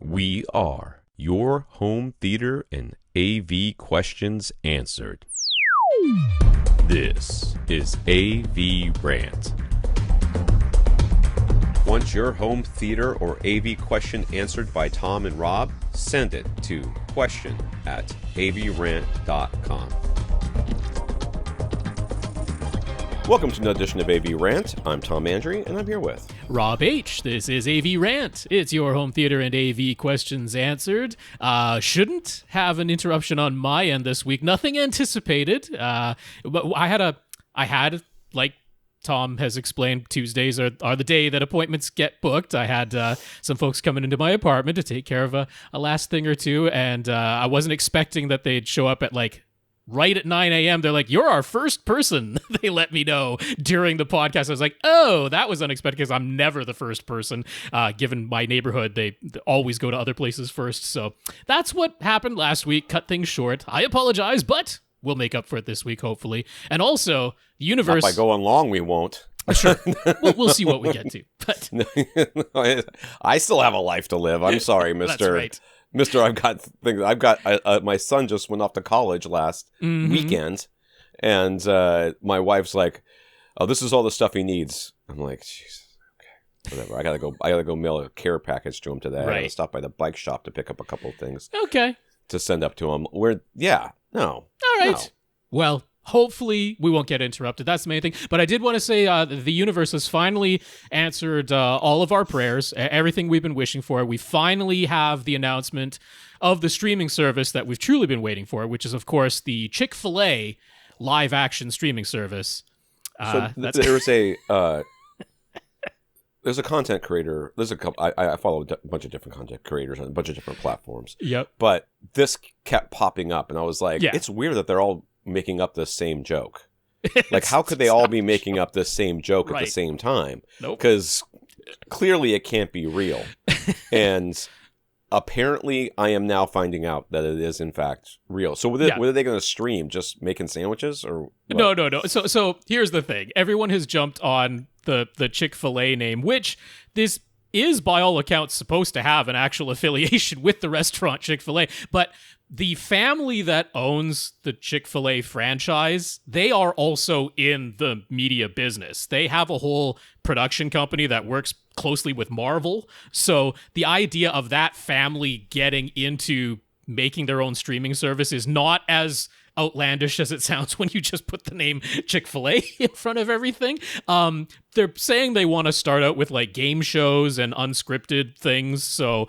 We are your home theater and AV questions answered. This is AVRant. Want your home theater or AV question answered by Tom and Rob? Send it to question@avrant.com. Welcome to another edition of AV Rant. I'm Tom Andry, and I'm here with Rob H. This is AV Rant. It's your home theater and AV questions answered. Shouldn't have an interruption on my end this week. Nothing anticipated. But I had like Tom has explained, Tuesdays are the day that appointments get booked. I had some folks coming into my apartment to take care of a last thing or two, and I wasn't expecting that they'd show up at right at 9 a.m. They're like, "You're our first person." They let me know during the podcast. I was like, oh, that was unexpected because I'm never the first person. Given my neighborhood, they always go to other places first. So that's what happened last week. Cut things short. I apologize, but we'll make up for it this week, hopefully. And also, the universe... Not by going long, we won't. Sure. We'll see what we get to. But I still have a life to live. I'm sorry, Mr. That's right. Mr. I've got things. My son just went off to college last weekend, and my wife's like, "Oh, this is all the stuff he needs." I'm like, "Jeez, okay, whatever." I gotta go mail a care package to him today. I gotta stop by the bike shop to pick up a couple of things. Okay. To send up to him. No. All right. No. Well, hopefully we won't get interrupted. That's the main thing. But I did want to say the universe has finally answered all of our prayers, everything we've been wishing for. We finally have the announcement of the streaming service that we've truly been waiting for, which is, of course, the Chick-fil-A live-action streaming service. There's a content creator. There's a couple. I follow a bunch of different content creators on a bunch of different platforms. Yep. But this kept popping up, and I was like, it's weird that they're all making up the same joke. Like, how could they all be making up the same joke at the same time? Nope. Because clearly it can't be real. And apparently I am now finding out that it is in fact real. So what are they going to stream? Just making sandwiches or what? No. So here's the thing. Everyone has jumped on the Chick-fil-A name, which this is by all accounts supposed to have an actual affiliation with the restaurant Chick-fil-A, but the family that owns the Chick-fil-A franchise, they are also in the media business. They have a whole production company that works closely with Marvel. So the idea of that family getting into making their own streaming service is not as outlandish as it sounds when you just put the name Chick-fil-A in front of everything. They're saying they want to start out with game shows and unscripted things. So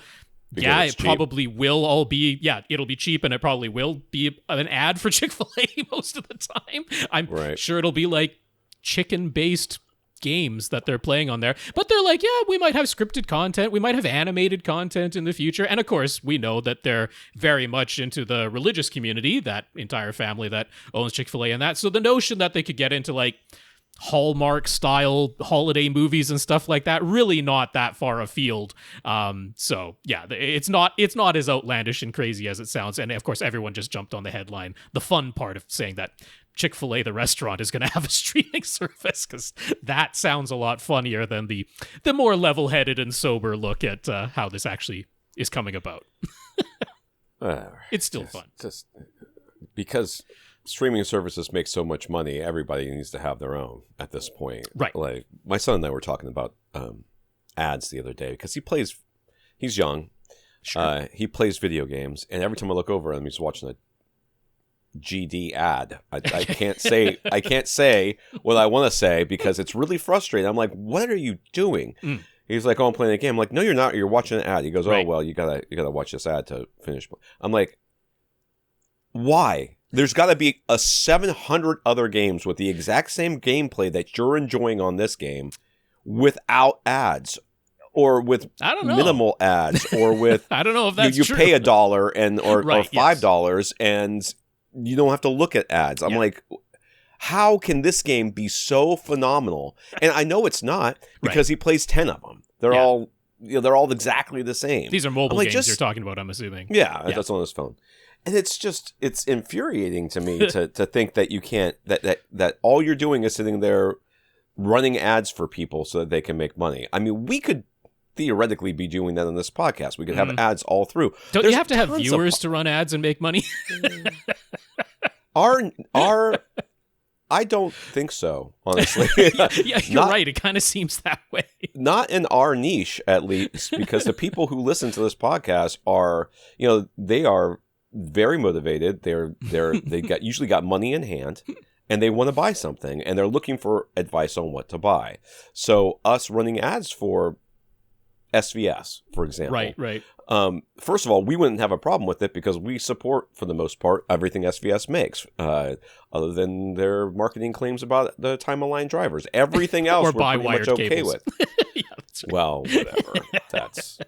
because it probably will all be, it'll be cheap, and it probably will be an ad for Chick-fil-A most of the time. I'm sure it'll be chicken-based games that they're playing on there. But they're like, we might have scripted content, we might have animated content in the future. And of course, we know that they're very much into the religious community, that entire family that owns Chick-fil-A and that. So the notion that they could get into Hallmark style holiday movies and stuff like that, really not that far afield. It's not as outlandish and crazy as it sounds. And of course, everyone just jumped on the headline, the fun part of saying that Chick-fil-A, the restaurant, is going to have a streaming service, because that sounds a lot funnier than the more level-headed and sober look at how this actually is coming about. It's still fun. Just because streaming services make so much money, everybody needs to have their own at this point. Right. Like, my son and I were talking about ads the other day, because he's young. Sure. He plays video games, and every time I look over at him, he's watching a GD ad. I can't say what I want to say, because it's really frustrating. I'm like, what are you doing? He's like, oh, I'm playing a game. I'm like, no, you're not. You're watching an ad. He goes, oh, well, you gotta watch this ad to finish. I'm like, why? There's got to be 700 other games with the exact same gameplay that you're enjoying on this game without ads, or with minimal ads, or with I don't know if that's you true. Pay $1 or $5 and you don't have to look at ads. I'm like, how can this game be so phenomenal? And I know it's not, because he plays 10 of them. They're all exactly the same. These are mobile games you're talking about, I'm assuming. Yeah, that's on his phone. And it's infuriating to me to think that you can't, that all you're doing is sitting there running ads for people so that they can make money. I mean, we could theoretically be doing that on this podcast. We could have ads all through. Don't There's you have to have tons of viewers to run ads and make money? Our I don't think so, honestly. Yeah, you're right. It kind of seems that way. Not in our niche, at least, because the people who listen to this podcast are, they are very motivated. They usually got money in hand, and they want to buy something, and they're looking for advice on what to buy. So us running ads for SVS, for example. Right. First of all, we wouldn't have a problem with it because we support, for the most part, everything SVS makes, other than their marketing claims about the time-aligned drivers. Everything else we're pretty much okay cables. With. Yeah, that's right. Well, whatever. That's.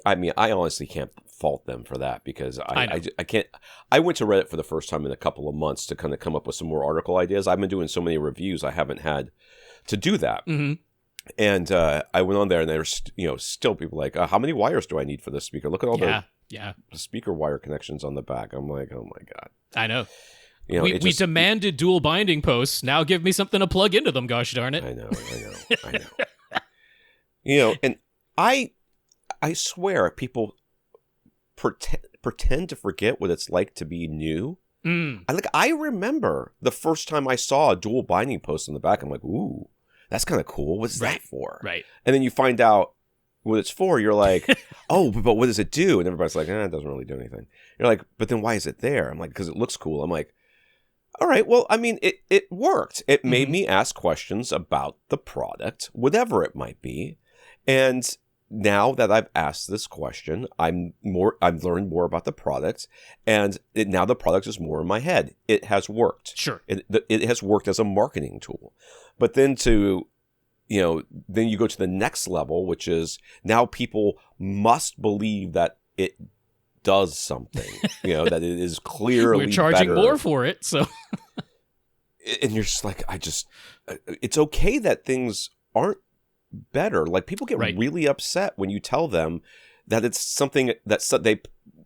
I honestly can't fault them for that because I can't. I went to Reddit for the first time in a couple of months to kind of come up with some more article ideas. I've been doing so many reviews, I haven't had to do that. Mm-hmm. And I went on there, and there's still people like, how many wires do I need for this speaker? Look at all the speaker wire connections on the back. I'm like, oh my god. I know. We demanded dual binding posts. Now give me something to plug into them. Gosh darn it. I know. And I swear people pretend to forget what it's like to be new. I remember the first time I saw a dual binding post on the back. I'm like, ooh. That's kind of cool. What's that for? Right. And then you find out what it's for. You're like, oh, but what does it do? And everybody's like, it doesn't really do anything. You're like, but then why is it there? I'm like, because it looks cool. I'm like, all right, well, I mean, it worked. It made me ask questions about the product, whatever it might be. And now that I've asked this question, I've learned more about the product, and now the product is more in my head. It has worked. Sure. It has worked as a marketing tool. But then then you go to the next level, which is now people must believe that it does something, that it is clearly we're charging better. More for it, so. And you're just like, it's okay that things aren't better. Like, people get really upset when you tell them that it's something that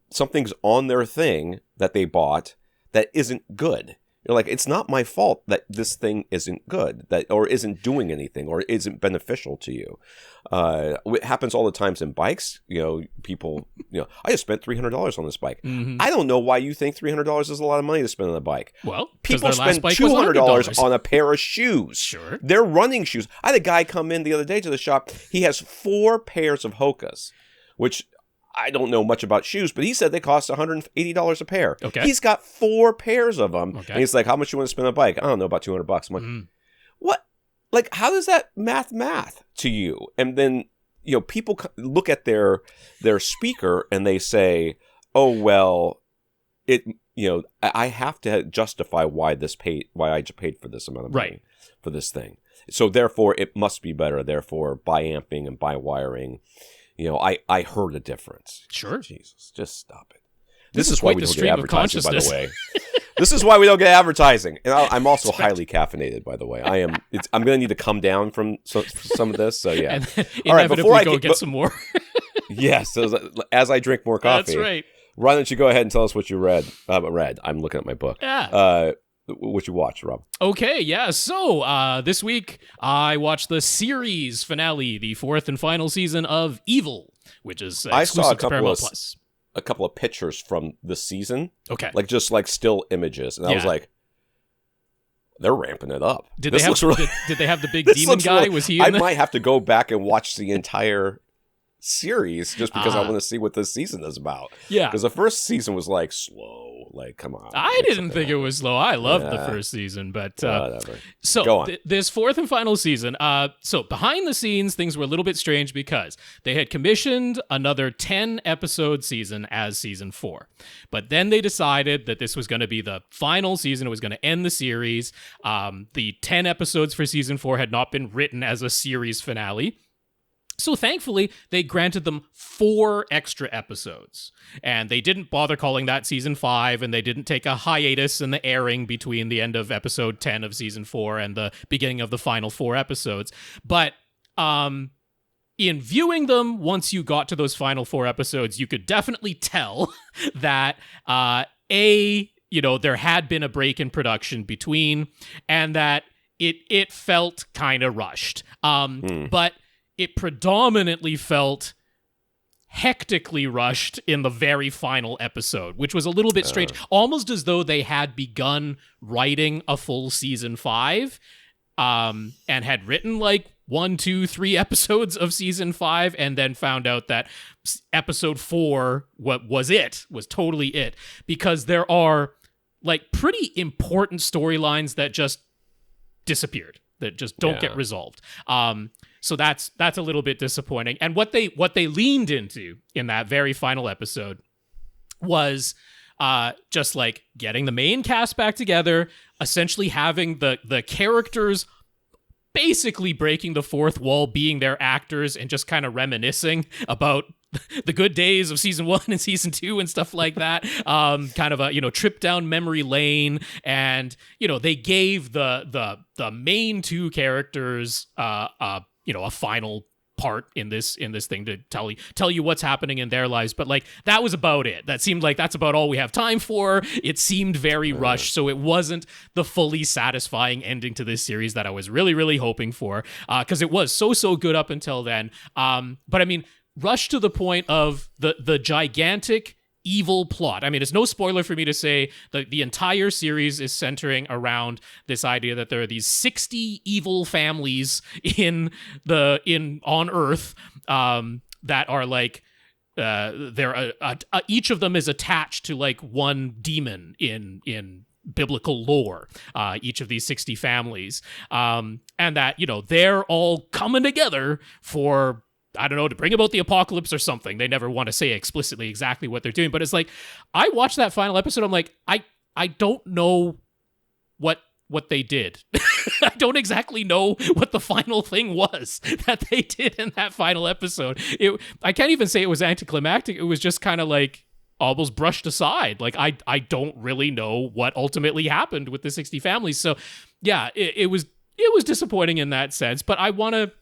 something's on their thing that they bought that isn't good. You're like, it's not my fault that this thing isn't good, or isn't doing anything, or isn't beneficial to you. It happens all the times in bikes. People, I just spent $300 on this bike. Mm-hmm. I don't know why you think $300 is a lot of money to spend on a bike. Well, people spend $200 on a pair of shoes. Sure, they're running shoes. I had a guy come in the other day to the shop. He has 4 pairs of Hokas, which I don't know much about shoes, but he said they cost $180 a pair. Okay. He's got 4 pairs of them. Okay. And he's like, how much you want to spend on a bike? I don't know, about $200. I'm like, what? Like, how does that math to you? And then, people look at their speaker and they say, oh, well, I have to justify why I paid for this amount of money for this thing. So therefore it must be better. Therefore, by amping and by wiring, I heard a difference. Sure. Jesus, just stop it. This is why we don't get advertising, by the way. This is why we don't get advertising. And I'm also highly caffeinated, by the way. I'm going to need to come down from some of this. So yeah. And all right, before I go get some more. Yes. So as I drink more coffee. That's right. Why don't you go ahead and tell us what you read? I'm looking at my book. Yeah. What you watched, Rob? Okay, yeah. So this week I watched the series finale, the 4th and final season of Evil, which is exclusive to Paramount Plus. A couple of pictures from the season. Okay. Just still images. And I was like, they're ramping it up. Did they have the big demon guy? Was he in I might have to go back and watch the entire series just because I want to see what this season is about. Yeah. Because the first season was slow. Come on. I didn't think it was slow. I loved the first season, but whatever. So go on. This 4th and final season, so behind the scenes things were a little bit strange because they had commissioned another 10 episode season as season 4. But then they decided that this was going to be the final season. It was going to end the series. The 10 episodes for season 4 had not been written as a series finale. So thankfully, they granted them 4 extra episodes. And they didn't bother calling that season 5, and they didn't take a hiatus in the airing between the end of episode 10 of season 4 and the beginning of the final 4 episodes. But in viewing them, once you got to those final 4 episodes, you could definitely tell that there had been a break in production between, and that it felt kind of rushed. But it predominantly felt hectically rushed in the very final episode, which was a little bit strange, almost as though they had begun writing a full season 5 and had written like 1, 2, 3 episodes of season 5 and then found out that episode 4 was totally it, because there are like pretty important storylines that just disappeared, that just don't get resolved. So that's a little bit disappointing. And what they leaned into in that very final episode was just like getting the main cast back together, essentially having the characters basically breaking the fourth wall, being their actors, and just kind of reminiscing about the good days of season 1 and season 2 and stuff like that. Kind of a, trip down memory lane. And, they gave the main 2 characters, a final part in this thing to tell you what's happening in their lives. But like, that was about it. That seemed like that's about all we have time for. It seemed very rushed, so it wasn't the fully satisfying ending to this series that I was really, really hoping for, because it was so good up until then. But I mean, rushed to the point of the gigantic evil plot. I mean, it's no spoiler for me to say that the entire series is centering around this idea that there are these 60 evil families on Earth that are like each of them is attached to like one demon in biblical lore, each of these 60 families, and that they're all coming together for, I don't know, to bring about the apocalypse or something. They never want to say explicitly exactly what they're doing, but it's like, I watched that final episode, I'm like, I don't know what they did. I don't exactly know what the final thing was that they did in that final episode. I can't even say it was anticlimactic. It was just kind of like almost brushed aside. Like, I don't really know what ultimately happened with the 60 families. So yeah, it was disappointing in that sense, but I want to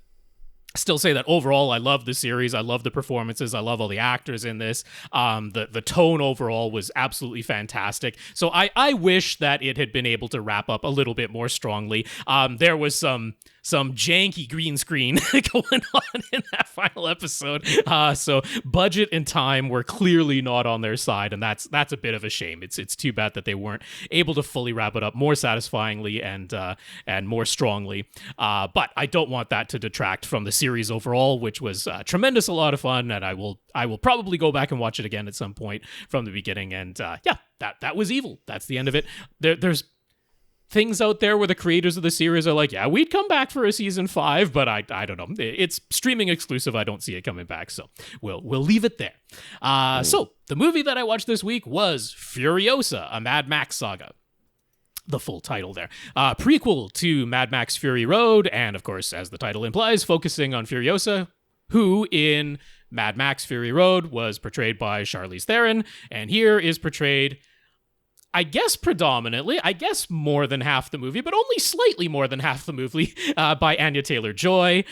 still say that overall, I love the series. I love the performances. I love all the actors in this. The tone overall was absolutely fantastic. So I wish that it had been able to wrap up a little bit more strongly. There was some janky green screen going on in that final episode. So budget and time were clearly not on their side, and that's a bit of a shame. It's too bad that they weren't able to fully wrap it up more satisfyingly and more strongly. But I don't want that to detract from the series overall, which was a lot of fun, and I will probably go back and watch it again at some point from the beginning. And that was evil. That's the end of it. There's things out there where the creators of the series are like, yeah, we'd come back for a season 5, but I don't know. It's streaming exclusive. I don't see it coming back, so we'll leave it there. So the movie that I watched this week was Furiosa, a Mad Max Saga. The full title there. Prequel to Mad Max Fury Road, and of course, as the title implies, focusing on Furiosa, who in Mad Max Fury Road was portrayed by Charlize Theron, and here is portrayed, I guess predominantly, more than half the movie, but only slightly more than half the movie, by Anya Taylor-Joy,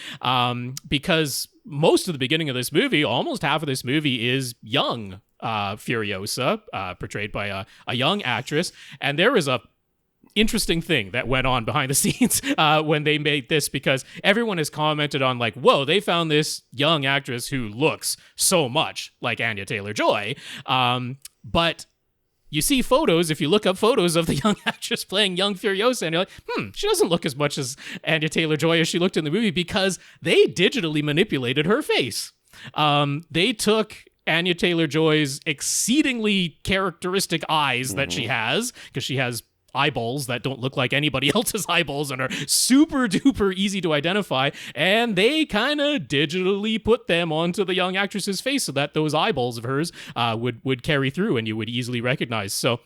because most of the beginning of this movie, almost half of this movie, is young Furiosa, portrayed by a young actress, and there is a interesting thing that went on behind the scenes when they made this, because everyone has commented on like, whoa, they found this young actress who looks so much like Anya Taylor-Joy, but you see photos, if you look up photos of the young actress playing young Furiosa, and you're like, she doesn't look as much as Anya Taylor-Joy as she looked in the movie, because they digitally manipulated her face. They took Anya Taylor-Joy's exceedingly characteristic eyes that she has, because she has eyeballs that don't look like anybody else's eyeballs and are super duper easy to identify, and they kind of digitally put them onto the young actress's face so that those eyeballs of hers would carry through and you would easily recognize. So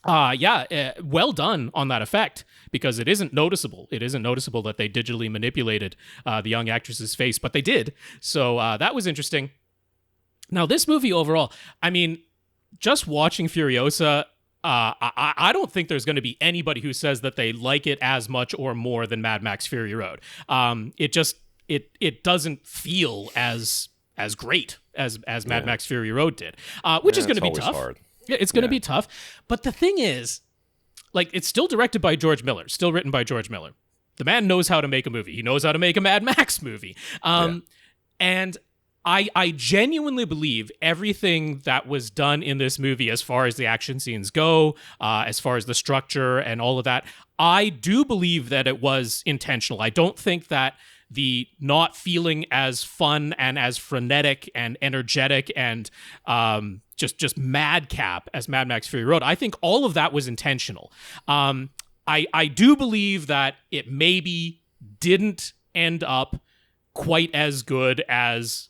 well done on that effect, because it isn't noticeable. It isn't noticeable that they digitally manipulated the young actress's face, but they did. So that was interesting. Now, this movie overall, I mean, just watching Furiosa, I don't think there's going to be anybody who says that they like it as much or more than Mad Max Fury Road. It doesn't feel as great as Mad Max Fury Road did, which is going to be tough. Hard. Yeah, it's going to be tough. But the thing is, like, it's still directed by George Miller, still written by George Miller. The man knows how to make a movie. He knows how to make a Mad Max movie. And I genuinely believe everything that was done in this movie, as far as the action scenes go, as far as the structure and all of that, I do believe that it was intentional. I don't think that the not feeling as fun and as frenetic and energetic and just madcap as Mad Max Fury Road, I think all of that was intentional. I do believe that it maybe didn't end up quite as good as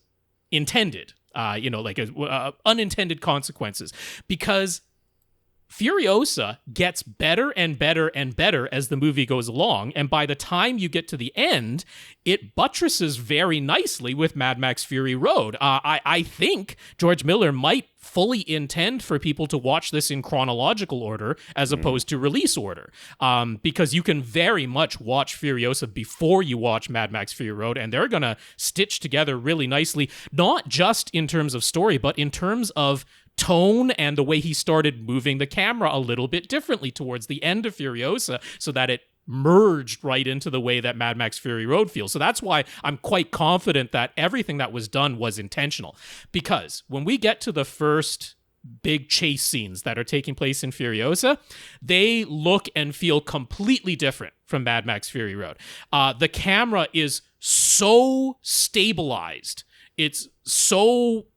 intended, unintended consequences, because Furiosa gets better and better and better as the movie goes along, and by the time you get to the end, it buttresses very nicely with Mad Max Fury Road. I think George Miller might fully intend for people to watch this in chronological order as opposed to release order, because you can very much watch Furiosa before you watch Mad Max Fury Road, and they're gonna stitch together really nicely, not just in terms of story, but in terms of tone and the way he started moving the camera a little bit differently towards the end of Furiosa, so that it merged right into the way that Mad Max Fury Road feels. So that's why I'm quite confident that everything that was done was intentional. Because when we get to the first big chase scenes that are taking place in Furiosa, they look and feel completely different from Mad Max Fury Road. The camera is so stabilized. It's so,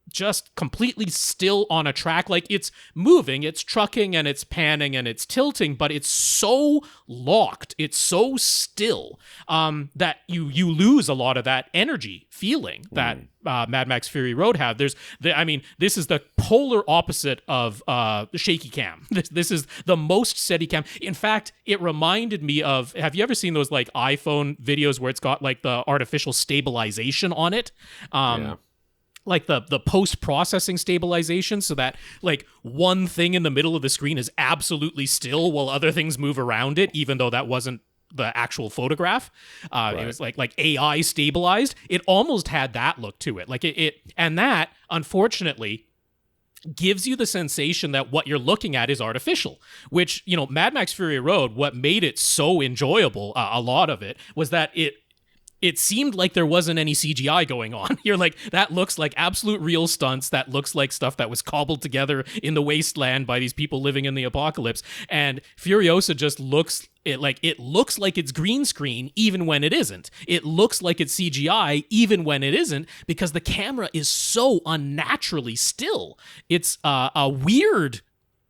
just completely still on a track. It's moving, it's trucking, and it's panning, and it's tilting, but it's so locked, it's so still, that you lose a lot of that energy feeling that Mad Max Fury Road have. This is the polar opposite of the shaky cam. This is the most steady cam. In fact, it reminded me of, have you ever seen those iPhone videos where it's got the artificial stabilization on it? The post-processing stabilization, so that one thing in the middle of the screen is absolutely still while other things move around it, even though that wasn't the actual photograph. Right. It was like AI stabilized. It almost had that look to it. And that, unfortunately, gives you the sensation that what you're looking at is artificial, which, Mad Max Fury Road, what made it so enjoyable, a lot of it, was that it seemed like there wasn't any CGI going on. You're like, that looks like absolute real stunts. That looks like stuff that was cobbled together in the wasteland by these people living in the apocalypse. And Furiosa just looks like it's green screen even when it isn't. It looks like it's CGI even when it isn't, because the camera is so unnaturally still. It's a weird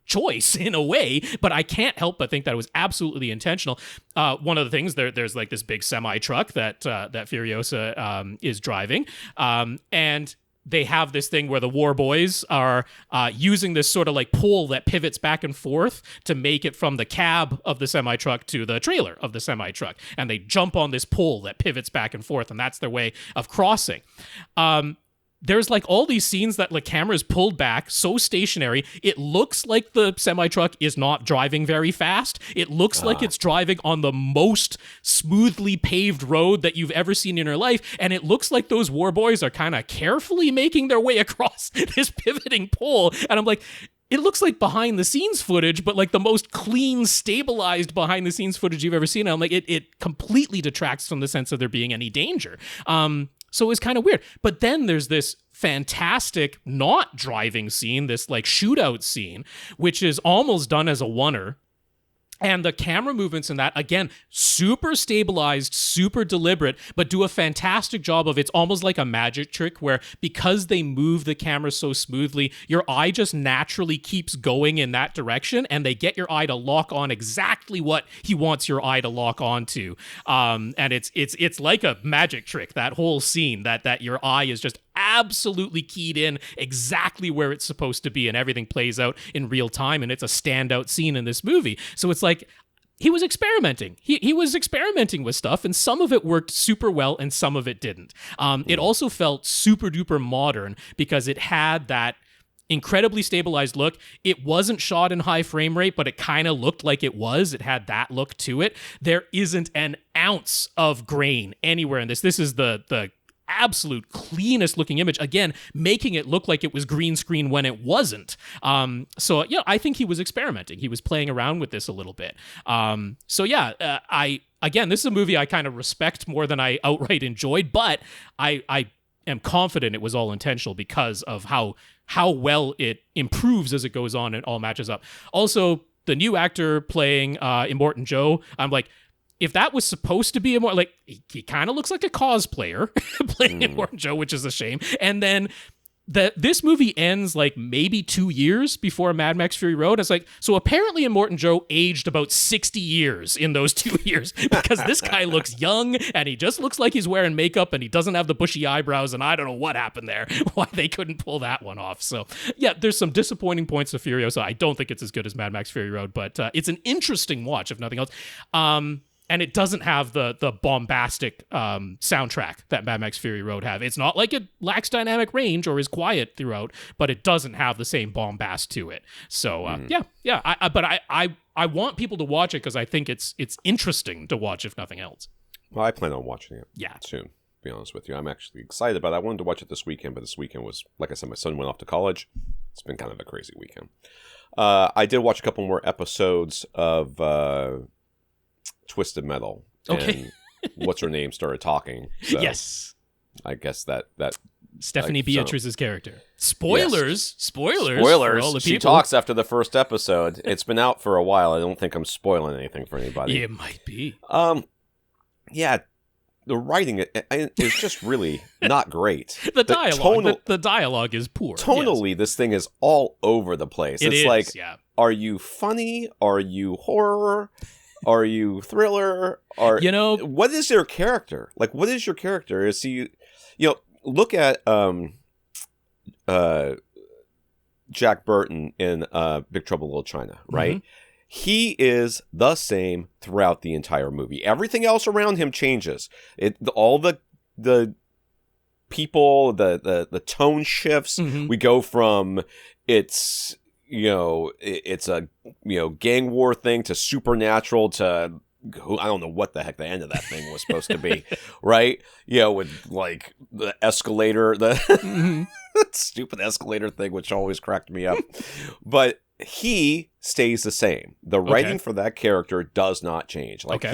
choice in a way, but I can't help but think that it was absolutely intentional. One of the things, there's this big semi truck that Furiosa is driving, and they have this thing where the war boys are using this sort of pole that pivots back and forth to make it from the cab of the semi truck to the trailer of the semi truck, and they jump on this pole that pivots back and forth, and that's their way of crossing. There's all these scenes that camera's pulled back, so stationary, it looks like the semi-truck is not driving very fast. It looks like it's driving on the most smoothly paved road that you've ever seen in your life, and it looks like those war boys are kind of carefully making their way across this pivoting pole, and I'm like, it looks like behind the scenes footage, but the most clean, stabilized behind the scenes footage you've ever seen. And I'm like, it completely detracts from the sense of there being any danger. So it was kind of weird. But then there's this fantastic not driving scene, this shootout scene, which is almost done as a oneer. And the camera movements in that, again, super stabilized, super deliberate, but do a fantastic job of, it's almost like a magic trick where, because they move the camera so smoothly, your eye just naturally keeps going in that direction, and they get your eye to lock on exactly what he wants your eye to lock onto. And it's like a magic trick, that whole scene, that your eye is just absolutely keyed in exactly where it's supposed to be, and everything plays out in real time, and it's a standout scene in this movie. So it's he was experimenting. He was experimenting with stuff, and some of it worked super well and some of it didn't. It also felt super duper modern because it had that incredibly stabilized look. It wasn't shot in high frame rate, but it kind of looked like it was. It had that look to it. There isn't an ounce of grain anywhere in this. This is the absolute cleanest looking image, again making it look like it was green screen when it wasn't. I think he was experimenting. He was playing around with this a little bit. I again, this is a movie I kind of respect more than I outright enjoyed, but I am confident it was all intentional because of how well it improves as it goes on and all matches up. Also, the new actor playing Immortan Joe, I'm like, if that was supposed to be like, he kind of looks like a cosplayer playing Immortan Joe, which is a shame. And then this movie ends like maybe 2 years before Mad Max Fury Road. It's like, so apparently Immortan Joe aged about 60 years in those 2 years because this guy looks young and he just looks like he's wearing makeup and he doesn't have the bushy eyebrows, and I don't know what happened there, why they couldn't pull that one off. So yeah, there's some disappointing points of Furiosa. I don't think it's as good as Mad Max Fury Road, but it's an interesting watch if nothing else. And it doesn't have the bombastic soundtrack that Mad Max Fury Road have. It's not like it lacks dynamic range or is quiet throughout, but it doesn't have the same bombast to it. So yeah. But I want people to watch it because I think it's interesting to watch if nothing else. Well, I plan on watching it. Yeah. Soon. To be honest with you, I'm actually excited about it. I wanted to watch it this weekend, but this weekend was, like I said, my son went off to college. It's been kind of a crazy weekend. I did watch a couple more episodes of Twisted Metal. Okay. And what's her name started talking. So yes. I guess that Stephanie Beatrice's character. Spoilers. Yes. Spoilers. For all the She people. talks after the first episode. It's been out for a while. I don't think I'm spoiling anything for anybody. It might be. Yeah. The writing is just really not great. The dialogue. The dialogue is poor. Tonally, yes. This thing is all over the place. It's is, like, yeah. Are you funny? Are you horror? Are you thriller? What is your character? Like, what is your character? Is he, look at Jack Burton in Big Trouble in Little China, right? Mm-hmm. He is the same throughout the entire movie. Everything else around him changes. All the people, the tone shifts. Mm-hmm. We go from it's a gang war thing to supernatural to I don't know what the heck the end of that thing was supposed to be, right? With like the escalator, the stupid escalator thing, which always cracked me up. But he stays the same. The writing for that character does not change. Like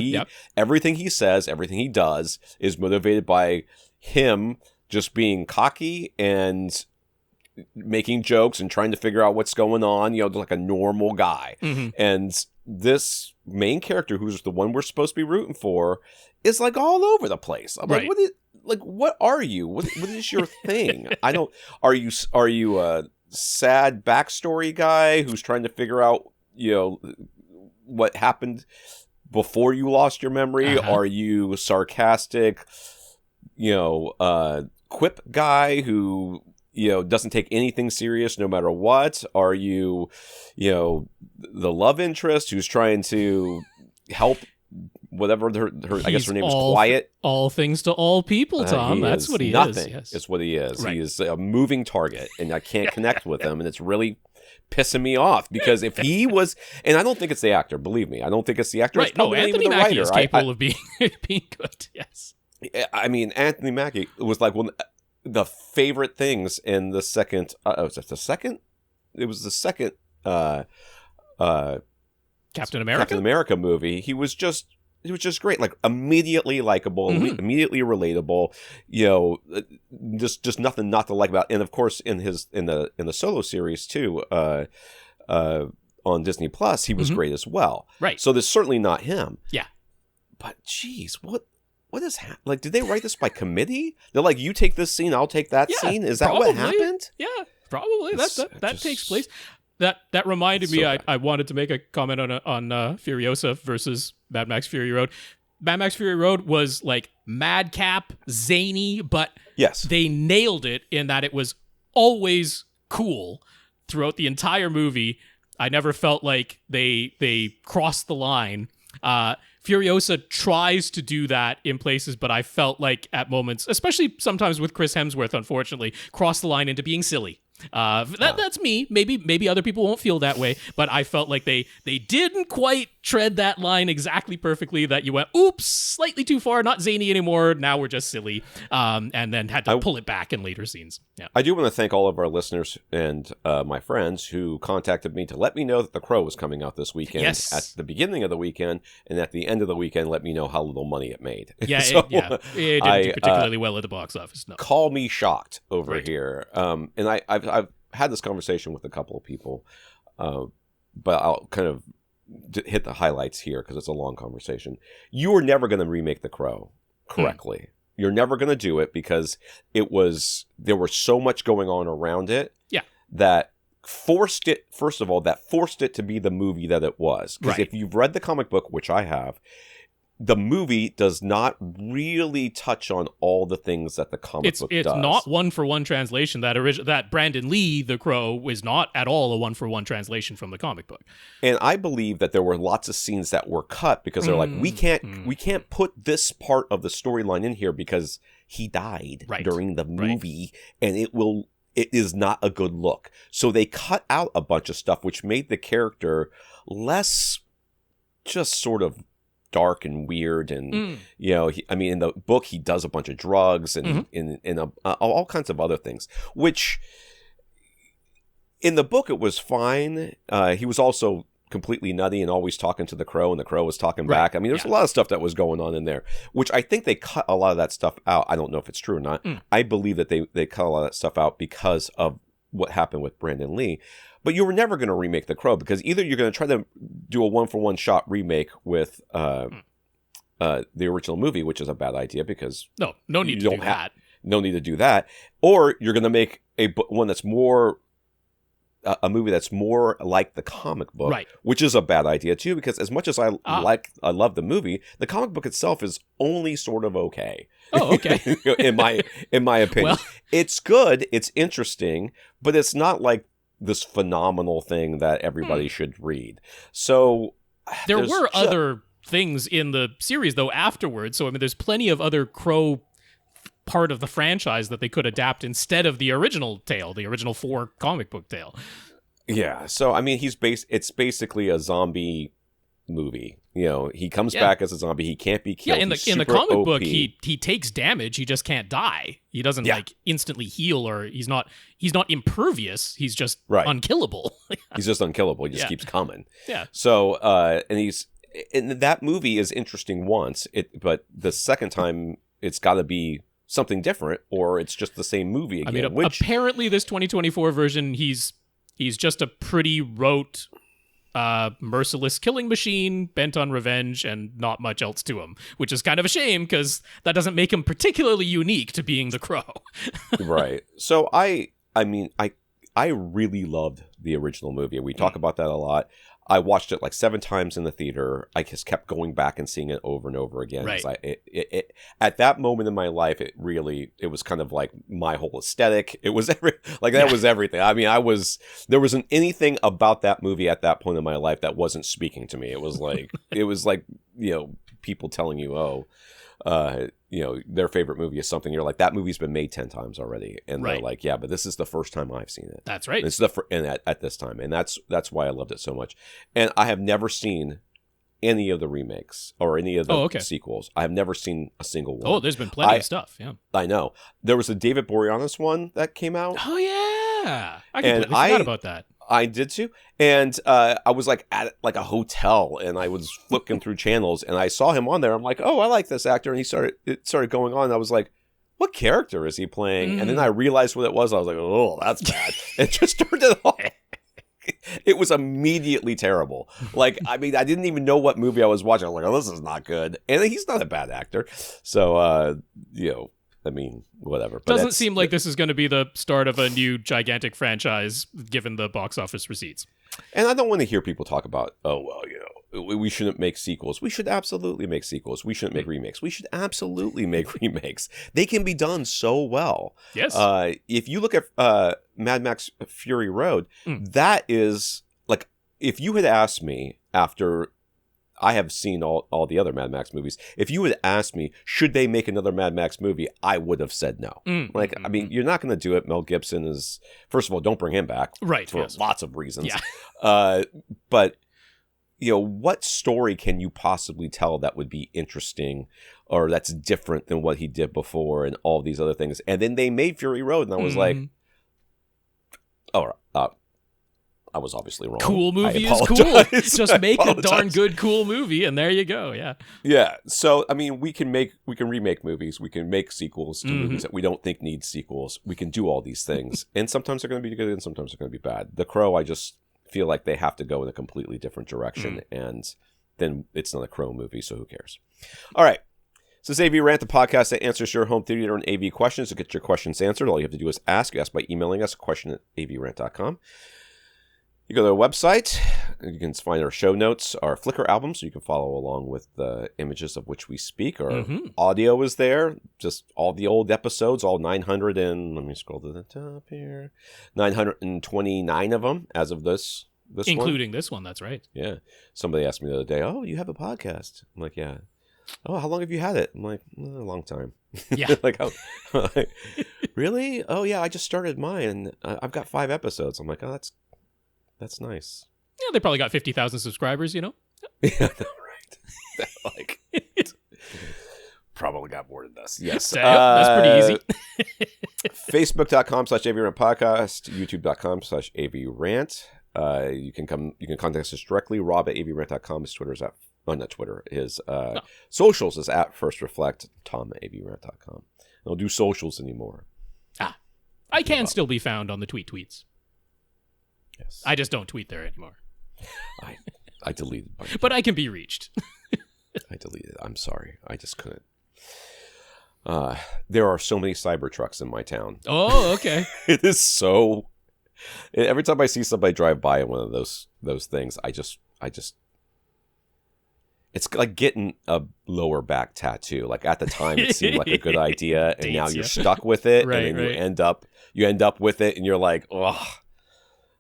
everything he says, everything he does is motivated by him just being cocky and making jokes and trying to figure out what's going on, like a normal guy. Mm-hmm. And this main character, who's the one we're supposed to be rooting for, is like all over the place. I'm right. like, what are you? What is your thing? Are you a sad backstory guy who's trying to figure out, what happened before you lost your memory? Uh-huh. Are you sarcastic, quip guy who doesn't take anything serious no matter what? Are you, the love interest who's trying to help whatever her I guess her name is Quiet? All things to all people, Tom. That's what he is. Yes. It's what he is. Right. He is a moving target, and I can't connect with him, and it's really pissing me off because if he was, and I don't think it's the actor, believe me, I don't think it's the actor. Right. No, Anthony Mackie is capable of being good. Yes. I mean, Anthony Mackie was like one of the favorite things in the second. Was it the second? It was the second. Captain America movie. He was just great. Like immediately likable, immediately relatable. Just nothing not to like about. And of course, in the Solo series too, on Disney Plus, he was great as well. Right. So there's certainly not him. Yeah. But geez, what is like? Did they write this by committee? They're like, you take this scene, I'll take that scene. Is that what happened? Yeah, probably. That takes place. That reminded me. I wanted to make a comment on Furiosa versus Mad Max Fury Road. Mad Max Fury Road was like madcap, zany, but they nailed it in that it was always cool throughout the entire movie. I never felt like they crossed the line. Furiosa tries to do that in places, but I felt like at moments, especially sometimes with Chris Hemsworth, unfortunately, crossed the line into being silly. That's me. Maybe other people won't feel that way, but I felt like they didn't quite tread that line exactly perfectly that you went, oops, slightly too far, not zany anymore, now we're just silly, and then had to pull it back in later scenes. Yeah. I do want to thank all of our listeners and my friends who contacted me to let me know that The Crow was coming out this weekend. Yes. At the beginning of the weekend, and at the end of the weekend, let me know how little money it made. Yeah, So, it didn't do particularly well at the box office. No. Call me shocked over Right. here. And I've had this conversation with a couple of people, but I'll kind of hit the highlights here because it's a long conversation. You are never going to remake The Crow correctly. You're never going to do it because there was so much going on around it. Yeah. That forced it to be the movie that it was. Because if you've read the comic book, which I have, the movie does not really touch on all the things that the comic book does. It's not one-for-one translation. That Brandon Lee, The Crow, is not at all a one-for-one translation from the comic book. And I believe that there were lots of scenes that were cut because they're like, we can't put this part of the storyline in here because he died during the movie, and it is not a good look. So they cut out a bunch of stuff, which made the character less just sort of dark and weird, and in the book he does a bunch of drugs and all kinds of other things, which in the book it was fine. He was also completely nutty and always talking to the Crow, and the Crow was talking back. I mean, there's a lot of stuff that was going on in there, which I think they cut a lot of that stuff out. I don't know if it's true or not. I believe that they cut a lot of that stuff out because of what happened with Brandon Lee. But you were never going to remake The Crow because either you're going to try to do a one-for-one shot remake with the original movie, which is a bad idea because no need to do that. No need to do that. Or you're going to make one that's more a movie that's more like the comic book, which is a bad idea too. Because as much as I love the movie, the comic book itself is only sort of okay. Oh, okay. in my opinion, Well, it's good, it's interesting, but it's not like this phenomenal thing that everybody should read. So there were other things in the series though afterwards. So I mean, there's plenty of other Crow part of the franchise that they could adapt instead of the original tale, the original 4 comic book tale. Yeah. So I mean, it's basically a zombie movie. He comes back as a zombie. He can't be killed. Yeah, in the comic book, he takes damage. He just can't die. He doesn't like instantly heal, or he's not impervious. He's just unkillable. He's just unkillable. He just keeps coming. Yeah. So and that movie is interesting once, but the second time it's got to be something different, or it's just the same movie again. I mean, apparently this 2024 version, he's just a pretty rote, merciless killing machine bent on revenge and not much else to him, which is kind of a shame because that doesn't make him particularly unique to being the Crow. Right. So I really loved the original movie. We talk about that a lot. I watched it like 7 times in the theater. I just kept going back and seeing it over and over again. Right. At that moment in my life, it was kind of like my whole aesthetic. It was that was everything. I mean, there wasn't anything about that movie at that point in my life that wasn't speaking to me. It was like, people telling you, their favorite movie is something. You're like, that movie's been made 10 times already. And they're like, yeah, but this is the first time I've seen it. That's right. And it's at this time. And that's why I loved it so much. And I have never seen any of the remakes or any of the sequels. I have never seen a single one. Oh, there's been plenty of stuff. Yeah. I know. There was a David Boreanaz one that came out. Oh, yeah. I completely forgot about that. I did too. And I was like at like a hotel and I was flipping through channels and I saw him on there. I'm like, oh, I like this actor. And it started going on. And I was like, what character is he playing? And then I realized what it was. I was like, oh, that's bad. And just turned it off. It was immediately terrible. Like, I mean, I didn't even know what movie I was watching. I was like, oh, this is not good. And he's not a bad actor. So, I mean, whatever. But doesn't seem like this is going to be the start of a new gigantic franchise, given the box office receipts. And I don't want to hear people talk about, we shouldn't make sequels. We should absolutely make sequels. We shouldn't make remakes. We should absolutely make remakes. They can be done so well. Yes. If you look at Mad Max Fury Road, that is, like, if you had asked me after I have seen all the other Mad Max movies. If you had asked me, should they make another Mad Max movie, I would have said no. I mean, you're not going to do it. Mel Gibson is, first of all, don't bring him back. Right. For lots of reasons. Yeah. But what story can you possibly tell that would be interesting or that's different than what he did before and all these other things? And then they made Fury Road, and I was like, I was obviously wrong. Cool movie is cool. Just make a darn good, cool movie, and there you go. Yeah. Yeah. So, I mean, we can remake movies. We can make sequels to movies that we don't think need sequels. We can do all these things. And sometimes they're going to be good and sometimes they're going to be bad. The Crow, I just feel like they have to go in a completely different direction. And then it's not a Crow movie, so who cares? All right. This is AVRant, the podcast that answers your home theater and AV questions. To get your questions answered, all you have to do is ask. You ask by emailing us, question@avrant.com. You go to our website. You can find our show notes, our Flickr album, so you can follow along with the images of which we speak. Our audio is there, just all the old episodes, all 900 and, let me scroll to the top here, 929 of them as of this Including one. this one, that's right. Yeah. Somebody asked me the other day, oh, you have a podcast? I'm like, yeah. Oh, how long have you had it? I'm like, a long time. Yeah. Like, really? Oh, yeah, I just started mine. I've got 5 episodes. I'm like, oh, that's nice. Yeah, they probably got 50,000 subscribers, Yeah, no, right. Like, probably got more than this. Yes. That's pretty easy. Facebook.com/AVRant podcast, YouTube.com/AVRant. You can contact us directly. Rob at AVRant.com. His Twitter's at, not Twitter. His socials is at First Reflect. Tom at AVRant.com. I don't do socials anymore. I can still be found on the tweets. Yes. I just don't tweet there anymore. I deleted my But I can be reached. I deleted it. I'm sorry. I just couldn't. There are so many Cybertrucks in my town. Oh, okay. It is so... Every time I see somebody drive by in one of those things, I just... It's like getting a lower back tattoo. Like at the time, it seemed like a good idea, and now you're stuck with it, Right, and then right. you end up with it, and you're like, ugh.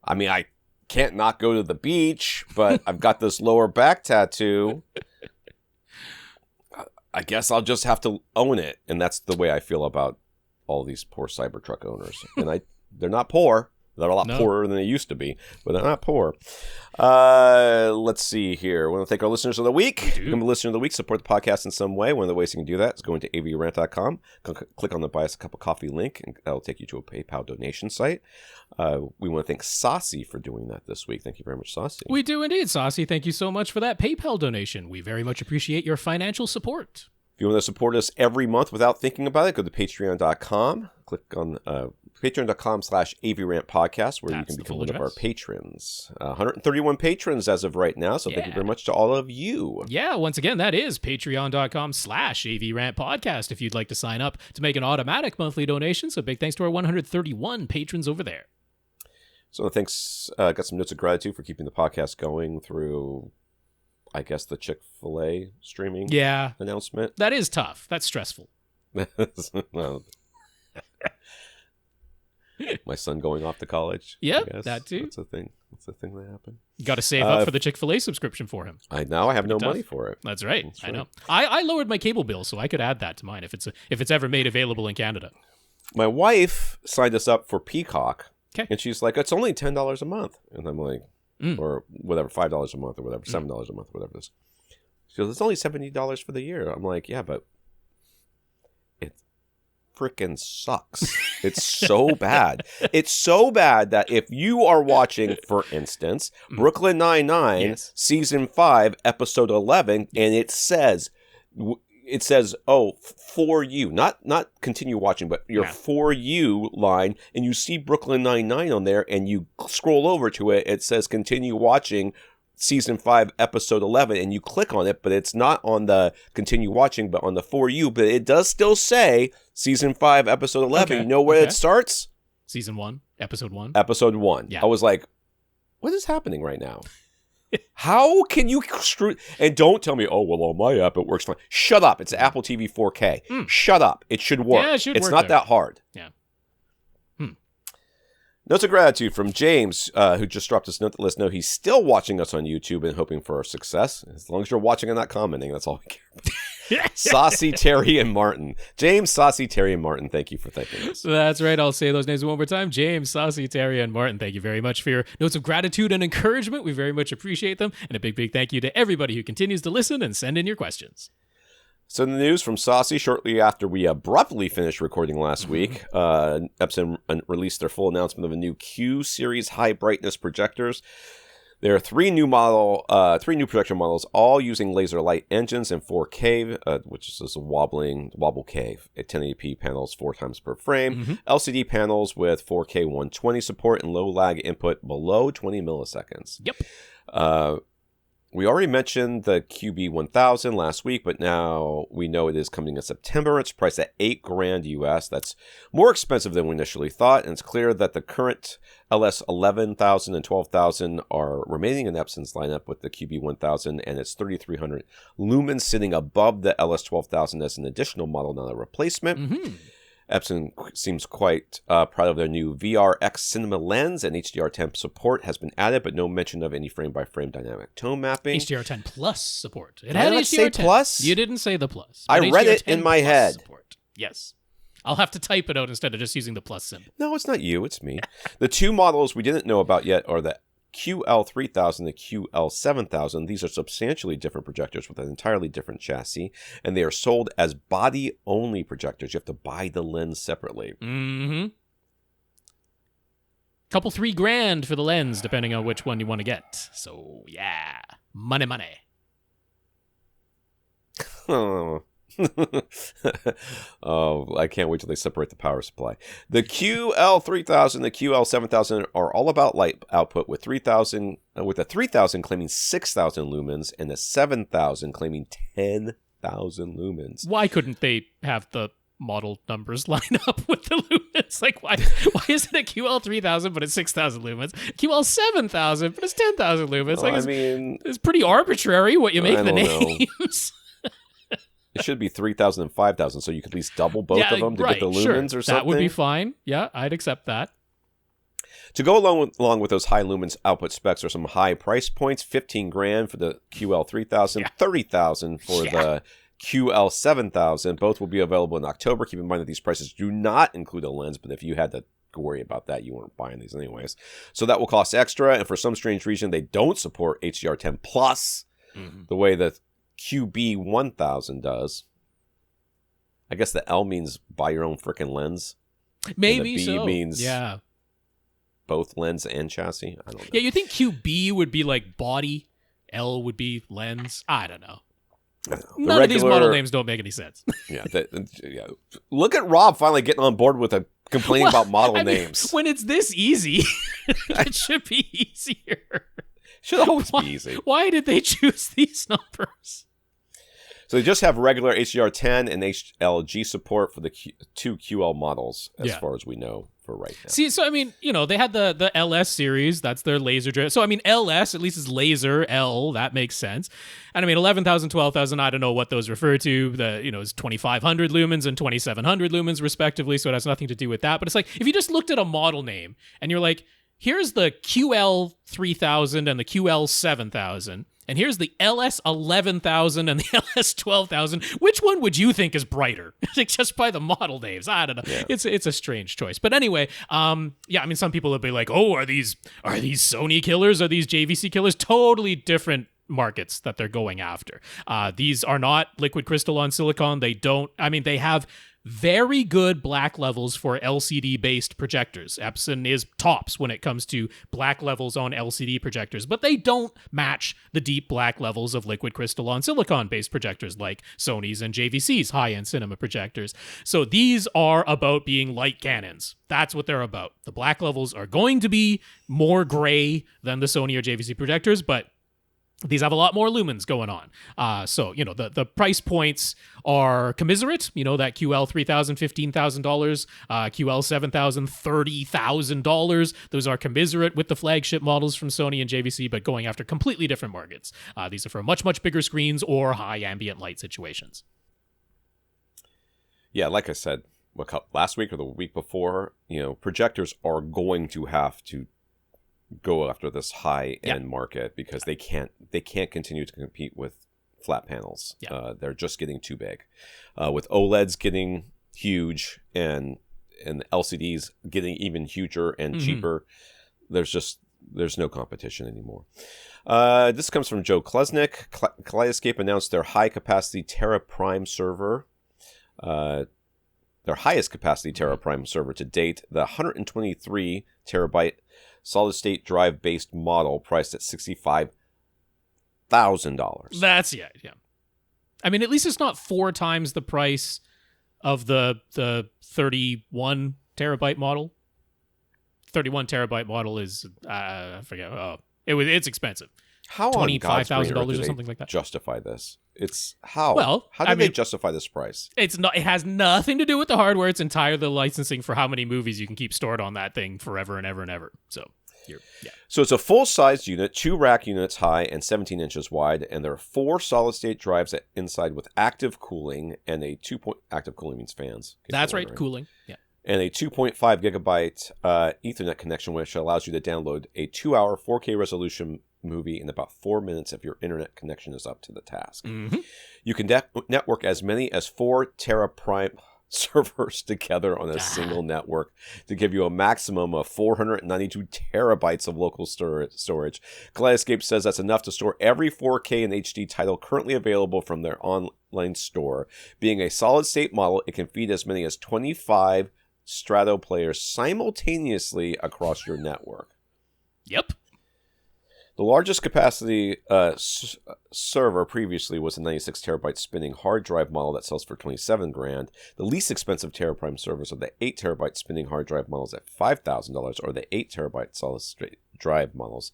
I mean, I can't not go to the beach, but I've got this lower back tattoo. I guess I'll just have to own it, and that's the way I feel about all these poor Cybertruck owners. And they're not poor. They're a lot poorer than they used to be, but they're not poor. Let's see here. I want to thank our listeners of the week. Become a listener of the week. Support the podcast in some way. One of the ways you can do that is going to avrant.com. Click on the Buy Us a Cup of Coffee link, and that'll take you to a PayPal donation site. We want to thank Sasi for doing that this week. Thank you very much, Sasi. We do indeed, Sasi. Thank you so much for that PayPal donation. We very much appreciate your financial support. If you want to support us every month without thinking about it, go to patreon.com. Click on patreon.com/AVRant podcast, where you can become one of our patrons. 131 patrons as of right now, so thank you very much to all of you. Yeah, once again, that is patreon.com/AVRant podcast if you'd like to sign up to make an automatic monthly donation. So big thanks to our 131 patrons over there. So thanks, got some notes of gratitude for keeping the podcast going through, I guess, the Chick-fil-A streaming announcement. That is tough. That's stressful. Well, my son going off to college. Yeah, that too. That's a thing. That's a thing that happened. You got to save up for the Chick-fil-A subscription for him. I have no money for it. That's right. I know. I lowered my cable bill, so I could add that to mine if it's ever made available in Canada. My wife signed us up for Peacock, and she's like, "It's only $10 a month," and I'm like, or whatever, $5 a month, or whatever, $7 a month, whatever it is. She goes, "It's only $70 for the year." I'm like, "Yeah, but it freaking sucks. It's so bad. It's so bad that if you are watching, for instance, Brooklyn Nine-Nine, season 5, episode 11, and it says, oh, for you, not continue watching, but your for you line, and you see Brooklyn Nine-Nine on there, and you scroll over to it, it says continue watching season 5, episode 11, and you click on it, but it's not on the continue watching, but on the for you, but it does still say season 5, episode 11. You know where it starts? Season 1, episode 1. Episode 1. Yeah. I was like, what is happening right now? How can you screw... And don't tell me, oh, well, on my app, it works fine. Shut up. It's Apple TV 4K. Shut up. It should work. Yeah, it should it's work not there. that hard. Yeah. Notes of gratitude from James, who just dropped us a note to let us know he's still watching us on YouTube and hoping for our success. As long as you're watching and not commenting, that's all we care about. Sasi, Terry, and Martin. James, Sasi, Terry, and Martin, thank you for thanking us. That's right. I'll say those names one more time. James, Sasi, Terry, and Martin, thank you very much for your notes of gratitude and encouragement. We very much appreciate them. And a big, big thank you to everybody who continues to listen and send in your questions. So the news from Sasi, shortly after we abruptly finished recording last week, Epson released their full announcement of a new Q series high brightness projectors. There are three new projector models, all using laser light engines and 4K, which is a wobble K at 1080p panels 4 times per frame, LCD panels with 4K 120 support and low lag input below 20 milliseconds. Yep. We already mentioned the QB1000 last week, but now we know it is coming in September. It's priced at $8,000 US. That's more expensive than we initially thought, and it's clear that the current LS 11,000 and 12,000 are remaining in Epson's lineup, with the QB1000 and its 3,300 lumens sitting above the LS 12,000 as an additional model, not a replacement. Epson seems quite proud of their new VRX cinema lens, and HDR10 support has been added, but no mention of any frame-by-frame dynamic tone mapping. HDR10 Plus support. It had had HDR10. Say plus? You didn't say the plus. I read it in my head. Support. Yes. I'll have to type it out instead of just using the plus symbol. No, it's not you. It's me. The two models we didn't know about yet are the QL3000 and the QL7000. These are substantially different projectors with an entirely different chassis, and they are sold as body-only projectors. You have to buy the lens separately. Couple $3,000 for the lens, depending on which one you want to get. So, yeah. Money. Oh. Oh, I can't wait till they separate the power supply. The QL3000 and the QL7000 are all about light output, with the 3000 claiming 6,000 lumens and the 7000 claiming 10,000 lumens. Why couldn't they have the model numbers line up with the lumens? Like, why isn't it QL3000 but it's 6,000 lumens? QL7000 but it's 10,000 lumens? Well, like, it's pretty arbitrary what you make the names. It should be 3,000 and 5,000, so you could at least double both of them to get the lumens or something. That would be fine. Yeah, I'd accept that. To go along with those high lumens output specs are some high price points. $15,000 for the QL3000, $30,000 for the QL7000. Both will be available in October. Keep in mind that these prices do not include a lens, but if you had to worry about that, you weren't buying these anyways. So that will cost extra, and for some strange reason, they don't support HDR10 Plus the way that QB1000 does. I guess the L means buy your own freaking lens. Maybe and the B so. means both lens and chassis. I don't know. Yeah, you think QB would be like body, L would be lens. I don't know. None of these model names don't make any sense. Yeah. Look at Rob finally getting on board with complaining about model names. When it's this easy, it should be easier. Should always be easy. Why did they choose these numbers? So they just have regular HDR10 and HLG support for the two QL models, as far as we know for right now. See, so I mean, they had the LS series. That's their laser drive. So I mean, LS at least is laser. L, that makes sense. And I mean, 11,000, 12,000. I don't know what those refer to. It's 2,500 lumens and 2,700 lumens respectively. So it has nothing to do with that. But it's like if you just looked at a model name and you're like, here's the QL3000 and the QL7000. And here's the LS 11,000 and the LS 12,000. Which one would you think is brighter? Just by the model names. I don't know. Yeah. It's a strange choice. But anyway, I mean, some people would be like, oh, are these Sony killers? Are these JVC killers? Totally different markets that they're going after. These are not liquid crystal on silicon. They have very good black levels for LCD-based projectors. Epson is tops when it comes to black levels on LCD projectors, but they don't match the deep black levels of liquid crystal on silicon-based projectors like Sony's and JVC's high-end cinema projectors. So these are about being light cannons. That's what they're about. The black levels are going to be more gray than the Sony or JVC projectors, but these have a lot more lumens going on. So, the price points are commiserate. That QL $3,000, $15,000, QL $7,000, $30,000. Those are commiserate with the flagship models from Sony and JVC, but going after completely different markets. These are for much, much bigger screens or high ambient light situations. Yeah, like I said, last week or the week before, projectors are going to have to go after this high-end market because they can't continue to compete with flat panels. Yeah. They're just getting too big. With OLEDs getting huge and LCDs getting even huger and cheaper, there's no competition anymore. This comes from Joe Klesnick. Kaleidescape announced their high-capacity Terra Prime server. Their highest capacity Terra Prime server to date, the 123 terabyte solid-state drive-based model priced at $65,000. That's yeah. I mean, at least it's not 4 times the price of the 31 terabyte model. 31 terabyte model is I forget. Oh, it's expensive. How $25,000 or something like that. Justify this? It's how? Well, how do they justify this price? It's not. It has nothing to do with the hardware. It's entirely the licensing for how many movies you can keep stored on that thing forever and ever and ever. So. So it's a full-sized unit, 2 rack units high and 17 inches wide, and there are 4 solid-state drives inside with active cooling and a active cooling means fans. That's right, cooling. Yeah. And a 2.5 gigabyte Ethernet connection, which allows you to download a 2-hour 4K resolution movie in about 4 minutes if your internet connection is up to the task. You can network as many as 4 Terra Prime servers together on a single network to give you a maximum of 492 terabytes of local storage. Kaleidescape says that's enough to store every 4K and HD title currently available from their online store. Being a solid-state model, it can feed as many as 25 Strato players simultaneously across your network. Yep. The largest capacity server previously was a 96 terabyte spinning hard drive model that sells for $27,000. The least expensive Terra Prime servers are the 8 terabyte spinning hard drive models at $5,000, or the 8 terabyte solid state drive models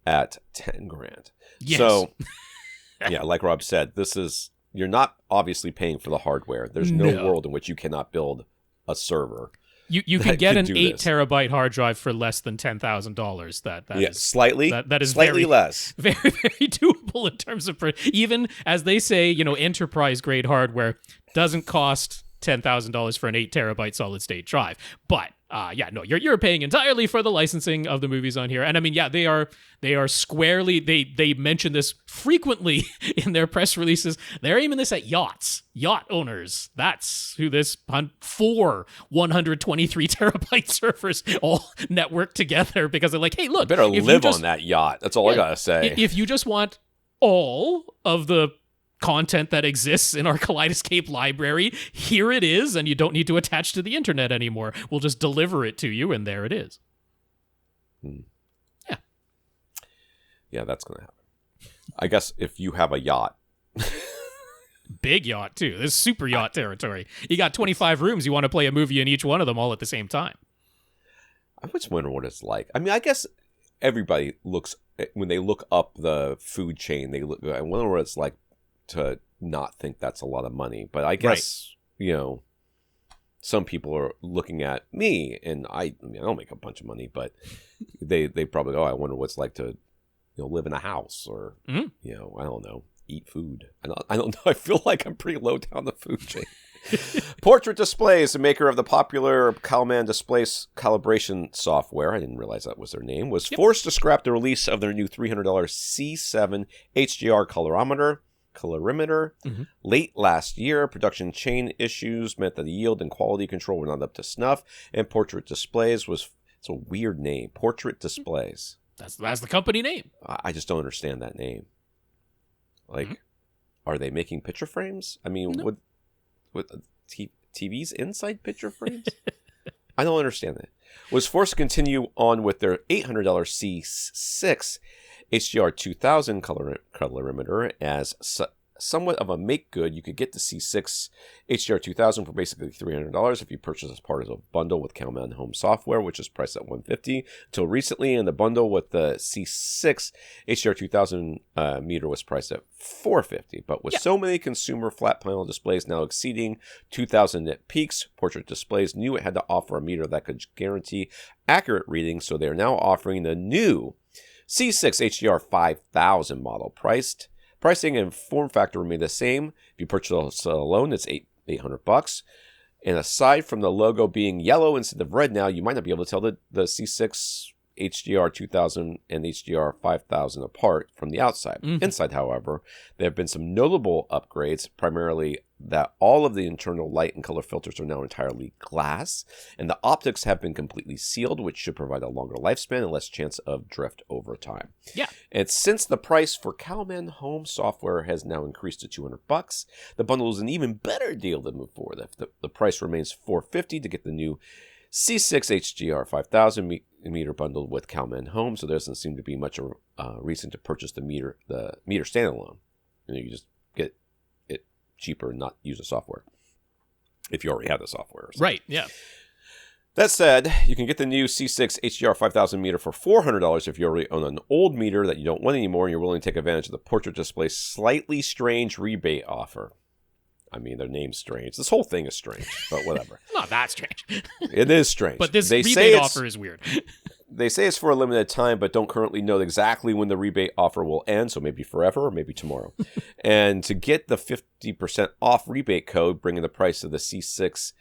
at $10,000. Yes. So, yeah, like Rob said, you're not obviously paying for the hardware. There's no world in which you cannot build a server. You can get an 8 terabyte hard drive for less than $10,000. That is slightly that is slightly less. Very, very doable in terms of even as they say, enterprise grade hardware doesn't cost $10,000 for an 8 terabyte solid state drive. But you're paying entirely for the licensing of the movies on here. And I mean, they are squarely, they mention this frequently in their press releases. They're aiming this at yacht owners. That's who this 4 123 terabyte servers all network together, because they're like, hey, look, you better live on that yacht. That's all I gotta say. If you just want all of the content that exists in our Kaleidescape library, here it is, and you don't need to attach to the internet anymore. We'll just deliver it to you, and there it is. Yeah, that's gonna happen. I guess if you have a yacht. Big yacht too. This is super yacht territory. You got 25 rooms. You want to play a movie in each one of them all at the same time. I just wonder what it's like. I mean, I guess everybody looks, when they look up the food chain, I wonder what it's like to not think that's a lot of money. But I guess, some people are looking at me, and I don't make a bunch of money, but they probably, I wonder what it's like to live in a house, or I don't know, eat food. I don't know. I feel like I'm pretty low down the food chain. Portrait Displays, the maker of the popular Calman display calibration software, I didn't realize that was their name, was forced to scrap the release of their new $300 C6 HDR Colorimeter late last year. Production chain issues meant that the yield and quality control were not up to snuff, and Portrait Displays it's a weird name. Portrait Displays. That's the company name. I just don't understand that name. Like, are they making picture frames? I mean, No. with TVs inside picture frames? I don't understand that. Was forced to continue on with their $800 C6 HDR5000 Colorimeter as somewhat of a make good. You could get the C6 HDR5000 for basically $300 if you purchase as part of a bundle with Calman Home software, which is priced at $150 until recently, and the bundle with the C6 HDR2000 meter was priced at $450. But with so many consumer flat panel displays now exceeding 2,000 nit peaks, Portrait Displays knew it had to offer a meter that could guarantee accurate readings, so they are now offering the new C6 HDR5000 model. Pricing and form factor remain the same. If you purchase it alone, it's $800. And aside from the logo being yellow instead of red now, you might not be able to tell the C6 HDR2000 and HDR5000 apart from the outside. Mm-hmm. Inside, however, there have been some notable upgrades, primarily that all of the internal light and color filters are now entirely glass, and the optics have been completely sealed, which should provide a longer lifespan and less chance of drift over time. Yeah. And since the price for Calman Home software has now increased to $200, the bundle is an even better deal than before. The price remains $450 to get the new C6 HDR5000 meter bundled with Calman Home, so there doesn't seem to be much reason to purchase the meter standalone. You can just get it cheaper and not use the software if you already have the software. Right, yeah. That said, you can get the new C6 HDR5000 meter for $400 if you already own an old meter that you don't want anymore and you're willing to take advantage of the Portrait Display's slightly strange rebate offer. I mean, their name's strange. This whole thing is strange, but whatever. Not that strange. It is strange. But this rebate offer is weird. They say it's for a limited time, but don't currently know exactly when the rebate offer will end, so maybe forever or maybe tomorrow. And to get the 50% off rebate code, bringing the price of the C6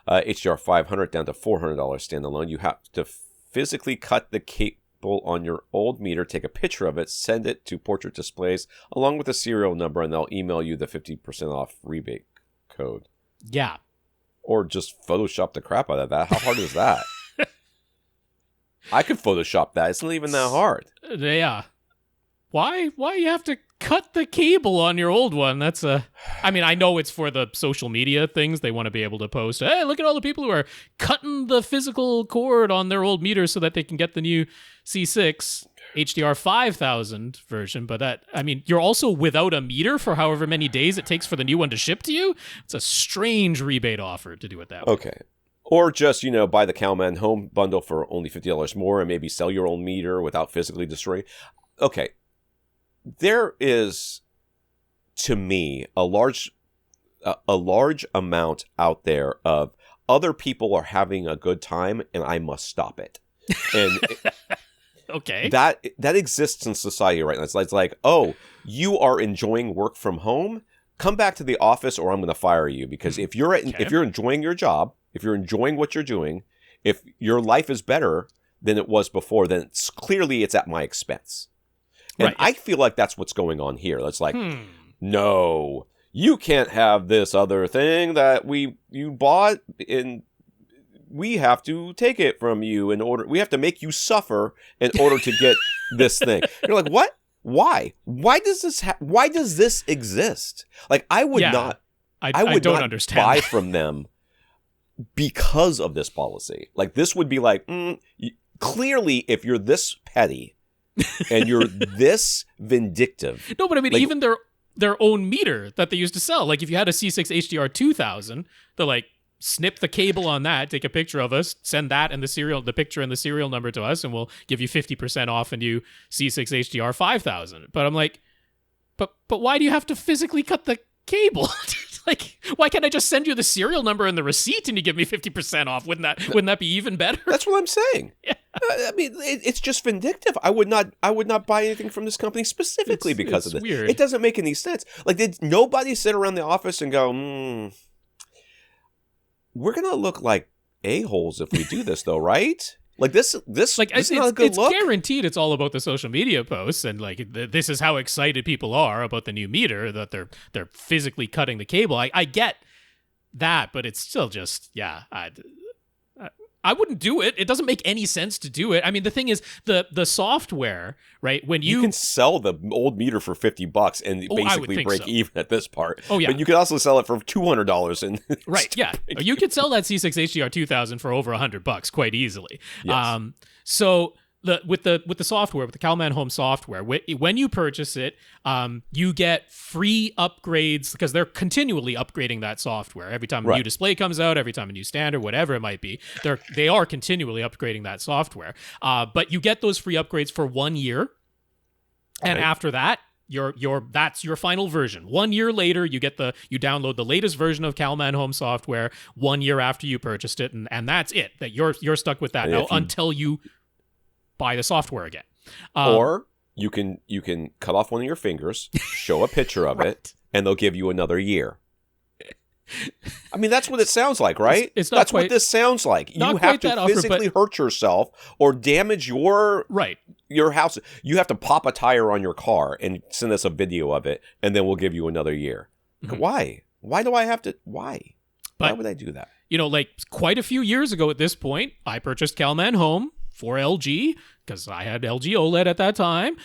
HDR500 down to $400 standalone, you have to physically cut the cable on your old meter, take a picture of it, send it to Portrait Displays along with the serial number, and they'll email you the 50% off rebate code. Yeah. Or just Photoshop the crap out of that. How hard is that? I could Photoshop that. It's not even that hard. Yeah. Why you have to cut the cable on your old one? I mean, I know it's for the social media things. They want to be able to post, hey, look at all the people who are cutting the physical cord on their old meter so that they can get the new C6 HDR5000 version. But you're also without a meter for however many days it takes for the new one to ship to you. It's a strange rebate offer to do it that way. Okay. Or just, buy the Calman Home bundle for only $50 more and maybe sell your own meter without physically destroying. Okay. There is, to me, a large amount out there of other people are having a good time and I must stop it. And okay, that exists in society right now. It's like, oh, you are enjoying work from home? Come back to the office or I'm going to fire you. Because if you're enjoying your job, if you're enjoying what you're doing, if your life is better than it was before, then it's at my expense. And right. I feel like that's what's going on here. It's like, no, you can't have this other thing that you bought, and we have to take it from you we have to make you suffer in order to get this thing. You're like, what? Why? Why does this exist? Like, I would not understand buy from them because of this policy. Like, this would be like, clearly, if you're this petty and you're this vindictive. No, but I mean, even their own meter that they used to sell. Like, if you had a C6 HDR2000, they're like, snip the cable on that, take a picture of us, send that and the picture and the serial number to us, and we'll give you 50% off a new C6 HDR5000. But I'm like, but why do you have to physically cut the cable? Like, why can't I just send you the serial number and the receipt and you give me 50% off? Wouldn't that be even better? That's what I'm saying. Yeah. I mean, it's just vindictive. I would not buy anything from this company specifically because of this. Weird. It doesn't make any sense. Like, did nobody sit around the office and go, we're gonna look like a-holes if we do this, though, right? Like, this is not a good look. It's guaranteed it's all about the social media posts, and like this is how excited people are about the new meter, that they're physically cutting the cable. I get that, but it's still just, I wouldn't do it. It doesn't make any sense to do it. I mean, the thing is, the software, right? When you can sell the old meter for $50 and basically break even at this part. Oh yeah, but you could also sell it for $200 and right. Yeah, you could sell that C6 HDR2000 for over $100 quite easily. Yes. So with the software, with the Calman Home software, when you purchase it, you get free upgrades because they're continually upgrading that software. Every time a new display comes out, every time a new standard, whatever it might be, they are continually upgrading that software. But you get those free upgrades for 1 year, and after that, that's your final version. 1 year later, you download the latest version of Calman Home software 1 year after you purchased it, and that's it. That you're stuck with that now until you buy the software again. Or you can cut off one of your fingers, show a picture of it, and they'll give you another year. I mean, that's what it sounds like, right? It's not that's quite, what this sounds like. not You quite have to that offer, physically hurt yourself or damage your right. your house. You have to pop a tire on your car and send us a video of it, and then we'll give you another year. Mhm. Why? Why do I have to? Why? But, why would I do that? You know, like quite a few years ago at this point, I purchased Calman Home for LG because I had LG OLED at that time.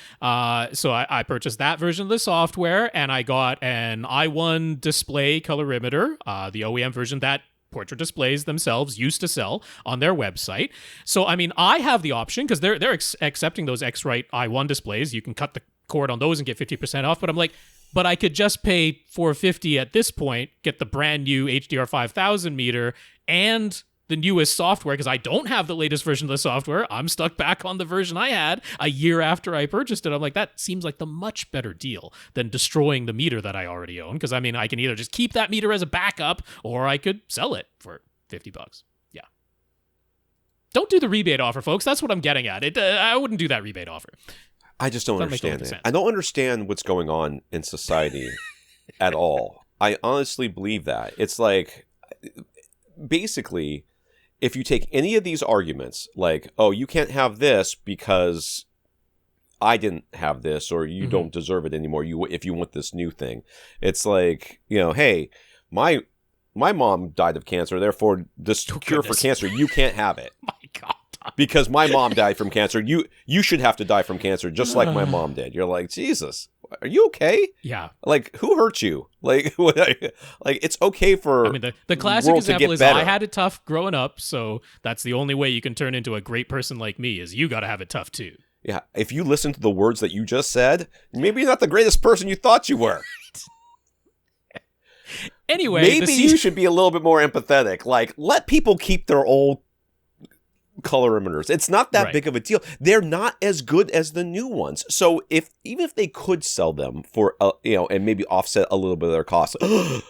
So I purchased that version of the software, and I got an i1 display colorimeter, the OEM version that Portrait Displays themselves used to sell on their website. So, I mean, I have the option because they're accepting those X-Rite i1 displays. You can cut the cord on those and get 50% off. But I'm like, but I could just pay $450 at this point, get the brand new HDR5000 meter and the newest software because I don't have the latest version of the software. I'm stuck back on the version I had a year after I purchased it. I'm like, that seems like the much better deal than destroying the meter that I already own. Because I mean, I can either just keep that meter as a backup or I could sell it for $50. Yeah. Don't do the rebate offer, folks. That's what I'm getting at. I wouldn't do that rebate offer. I just don't understand it. I don't understand what's going on in society at all. I honestly believe that. It's like, basically, if you take any of these arguments, like, oh, you can't have this because I didn't have this, or you don't deserve it anymore. If you want this new thing, it's like, you know, hey, my mom died of cancer, therefore this cure for cancer, you can't have it. My God. Because my mom died from cancer, you should have to die from cancer just like my mom did. You're like, Jesus, are you okay? Yeah. Like, who hurt you? Like it's okay for. I mean, the classic example is I had it tough growing up, so that's the only way you can turn into a great person like me is you got to have it tough too. Yeah. If you listen to the words that you just said, maybe you're not the greatest person you thought you were. Anyway, maybe you should be a little bit more empathetic. Like, let people keep their old colorimeters. It's not that big of a deal. They're not as good as the new ones. So even if they could sell them for and maybe offset a little bit of their costs,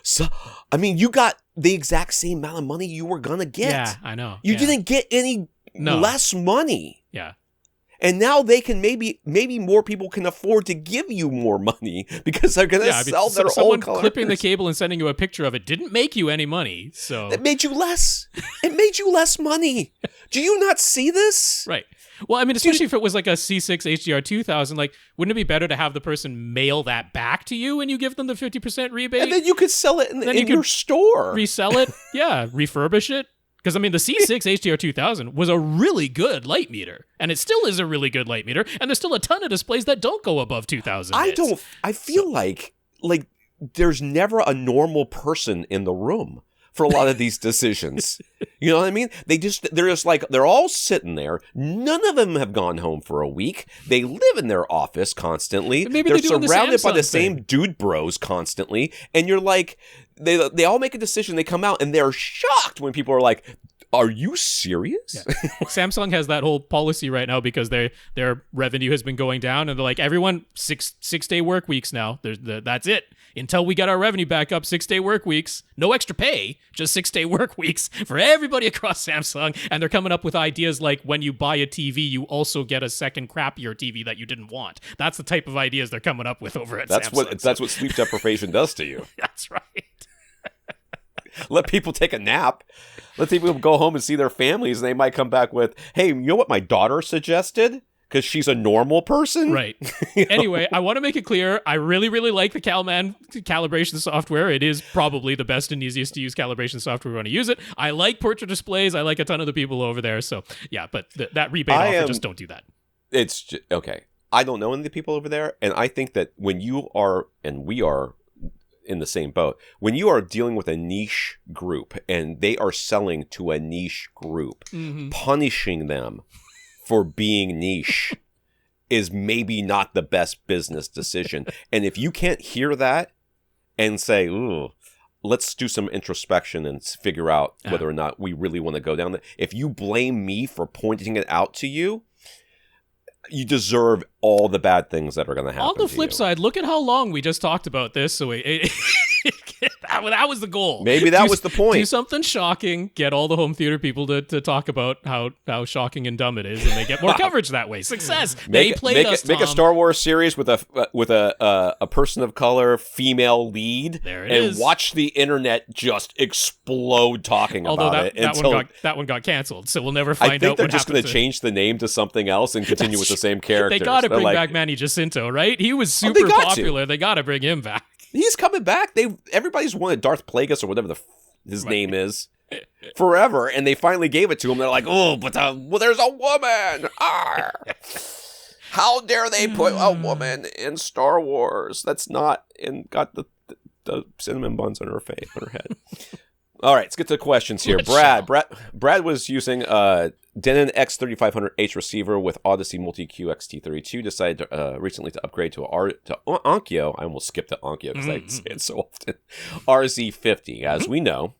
so, I mean, you got the exact same amount of money you were gonna get. Yeah, I know. You didn't get any less money. Yeah. And now they can maybe more people can afford to give you more money because they're going to sell their old colors. Clipping the cable and sending you a picture of it didn't make you any money. So it made you less. It made you less money. Do you not see this? Right. Well, I mean, especially if it was like a C6 HDR5000, like, wouldn't it be better to have the person mail that back to you and you give them the 50% rebate? And then you could sell it in your store. Resell it. Yeah. Refurbish it. Because, I mean, the C6 HDR5000 was a really good light meter, and it still is a really good light meter, and there's still a ton of displays that don't go above 2,000 nits. I feel like there's never a normal person in the room for a lot of these decisions. You know what I mean? They're all sitting there. None of them have gone home for a week. They live in their office constantly. They're surrounded by the thing. same dude bros constantly, and you're like, they all make a decision. They come out and they're shocked when people are like, "Are you serious?" Yeah. Samsung has that whole policy right now because their revenue has been going down, and they're like, everyone 6-day work weeks now. That's it until we get our revenue back up. 6-day work weeks, no extra pay, just 6-day work weeks for everybody across Samsung. And they're coming up with ideas like when you buy a TV, you also get a second crappier TV that you didn't want. That's the type of ideas they're coming up with over at Samsung. That's what sleep deprivation does to you. That's right. Let people take a nap. Let people go home and see their families, and they might come back with, "Hey, you know what my daughter suggested? Because she's a normal person." Right. Anyway, I want to make it clear, I really, really like the Calman calibration software. It is probably the best and easiest to use calibration software when you use it. I like Portrait Displays. I like a ton of the people over there. So, yeah, but that rebate offer, just don't do that. It's just, okay. I don't know any of the people over there, and I think that when you are, and we are in the same boat, when you are dealing with a niche group and they are selling to a niche group, punishing them for being niche is maybe not the best business decision. And if you can't hear that and say, "Ooh, let's do some introspection and figure out whether or not we really want to go down there," if you blame me for pointing it out to you, you deserve all the bad things that are going to happen. On the flip side, look at how long we just talked about this. So that that was the goal. Maybe that was the point. Do something shocking, get all the home theater people to talk about how shocking and dumb it is, and they get more coverage that way. Success. They played us, Make a Star Wars series with a person of color female lead. There it is. And watch the internet just explode talking about it. That one got canceled, so we'll never find out. I think they're just going to change the name to something else and continue with the same characters. They got to bring back Manny Jacinto, right? He was super popular. They got to bring him back. He's coming back. Everybody's wanted Darth Plagueis or whatever his name is forever, and they finally gave it to him. They're like, oh, but there's a woman. Arr. How dare they put a woman in Star Wars? That's not got the cinnamon buns on her face, on her head. All right, let's get to the questions here. Brad was using Denon X3500H receiver with Audyssey Multi-Q XT32. Decided recently to upgrade to Onkyo. I almost skipped to Onkyo because I say it so often. RZ50. As we know,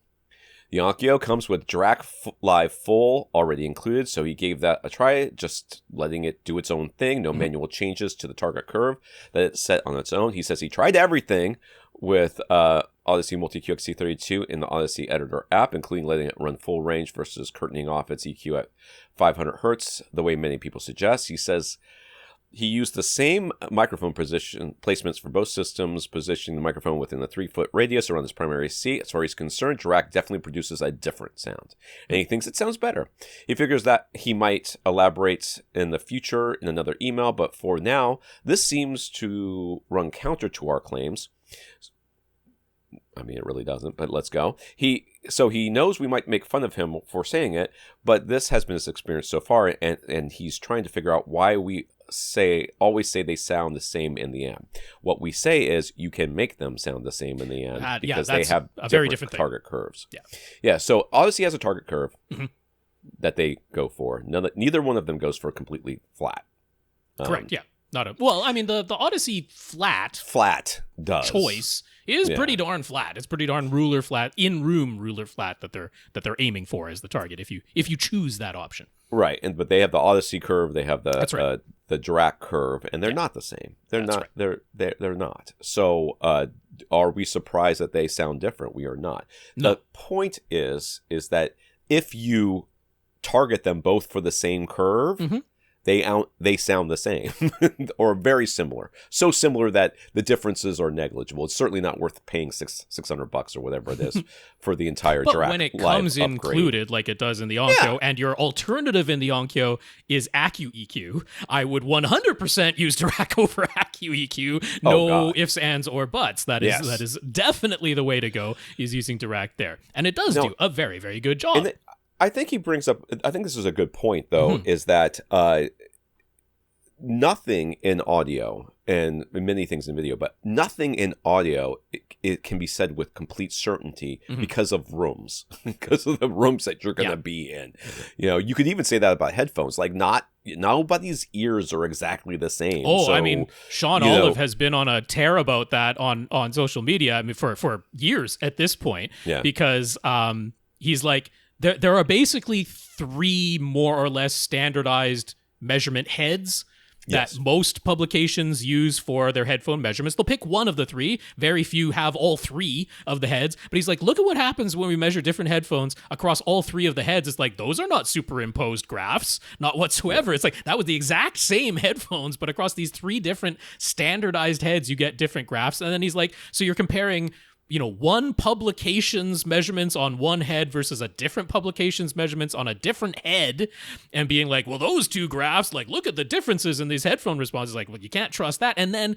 the Onkyo comes with Dirac Live Full already included, so he gave that a try, just letting it do its own thing. No manual changes to the target curve that it's set on its own. He says he tried everything with Audyssey Multi-Q XT32 in the Audyssey Editor app, including letting it run full range versus curtaining off its EQ at 500 hertz, the way many people suggest. He says he used the same microphone position placements for both systems, positioning the microphone within a 3-foot radius around his primary seat. As far as he's concerned, Dirac definitely produces a different sound, and he thinks it sounds better. He figures that he might elaborate in the future in another email, but for now, this seems to run counter to our claims. I mean, it really doesn't, but let's go. He knows we might make fun of him for saying it, but this has been his experience so far, and he's trying to figure out why we always say they sound the same in the end. What we say is you can make them sound the same in the end because they have a very different target curves. Yeah. So Audyssey has a target curve that they go for. Neither one of them goes for completely flat. Correct. Yeah. The Audyssey flat does choice is pretty darn flat. It's pretty darn ruler flat, in-room ruler flat that they're aiming for as the target if you choose that option. Right, but they have the Audyssey curve, they have the Dirac curve, and they're not the same. They're not. Right. They're not. So, are we surprised that they sound different? We are not. No. The point is that if you target them both for the same curve, they sound the same or very similar. So similar that the differences are negligible. It's certainly not worth paying $600 or whatever it is for the entire Dirac. But when it comes included, like it does in the Onkyo, and your alternative in the Onkyo is Accu-EQ, I would 100% use Dirac over Accu-EQ. No ifs, ands, or buts. That is definitely the way to go, is using Dirac there. And it does do a very, very good job. I think he brings up, I think this is a good point, though, is that nothing in audio, and many things in video, but nothing in audio, it can be said with complete certainty because of rooms, because of the rooms that you're going to be in. You know, you could even say that about headphones. Like, nobody's ears are exactly the same. I mean, Sean Olive has been on a tear about that on social media. I mean, for years at this point, because he's like, there are basically 3 more or less standardized measurement heads that most publications use for their headphone measurements. They'll pick one of the 3. Very few have all 3 of the heads. But he's like, look at what happens when we measure different headphones across all 3 of the heads. It's like, those are not superimposed graphs, not whatsoever. It's like, that was the exact same headphones, but across these 3 different standardized heads, you get different graphs. And then he's like, so you're comparing, one publication's measurements on one head versus a different publication's measurements on a different head, and being like, well, those 2 graphs, like, look at the differences in these headphone responses. Like, well, you can't trust that. And then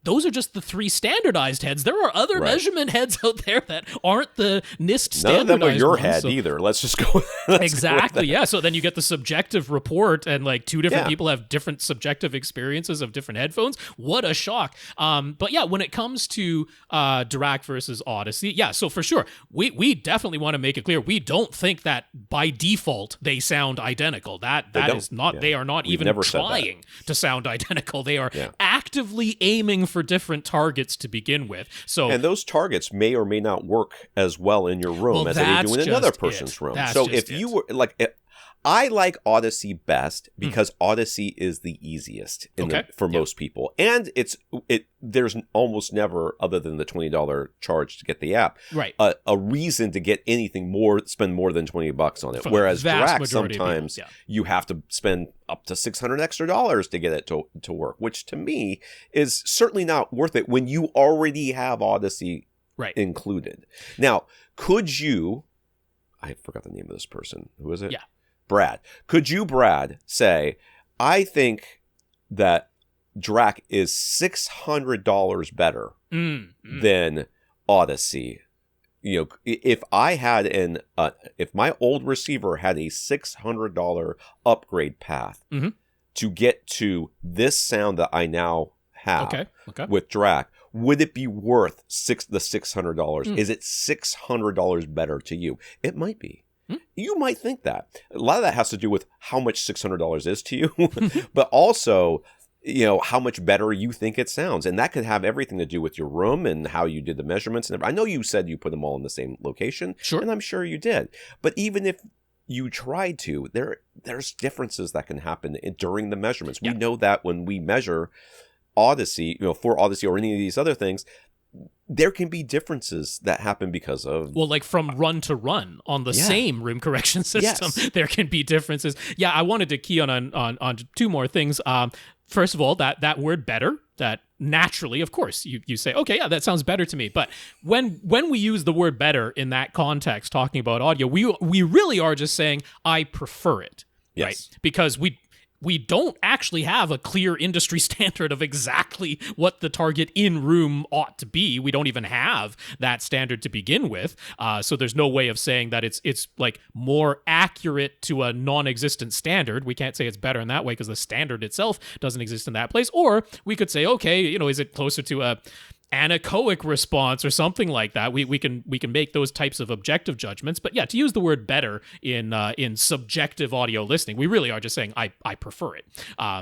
those are just the 3 standardized heads. There are other measurement heads out there that aren't the NIST standardized. None of them are your head either. Let's just go. Exactly. Yeah. So then you get the subjective report, and like 2 different people have different subjective experiences of different headphones. What a shock. But yeah, when it comes to Dirac versus Audyssey, so for sure, we definitely want to make it clear. We don't think that by default they sound identical. That is not. Yeah. They are not even trying to sound identical. They are actively aiming for different targets to begin with. And those targets may or may not work as well in your room as they do in another person's room. So if you were like, I like Audyssey best because Audyssey is the easiest for most people, and there's almost never, other than the $20 charge to get the app, right, a reason to get anything spend more than $20 on it. For Whereas vast Dirac, sometimes you have to spend up to $600 extra to get it to work, which to me is certainly not worth it when you already have Audyssey included. Now, could you? I forgot the name of this person. Who is it? Yeah. Brad. Could you, Brad, say, I think that Dirac is $600 better than Audyssey? You know, if I had if my old receiver had a $600 upgrade path to get to this sound that I now have with Dirac, would it be worth the $600? Is it $600 better to you? It might be. You might think that. A lot of that has to do with how much $600 is to you, but also, you know, how much better you think it sounds. And that could have everything to do with your room and how you did the measurements. And I know you said you put them all in the same location, and I'm sure you did. But even if you tried to, there's differences that can happen during the measurements. We know that when we measure Audyssey, you know, for Audyssey or any of these other things, there can be differences that happen because of... Well, like from run to run on the same room correction system, there can be differences. Yeah, I wanted to key on two more things. First of all, that word better, that naturally, of course, you say, okay, yeah, that sounds better to me. But when we use the word better in that context, talking about audio, we really are just saying, I prefer it, right? Because we don't actually have a clear industry standard of exactly what the target in-room ought to be. We don't even have that standard to begin with. So there's no way of saying that it's like more accurate to a non-existent standard. We can't say it's better in that way because the standard itself doesn't exist in that place. Or we could say, okay, you know, is it closer to a anechoic response or something like that? We can make those types of objective judgments. But yeah, to use the word better in subjective audio listening, we really are just saying I prefer it.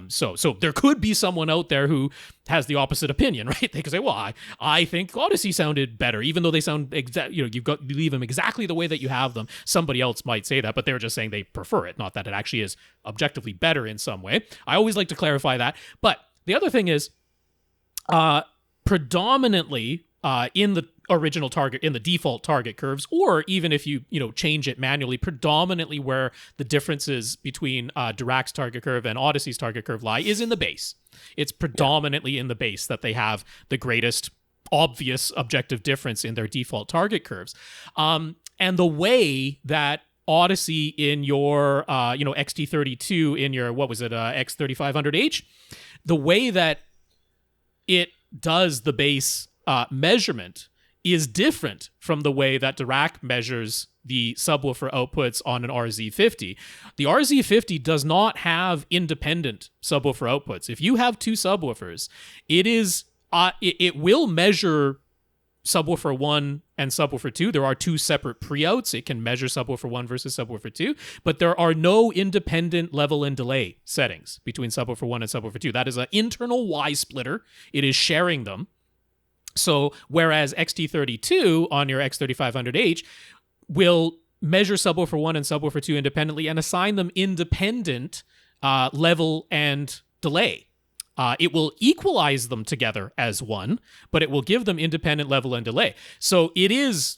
So there could be someone out there who has the opposite opinion, right? They could say, well, I think Audyssey sounded better, even though they sound you leave them exactly the way that you have them. Somebody else might say that, but they're just saying they prefer it, not that it actually is objectively better in some way. I always like to clarify that. But the other thing is, predominantly in the original target, in the default target curves, or even if you change it manually, predominantly where the differences between Dirac's target curve and Audyssey's target curve lie is in the base. It's predominantly in the base that they have the greatest obvious objective difference in their default target curves. And the way that Audyssey in your XT32 in your X3500H, the way that it does the base measurement is different from the way that Dirac measures the subwoofer outputs on an RZ50. The RZ50 does not have independent subwoofer outputs. If you have two subwoofers, it will measure subwoofer 1 and subwoofer 2. There are two separate pre-outs. It can measure subwoofer 1 versus subwoofer 2, but there are no independent level and delay settings between subwoofer 1 and subwoofer 2. That is an internal Y splitter. It is sharing them. So whereas XT32 on your X3500H will measure subwoofer 1 and subwoofer 2 independently and assign them independent level and delay. It will equalize them together as one, but it will give them independent level and delay. So it is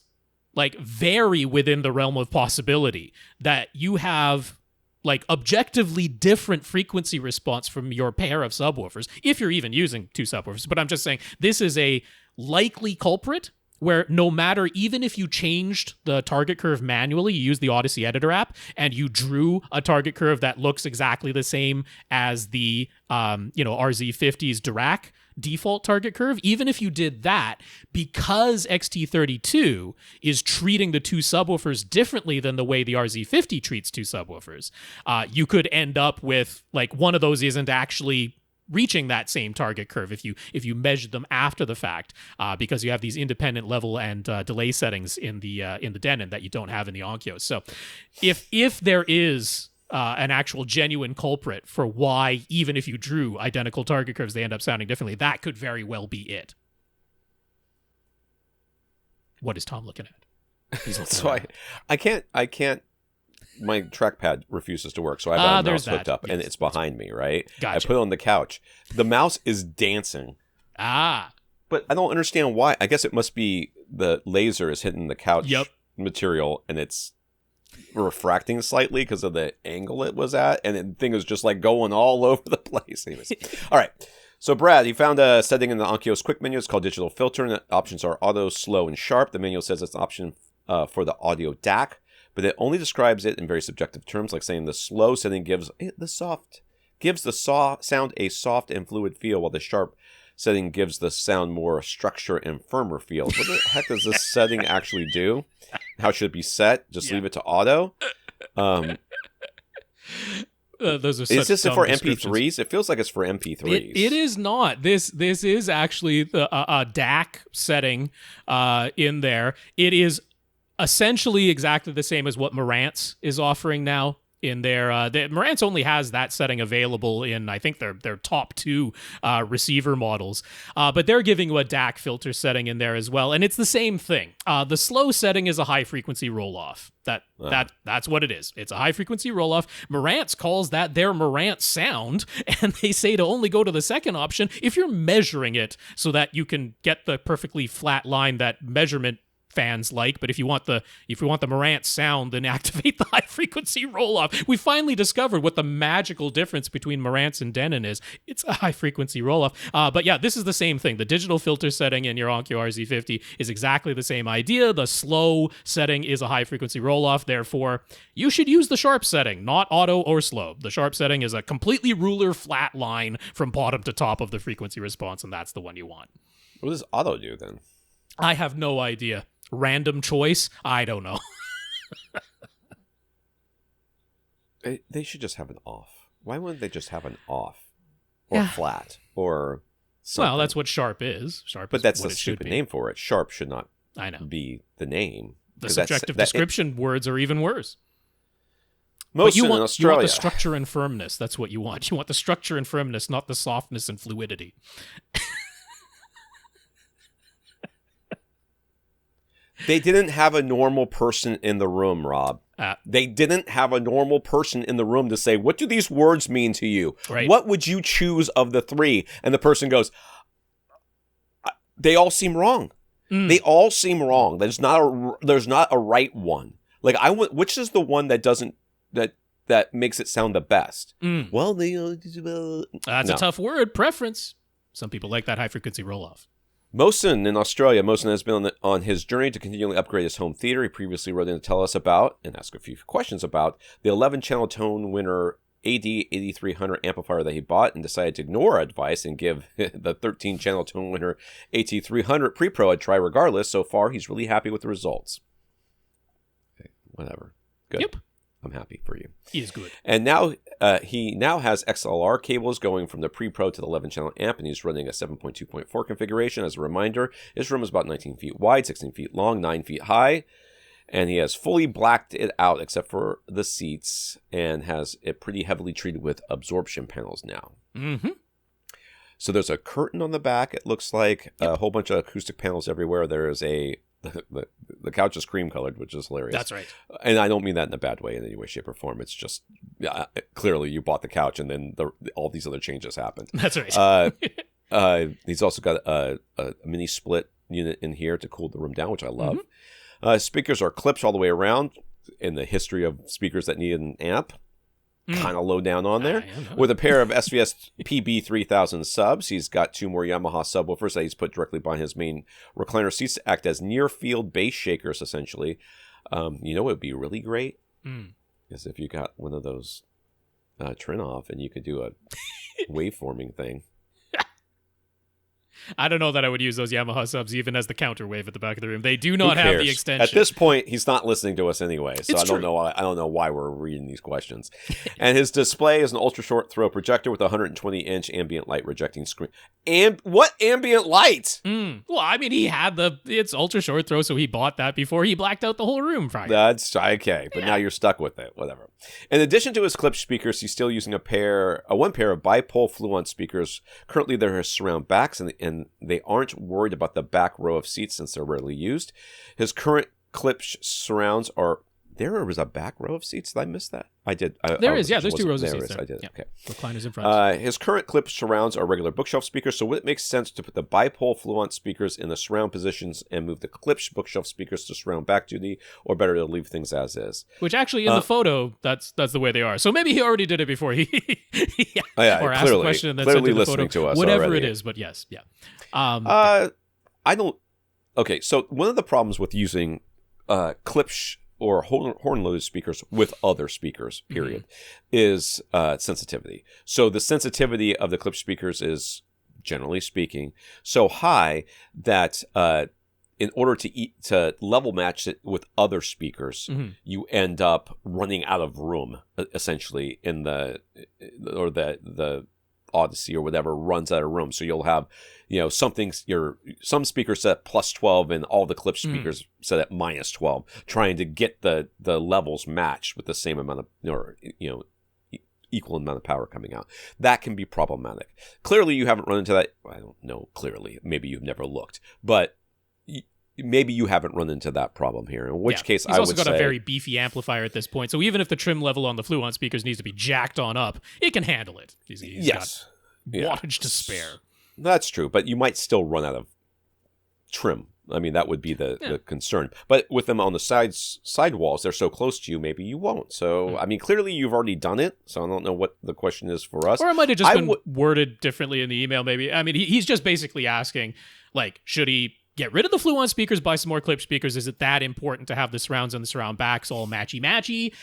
like very within the realm of possibility that you have like objectively different frequency response from your pair of subwoofers, if you're even using two subwoofers. But I'm just saying this is a likely culprit where no matter, even if you changed the target curve manually, you use the Audyssey editor app, and you drew a target curve that looks exactly the same as the RZ50's Dirac default target curve, even if you did that, because XT32 is treating the two subwoofers differently than the way the RZ50 treats two subwoofers, you could end up with like one of those isn't actually reaching that same target curve if you measure them after the fact, because you have these independent level and delay settings in the Denon that you don't have in the Onkyo. So if there is an actual genuine culprit for why, even if you drew identical target curves, they end up sounding differently, that could very well be it. What is Tom looking at? He's looking so I can't my trackpad refuses to work, so I have a mouse hooked up, and yes. it's behind me, right? Gotcha. I put it on the couch. The mouse is dancing. Ah. But I don't understand why. I guess it must be the laser is hitting the couch material, and it's refracting slightly because of the angle it was at, and the thing is just like going all over the place. Anyways. All right. So Brad, he found a setting in the Onkyo's quick menu. It's called digital filter, and the options are auto, slow, and sharp. The manual says it's an option for the audio DAC, but it only describes it in very subjective terms, like saying the slow setting gives the sound a soft and fluid feel, while the sharp setting gives the sound more structure and firmer feel. What the heck does this setting actually do? How should it be set? Just leave it to auto? Those are is this for MP3s? It feels like it's for MP3s. It is not. This is actually a DAC setting in there. It is essentially exactly the same as what Marantz is offering now. In their Marantz only has that setting available in, I think, their top 2 receiver models, but they're giving you a DAC filter setting in there as well, and it's the same thing. The slow setting is a high frequency roll off. That's what it is. It's a high frequency roll off. Marantz calls that their Marantz sound, and they say to only go to the second option if you're measuring it so that you can get the perfectly flat line that measurement fans like. But if you want the Marantz sound, then activate the high frequency roll off. We finally discovered what the magical difference between Marantz and Denon is. It's a high frequency roll off. But yeah, this is the same thing. The digital filter setting in your Onkyo RZ50 is exactly the same idea. The slow setting is a high frequency roll off. Therefore, you should use the sharp setting, not auto or slow. The sharp setting is a completely ruler flat line from bottom to top of the frequency response, and that's the one you want. What does auto do then? I have no idea. Random choice? I don't know. They should just have an off. Why wouldn't they just have an off? Or flat? Or something? Well, that's what sharp is. But that's the stupid name for it. Sharp should not be the name. The subjective description words are even worse. Most you in want Australia. The structure and firmness. That's what you want. You want the structure and firmness, not the softness and fluidity. They didn't have a normal person in the room, Rob. They didn't have a normal person in the room to say, what do these words mean to you? Right. What would you choose of the 3? And the person goes, they all seem wrong. They all seem wrong. There's not a right one. Like which is the one that doesn't that makes it sound the best? Well, that's a tough word. Preference. Some people like that high frequency roll off. Mohsen in Australia. Mohsen has been on his journey to continually upgrade his home theater. He previously wrote in to tell us about and ask a few questions about the 11-channel tone winner AD8300 amplifier that he bought and decided to ignore our advice and give the 13-channel tone winner AT300 Pre-Pro a try regardless. So far, he's really happy with the results. Okay, whatever. Good. Yep. I'm happy for you. He is good. And now he now has XLR cables going from the Pre-Pro to the 11-channel amp, and he's running a 7.2.4 configuration. As a reminder, his room is about 19 feet wide, 16 feet long, 9 feet high, and he has fully blacked it out except for the seats and has it pretty heavily treated with absorption panels now. Mm-hmm. So there's a curtain on the back, it looks like, a whole bunch of acoustic panels everywhere. There is the couch is cream colored, which is hilarious. That's right. And I don't mean that in a bad way in any way, shape, or form. It's just clearly you bought the couch, and then all these other changes happened. That's right. He's also got a mini split unit in here to cool the room down, which I love. Speakers are clips all the way around. In the history of speakers that need an amp, kind of low down on there. With a pair of SVS PB3000 subs, he's got 2 more Yamaha subwoofers that he's put directly behind his main recliner seats to act as near-field bass shakers, essentially. You know what would be really great? Is if you got one of those Trinoff and you could do a waveforming thing. I don't know that I would use those Yamaha subs even as the counter wave at the back of the room. They do not have the extension. At this point, he's not listening to us anyway, so It's I don't true. know. I don't know why we're reading these questions. And his display is an ultra short throw projector with a 120-inch ambient light rejecting screen. And what ambient light? Well, I mean, he had it's ultra short throw, so he bought that before he blacked out the whole room. Friday. That's okay, but now you're stuck with it. Whatever. In addition to his clip speakers, he's still using one pair of bipole Fluon speakers. Currently, they're his surround backs, and they aren't worried about the back row of seats since they're rarely used. His current clip surrounds are there was a back row of seats. Did I miss that? I did. There's 2 rows of seats there. I did. Yeah. Okay. Recliners in front. His current Klipsch surrounds are regular bookshelf speakers, so would it make sense to put the bipole Fluence speakers in the surround positions and move the Klipsch bookshelf speakers to surround back duty, or better to leave things as is? Which actually, in the photo, that's the way they are. So maybe he already did it before he or asked the question and then sent in the photo. To us whatever already. it is, but yes, yeah. I don't. Okay, so one of the problems with using Klipsch or horn-loaded speakers with other speakers, period, is sensitivity. So the sensitivity of the Klipsch speakers is, generally speaking, so high that in order to level match it with other speakers, you end up running out of room, essentially, in the Audyssey or whatever runs out of room. So you'll have, some speakers set at plus 12 and all the Klipsch speakers set at minus 12, trying to get the levels matched with the same amount of, equal amount of power coming out. That can be problematic. Clearly, you haven't run into that. I don't know clearly. Maybe you've never looked. But maybe you haven't run into that problem here. In which case, I would say... He's also got a very beefy amplifier at this point. So even if the trim level on the Fluence speakers needs to be jacked on up, it can handle it. He's got wattage to spare. That's true. But you might still run out of trim. I mean, that would be the concern. But with them on the side walls, they're so close to you, maybe you won't. So, I mean, clearly you've already done it. So I don't know what the question is for us. Or it might have just been worded differently in the email, maybe. I mean, he's just basically asking, should he get rid of the Fluence speakers, buy some more Klipsch speakers? Is it that important to have the surrounds and the surround backs all matchy-matchy?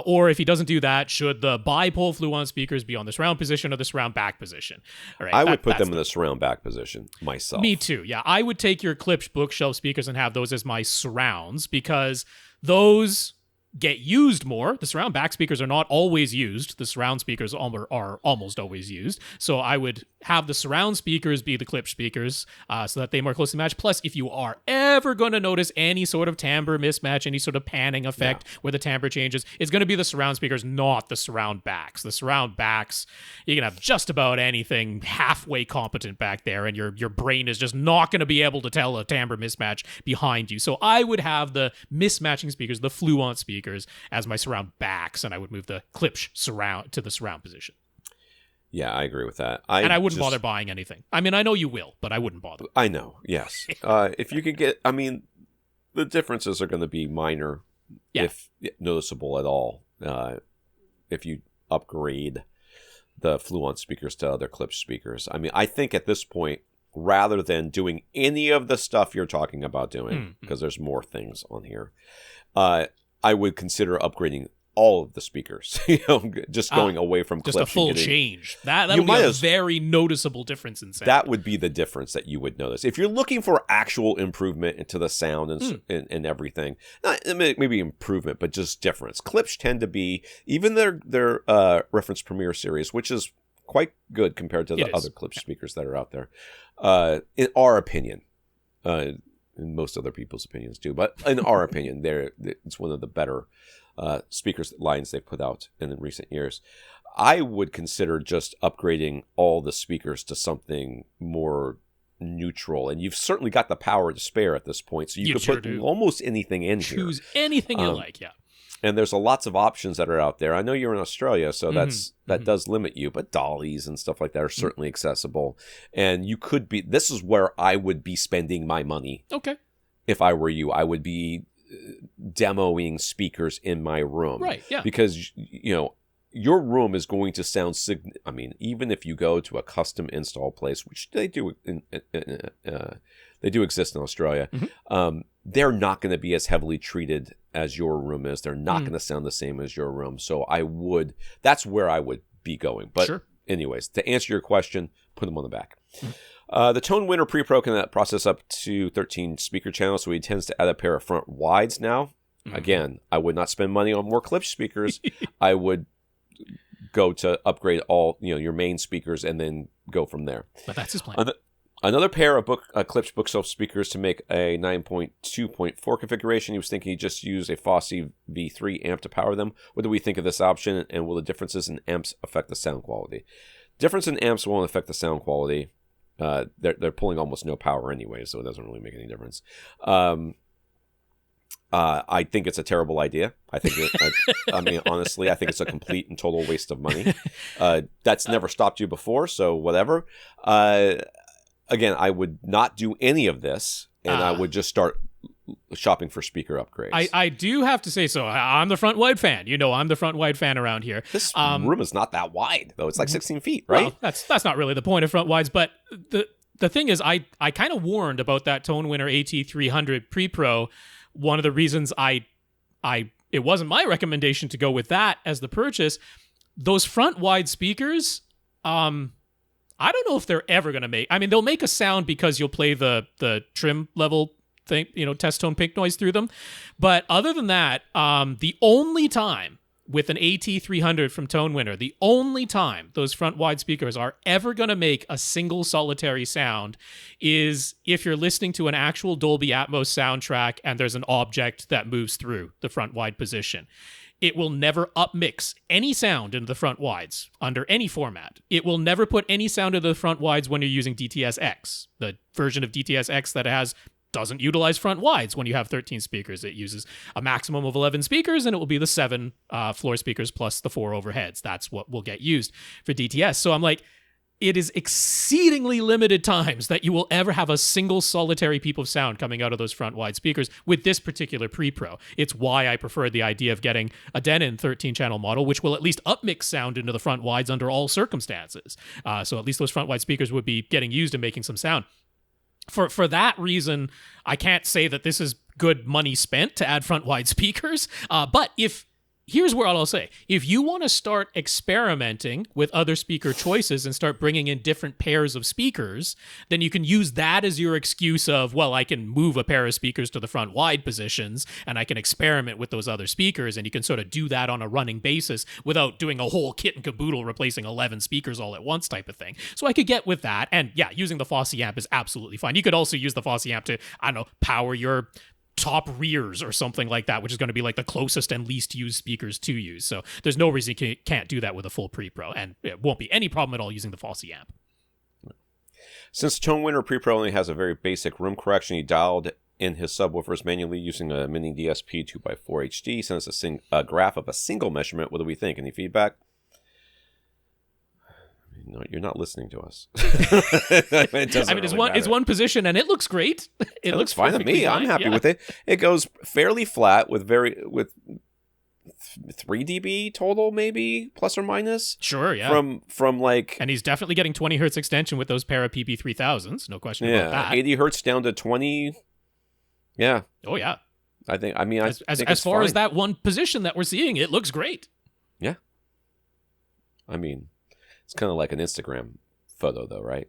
Or if he doesn't do that, should the bipole Fluence speakers be on the surround position or the surround back position? All right, I would put them in the surround back position myself. Me too, yeah. I would take your Klipsch bookshelf speakers and have those as my surrounds, because those get used more. The surround back speakers are not always used. The surround speakers are almost always used. So I would have the surround speakers be the Klipsch speakers so that they more closely match. Plus, if you are ever going to notice any sort of timbre mismatch, any sort of panning effect where the timbre changes, it's going to be the surround speakers, not the surround backs. The surround backs, you can have just about anything halfway competent back there, and your brain is just not going to be able to tell a timbre mismatch behind you. So I would have the mismatching speakers, the Fluence speakers, as my surround backs, and I would move the Klipsch surround to the surround position. Yeah, I agree with that. I wouldn't bother buying anything. I mean, I know you will, but I wouldn't bother. I know, yes. If you could get, I mean, the differences are going to be minor, if noticeable at all, if you upgrade the Fluence speakers to other Klipsch speakers. I mean, I think at this point, rather than doing any of the stuff you're talking about doing, because there's more things on here, I would consider upgrading all of the speakers, just going away from Klipsch. Just a full change. That would be a very noticeable difference in sound. That would be the difference that you would notice. If you're looking for actual improvement into the sound and everything, not maybe improvement, but just difference. Klipsch tend to be, even their reference Premiere series, which is quite good compared to the other Klipsch speakers that are out there, in our opinion. And most other people's opinions too, but in our opinion, it's one of the better speakers lines they've put out in recent years. I would consider just upgrading all the speakers to something more neutral, and you've certainly got the power to spare at this point, so you could put almost anything in here. Choose anything you like, And there's lots of options that are out there. I know you're in Australia, so that does limit you, but dollies and stuff like that are certainly accessible. And you could be, this is where I would be spending my money. Okay. If I were you, I would be demoing speakers in my room. Right, yeah. Because, your room is going to sound, I mean, even if you go to a custom install place, which they do, they do exist in Australia, they're not going to be as heavily treated as your room is. They're not going to sound the same as your room. So that's where I would be going. But anyways, to answer your question, put them on the back. The Tone Winner Pre-Pro can process up to 13 speaker channels, so he tends to add a pair of front wides now. Again, I would not spend money on more Klipsch speakers. I would go to upgrade all your main speakers and then go from there. But that's his plan. Another pair of Klipsch bookshelf speakers to make a 9.2.4 configuration. He was thinking he'd just use a Fosse V3 amp to power them. What do we think of this option, and will the differences in amps affect the sound quality? Difference in amps won't affect the sound quality. They're pulling almost no power anyway, so it doesn't really make any difference. I think it's a terrible idea. I mean, honestly, I think it's a complete and total waste of money. That's never stopped you before, so whatever. Again, I would not do any of this, and I would just start shopping for speaker upgrades. I do have to say so. I'm the front wide fan. You know, I'm the front wide fan around here. This room is not that wide, though. It's like 16 feet, right? Well, that's not really the point of front wides, but the thing is, I kind of warned about that Tone Winner AT300 Pre-Pro. One of the reasons it wasn't my recommendation to go with that as the purchase. Those front wide speakers, I don't know if they're ever going to make. I mean, they'll make a sound because you'll play the trim level thing, test tone pink noise through them. But other than that, the only time with an AT300 from Tone Winner, the only time those front wide speakers are ever going to make a single solitary sound is if you're listening to an actual Dolby Atmos soundtrack and there's an object that moves through the front wide position. It will never upmix any sound into the front wides under any format. It will never put any sound into the front wides when you're using DTS-X, the version of DTS-X that doesn't utilize front wides when you have 13 speakers. It uses a maximum of 11 speakers, and it will be the 7 floor speakers plus the 4 overheads. That's what will get used for DTS. So I'm like, it is exceedingly limited times that you will ever have a single solitary peep of sound coming out of those front wide speakers with this particular Pre-Pro. It's why I prefer the idea of getting a Denon 13-channel model, which will at least upmix sound into the front wides under all circumstances. So at least those front wide speakers would be getting used and making some sound. For that reason, I can't say that this is good money spent to add front wide speakers. But here's what I'll say. If you want to start experimenting with other speaker choices and start bringing in different pairs of speakers, then you can use that as your excuse of, well, I can move a pair of speakers to the front wide positions and I can experiment with those other speakers, and you can sort of do that on a running basis without doing a whole kit and caboodle replacing 11 speakers all at once type of thing. So I could get with that. And yeah, using the Fosse amp is absolutely fine. You could also use the Fosse amp to, I don't know, power your top rears or something like that, which is going to be like the closest and least used speakers to use. So there's no reason you can't do that with a full Pre-Pro, and it won't be any problem at all using the Fosse amp. Since Tone Winner Pre-Pro only has a very basic room correction, he dialed in his subwoofers manually using a mini DSP 2x4 HD. Sent us a graph of a single measurement. What do we think? Any feedback? No, you're not listening to us. It's one position and it looks great. It looks fine to me. I'm happy with it. It goes fairly flat with 3 dB total, maybe plus or minus. Sure, yeah. From like, and he's definitely getting 20 hertz extension with those pair of PB3000s. No question about that. 80 hertz down to 20. Yeah. Oh yeah. I think as far as that one position that we're seeing, it looks great. Yeah. I mean, it's kind of like an Instagram photo, though, right?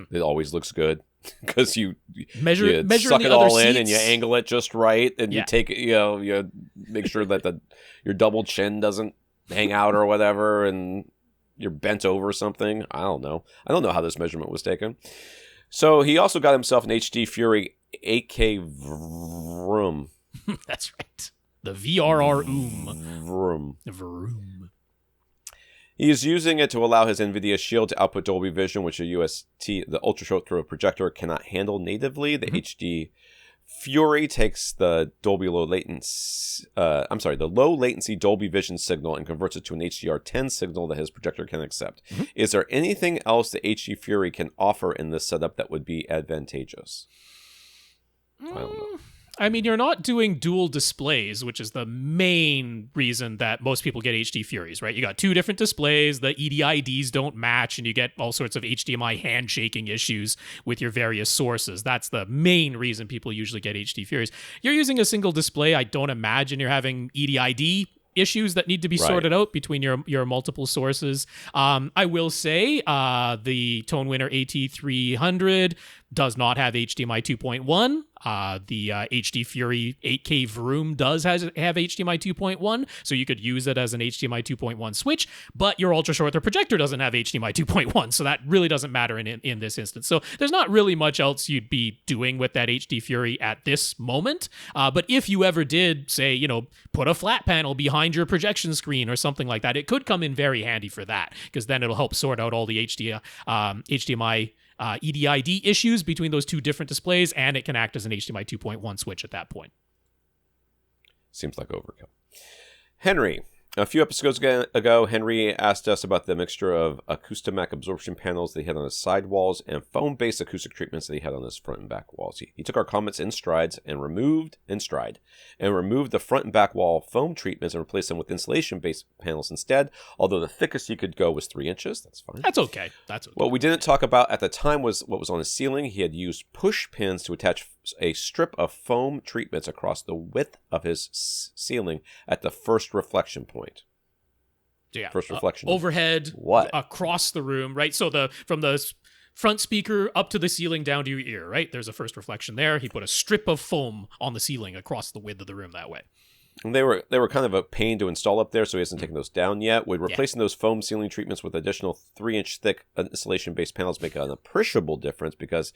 It always looks good because you suck it all in and you angle it just right, and you take it, you make sure that your double chin doesn't hang out or whatever, and you're bent over something. I don't know how this measurement was taken. So he also got himself an HD Fury 8K vroom. That's right. The VRR vroom. Vroom. He is using it to allow his NVIDIA Shield to output Dolby Vision, which the ultra short throw projector cannot handle natively. The HD Fury takes the the low latency Dolby Vision signal and converts it to an HDR10 signal that his projector can accept. Is there anything else the HD Fury can offer in this setup that would be advantageous? I don't know. I mean, you're not doing dual displays, which is the main reason that most people get HD Furies, right? You got 2 different displays, the EDIDs don't match, and you get all sorts of HDMI handshaking issues with your various sources. That's the main reason people usually get HD Furies. You're using a single display. I don't imagine you're having EDID issues that need to be sorted out between your multiple sources. I will say the Tone Winner AT300 does not have HDMI 2.1. The HD Fury 8K Vroom does have HDMI 2.1, so you could use it as an HDMI 2.1 switch, but your ultra short throw projector doesn't have HDMI 2.1, so that really doesn't matter in this instance. So there's not really much else you'd be doing with that HD Fury at this moment, but if you ever did, say, put a flat panel behind your projection screen or something like that, it could come in very handy for that, because then it'll help sort out all the HDMI EDID issues between those 2 different displays, and it can act as an HDMI 2.1 switch at that point. Seems like overkill. Henry. A few episodes ago, Henry asked us about the mixture of Acoustimac absorption panels that he had on his side walls and foam-based acoustic treatments that he had on his front and back walls. He took our comments in stride and removed the front and back wall foam treatments and replaced them with insulation-based panels instead. Although the thickest he could go was 3 inches. That's fine. That's okay. What we didn't talk about at the time was what was on his ceiling. He had used push pins to attach a strip of foam treatments across the width of his ceiling at the first reflection point. Yeah, first reflection overhead, across the room, right? So from the front speaker up to the ceiling down to your ear, right? There's a first reflection there. He put a strip of foam on the ceiling across the width of the room that way. And they were kind of a pain to install up there, so he hasn't taken those down yet. We're replacing those foam ceiling treatments with additional 3-inch thick insulation-based panels make an appreciable difference because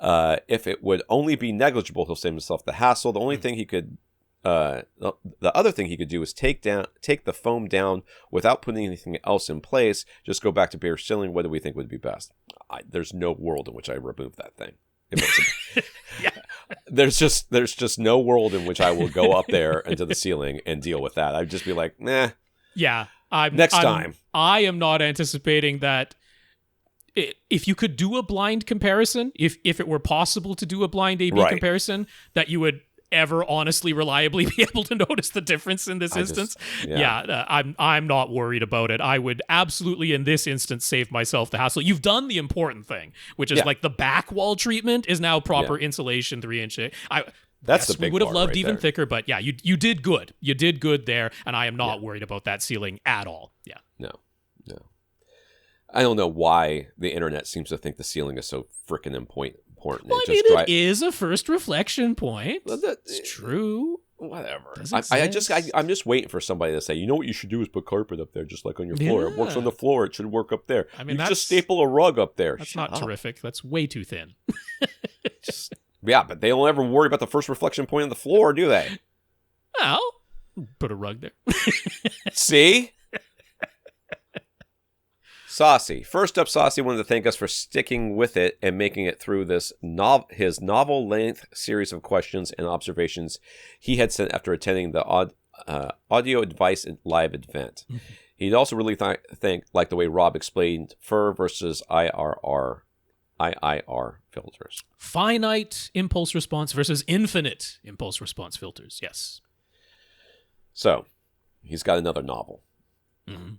if it would only be negligible, he'll save himself the hassle. The only thing he could, the other thing he could do is take the foam down without putting anything else in place. Just go back to bare ceiling. What do we think would be best? There's no world in which I remove that thing. There's just no world in which I will go up there into the ceiling and deal with that. I'd just be like, nah. Yeah. Next time. I am not anticipating that. If you could do a blind comparison, if it were possible to do a blind A/B comparison, that you would ever honestly, reliably be able to notice the difference in this instance, I'm not worried about it. I would absolutely, in this instance, save myself the hassle. You've done the important thing, which is like the back wall treatment is now proper insulation, 3-inch. That's the big we would have loved right even there. Thicker, but yeah, you did good. You did good there, and I am not worried about that ceiling at all. Yeah. No. I don't know why the internet seems to think the ceiling is so freaking important. Well, it is a first reflection point. It's true. Whatever. I'm just waiting for somebody to say, you know what you should do is put carpet up there, just like on your floor. Yeah. It works on the floor. It should work up there. I mean, you just staple a rug up there. That's not terrific. That's way too thin. But they don't ever worry about the first reflection point on the floor, do they? Well, put a rug there. See? Sasi. First up, Sasi wanted to thank us for sticking with it and making it through this his novel-length series of questions and observations he had sent after attending the Audio Advice Live event. Mm-hmm. He'd also really like the way Rob explained FIR versus IIR filters. Finite impulse response versus infinite impulse response filters, yes. So, he's got another novel. Mm-hmm.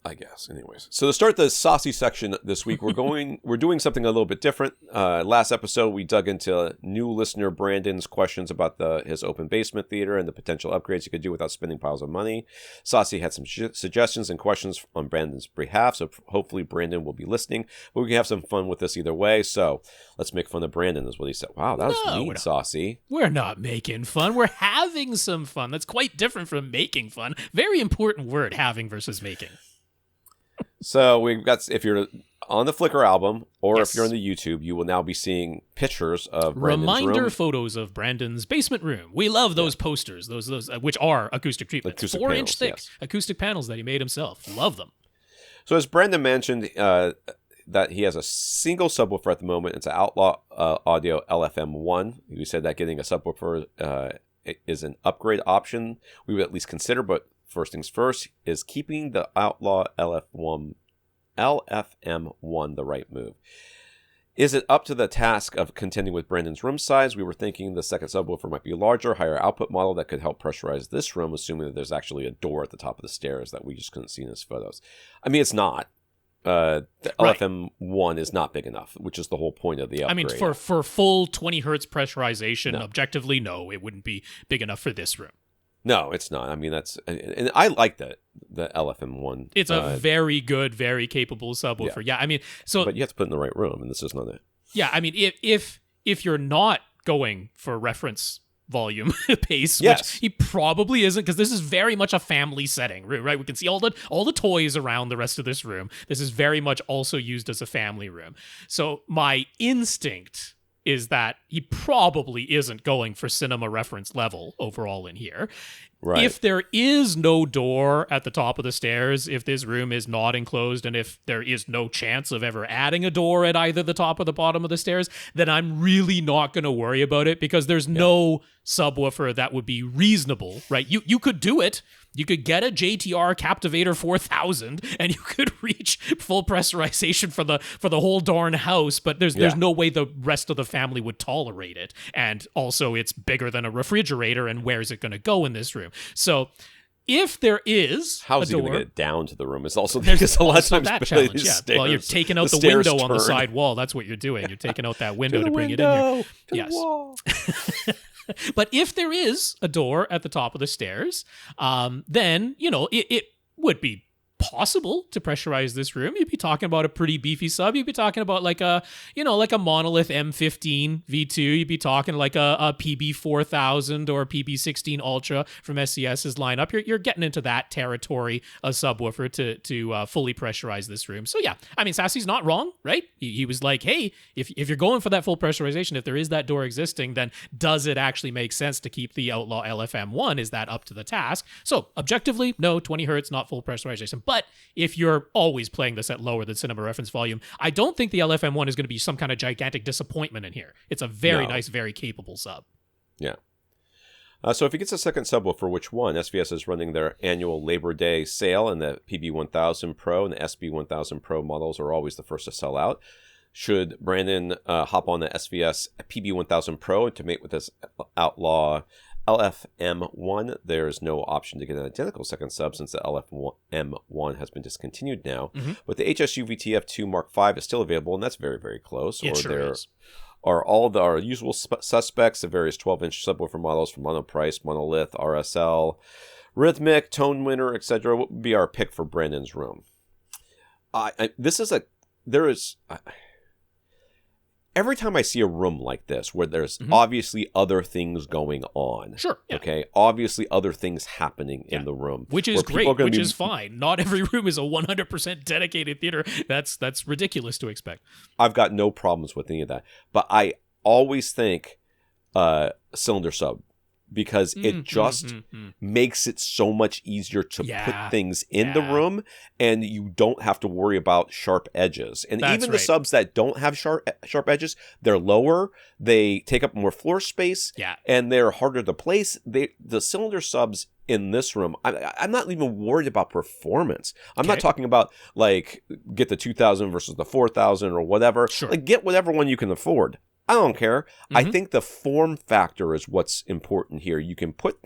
I guess. Anyways, so to start the Sasi section this week, we're doing something a little bit different. Last episode, we dug into new listener Brandon's questions about his open basement theater and the potential upgrades he could do without spending piles of money. Sasi had some suggestions and questions on Brandon's behalf, so hopefully Brandon will be listening. But we can have some fun with this either way. So let's make fun of Brandon, is what he said. Wow, that was mean, Sasi. We're not making fun. We're having some fun. That's quite different from making fun. Very important word, having versus making. So we've got, if you're on the Flickr album or if you're on the YouTube, you will now be seeing pictures of Brandon's room. Photos of Brandon's basement room. We love those posters, those which are acoustic treatments, 4-inch thick acoustic panels that he made himself. Love them. So as Brandon mentioned, that he has a single subwoofer at the moment. It's an Outlaw Audio LFM1. We said that getting a subwoofer is an upgrade option we would at least consider, but first things first is keeping the Outlaw LFM1 the right move. Is it up to the task of contending with Brandon's room size? We were thinking the second subwoofer might be a larger, higher output model that could help pressurize this room, assuming that there's actually a door at the top of the stairs that we just couldn't see in his photos. I mean, it's not. The LFM1 is not big enough, which is the whole point of the upgrade. I mean, for full 20 hertz pressurization, objectively, no, it wouldn't be big enough for this room. No, it's not. I mean, and I like the LFM1. It's a very good, very capable subwoofer. Yeah, I mean, but you have to put it in the right room, and this is not it. Yeah, I mean, if you're not going for reference volume pace, which he probably isn't, because this is very much a family setting, right? We can see all the toys around the rest of this room. This is very much also used as a family room. So my instinct is that he probably isn't going for cinema reference level overall in here. Right. If there is no door at the top of the stairs, if this room is not enclosed, and if there is no chance of ever adding a door at either the top or the bottom of the stairs, then I'm really not going to worry about it, because there's no subwoofer that would be reasonable, right? You could do it. You could get a JTR Captivator 4000 and you could reach full pressurization for the whole darn house, but there's no way the rest of the family would tolerate it. And also it's bigger than a refrigerator, and where's it going to go in this room? So if there is how's a he door, going to get it down to the room? It's also there's a lot of also times that challenge. Yeah. stairs, Well, you're taking out the window on the side wall. That's what you're doing. You're taking out that window to bring it in here. Yes. But if there is a door at the top of the stairs, then, it would be possible to pressurize this room. You'd be talking about a pretty beefy sub. You'd be talking about like a Monolith M15 V2. You'd be talking like a PB4000 or a PB16 Ultra from SCS's lineup. You're getting into that territory, a subwoofer to fully pressurize this room. So yeah, I mean, Sasi's not wrong, right? He was like, hey, if you're going for that full pressurization, if there is that door existing, then does it actually make sense to keep the Outlaw LFM1? Is that up to the task? So objectively, no, 20 hertz, not full pressurization. But if you're always playing this at lower than cinema reference volume, I don't think the LFM1 is going to be some kind of gigantic disappointment in here. It's a very nice, very capable sub. Yeah. So if he gets a second subwoofer, which one? SVS is running their annual Labor Day sale, and the PB1000 Pro and the SB1000 Pro models are always the first to sell out. Should Brandon hop on the SVS PB1000 Pro to mate with his Outlaw LFM1, there's no option to get an identical second sub since the LFM1 has been discontinued now. Mm-hmm. But the HSU VTF2 Mark V is still available, and that's very, very close. It sure is. Are all of our usual suspects, the various 12-inch subwoofer models from Monoprice, Monolith, RSL, Rhythmic, Tone Winner, etc. What would be our pick for Brandon's room? Every time I see a room like this where there's obviously other things going on. Sure. Yeah. Okay. Obviously other things happening in the room. Which is great, which is fine. Not every room is a 100% dedicated theater. That's ridiculous to expect. I've got no problems with any of that. But I always think cylinder sub, because it just makes it so much easier to put things in the room, and you don't have to worry about sharp edges. And even the subs that don't have sharp edges, they're lower, they take up more floor space, and they're harder to place. The cylinder subs in this room, I'm not even worried about performance. I'm not talking about like get the 2000 versus the 4000 or whatever. Sure. Like get whatever one you can afford. I don't care. I think the form factor is what's important here. You can put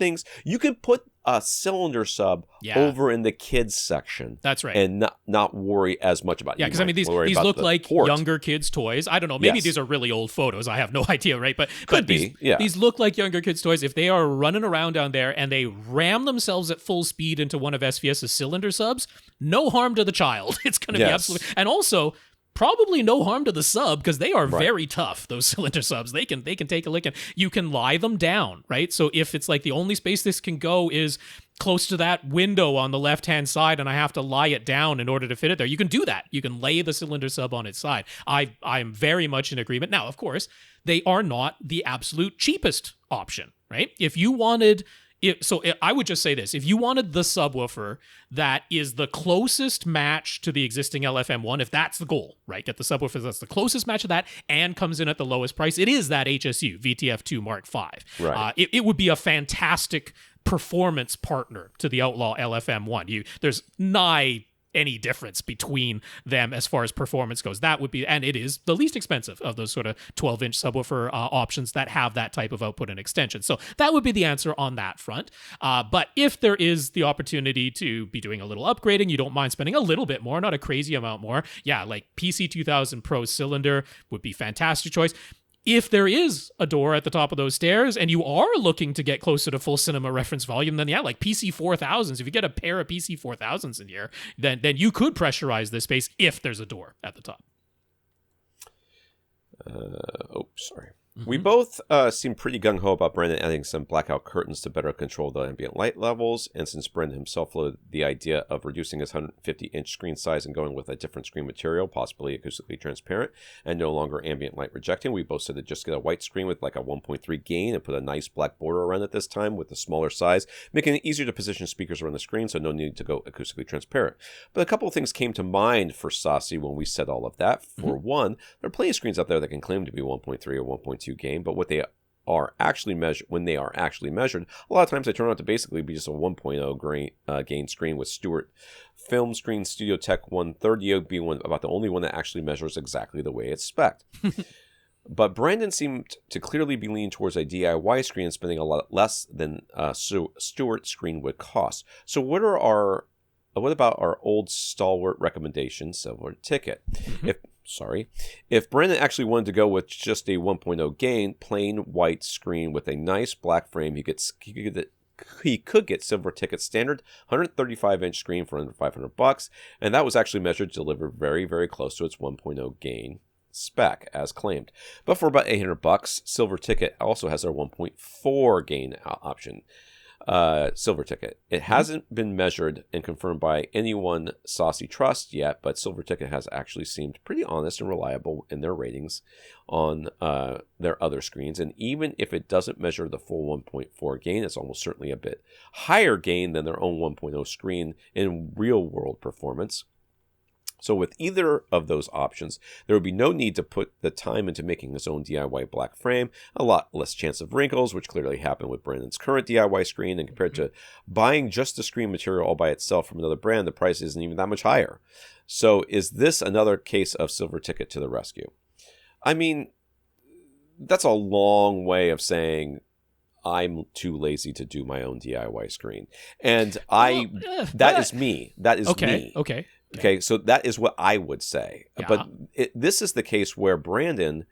a cylinder sub over in the kids section. That's right. And not worry as much about it. Yeah, because I mean, these look like younger kids' toys. I don't know. Maybe these are really old photos. I have no idea, right? But these look like younger kids' toys. If they are running around down there and they ram themselves at full speed into one of SVS's cylinder subs, no harm to the child. It's going to be absolutely... And also... probably no harm to the sub, because they are very tough, those cylinder subs. They can take a lick, and you can lie them down, right? So if it's like the only space this can go is close to that window on the left-hand side and I have to lie it down in order to fit it there, you can do that. You can lay the cylinder sub on its side. I'm very much in agreement. Now, of course, they are not the absolute cheapest option, right? If you wanted... I would just say this. If you wanted the subwoofer that is the closest match to the existing LFM1, if that's the goal, right? Get the subwoofer that's the closest match to that and comes in at the lowest price, it is that HSU VTF2 Mark V. Right. It would be a fantastic performance partner to the Outlaw LFM1. There's nigh any difference between them as far as performance goes. That would be, and it is the least expensive of those sort of 12-inch subwoofer options that have that type of output and extension. So that would be the answer on that front. But if there is the opportunity to be doing a little upgrading, you don't mind spending a little bit more, not a crazy amount more. Yeah, like PC 2000 Pro cylinder would be fantastic choice. If there is a door at the top of those stairs and you are looking to get closer to full cinema reference volume, then like PC 4000s, if you get a pair of PC 4000s in here, then you could pressurize this space if there's a door at the top. Sorry. We both seem pretty gung-ho about Brandon adding some blackout curtains to better control the ambient light levels, and since Brandon himself floated the idea of reducing his 150-inch screen size and going with a different screen material, possibly acoustically transparent, and no longer ambient light rejecting, we both said to just get a white screen with like a 1.3 gain and put a nice black border around it this time with a smaller size, making it easier to position speakers around the screen, so no need to go acoustically transparent. But a couple of things came to mind for Sasi when we said all of that. For one, there are plenty of screens out there that can claim to be 1.3 or 1.2 gain, but what they are actually measured, when they are actually measured, a lot of times they turn out to basically be just a 1.0 gain screen, with Stewart Film Screen Studio Tech 130 being about the only one that actually measures exactly the way it's spec'd. But Brandon seemed to clearly be leaning towards a DIY screen and spending a lot less than Stewart's screen would cost. So what about our old stalwart recommendation, Silver Ticket? If Brandon actually wanted to go with just a 1.0 gain, plain white screen with a nice black frame, he could get Silver Ticket's standard 135-inch screen for under $500, and that was actually measured to deliver very, very close to its 1.0 gain spec as claimed. But for about $800, Silver Ticket also has their 1.4 gain option. Silver Ticket. It hasn't been measured and confirmed by anyone Sasi trusts yet, but Silver Ticket has actually seemed pretty honest and reliable in their ratings on their other screens. And even if it doesn't measure the full 1.4 gain, it's almost certainly a bit higher gain than their own 1.0 screen in real world performance. So with either of those options, there would be no need to put the time into making his own DIY black frame, a lot less chance of wrinkles, which clearly happened with Brandon's current DIY screen, and compared to buying just the screen material all by itself from another brand, the price isn't even that much higher. So is this another case of Silver Ticket to the rescue? I mean, that's a long way of saying I'm too lazy to do my own DIY screen. And that is me. That is me. Okay, so that is what I would say. Yeah. But this is the case where Brandon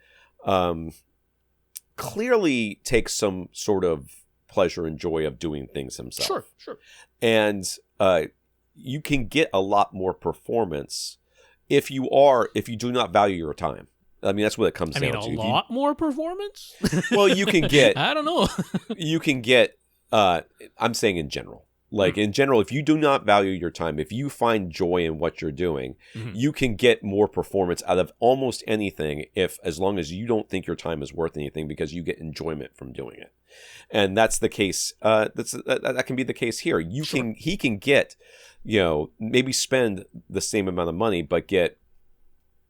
clearly takes some sort of pleasure and joy of doing things himself. Sure. And you can get a lot more performance if you do not value your time. I mean, that's what it comes down to. A lot more performance? Well, you can get... I don't know. You can get... I'm saying in general. Like, in general, if you do not value your time, if you find joy in what you're doing, you can get more performance out of almost anything as long as you don't think your time is worth anything, because you get enjoyment from doing it. And that's the case. That can be the case here. He can get, maybe spend the same amount of money, but get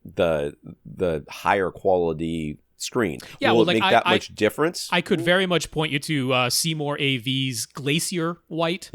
the higher quality screen. Yeah, Will it make that much difference? I could very much point you to Seymour AV's Glacier White,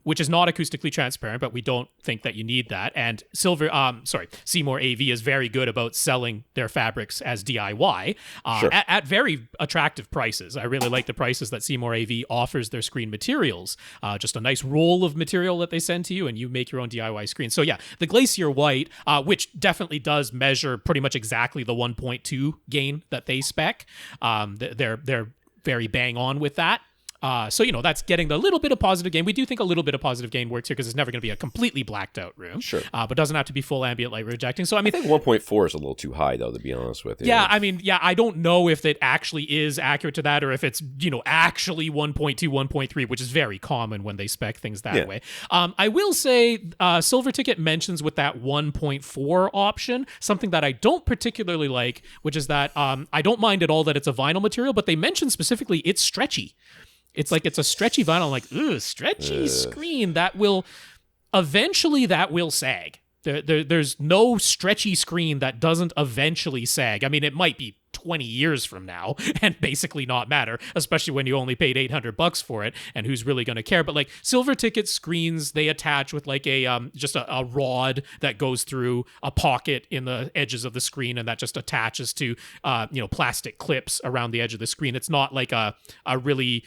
which is not acoustically transparent, but we don't think that you need that. And Seymour AV is very good about selling their fabrics as DIY at very attractive prices. I really like the prices that Seymour AV offers their screen materials. Just a nice roll of material that they send to you, and you make your own DIY screen. So yeah, the Glacier White, which definitely does measure pretty much exactly the 1.2 gain that they spec. They're very bang on with that. So, that's getting the little bit of positive gain. We do think a little bit of positive gain works here because it's never going to be a completely blacked out room. Sure. But doesn't have to be full ambient light rejecting. So, I think 1.4 is a little too high, though, to be honest with you. Yeah, I don't know if it actually is accurate to that, or if it's, actually 1.2, 1.3, which is very common when they spec things that way. I will say Silver Ticket mentions with that 1.4 option something that I don't particularly like, which is that I don't mind at all that it's a vinyl material, but they mention specifically it's stretchy. It's like it's a stretchy vinyl. I'm like, stretchy screen that will sag. There's no stretchy screen that doesn't eventually sag. I mean, it might be 20 years from now and basically not matter, especially when you only paid $800 for it, and who's really going to care. But like Silver Ticket screens, they attach with like just a rod that goes through a pocket in the edges of the screen, and that just attaches to plastic clips around the edge of the screen. It's not like a really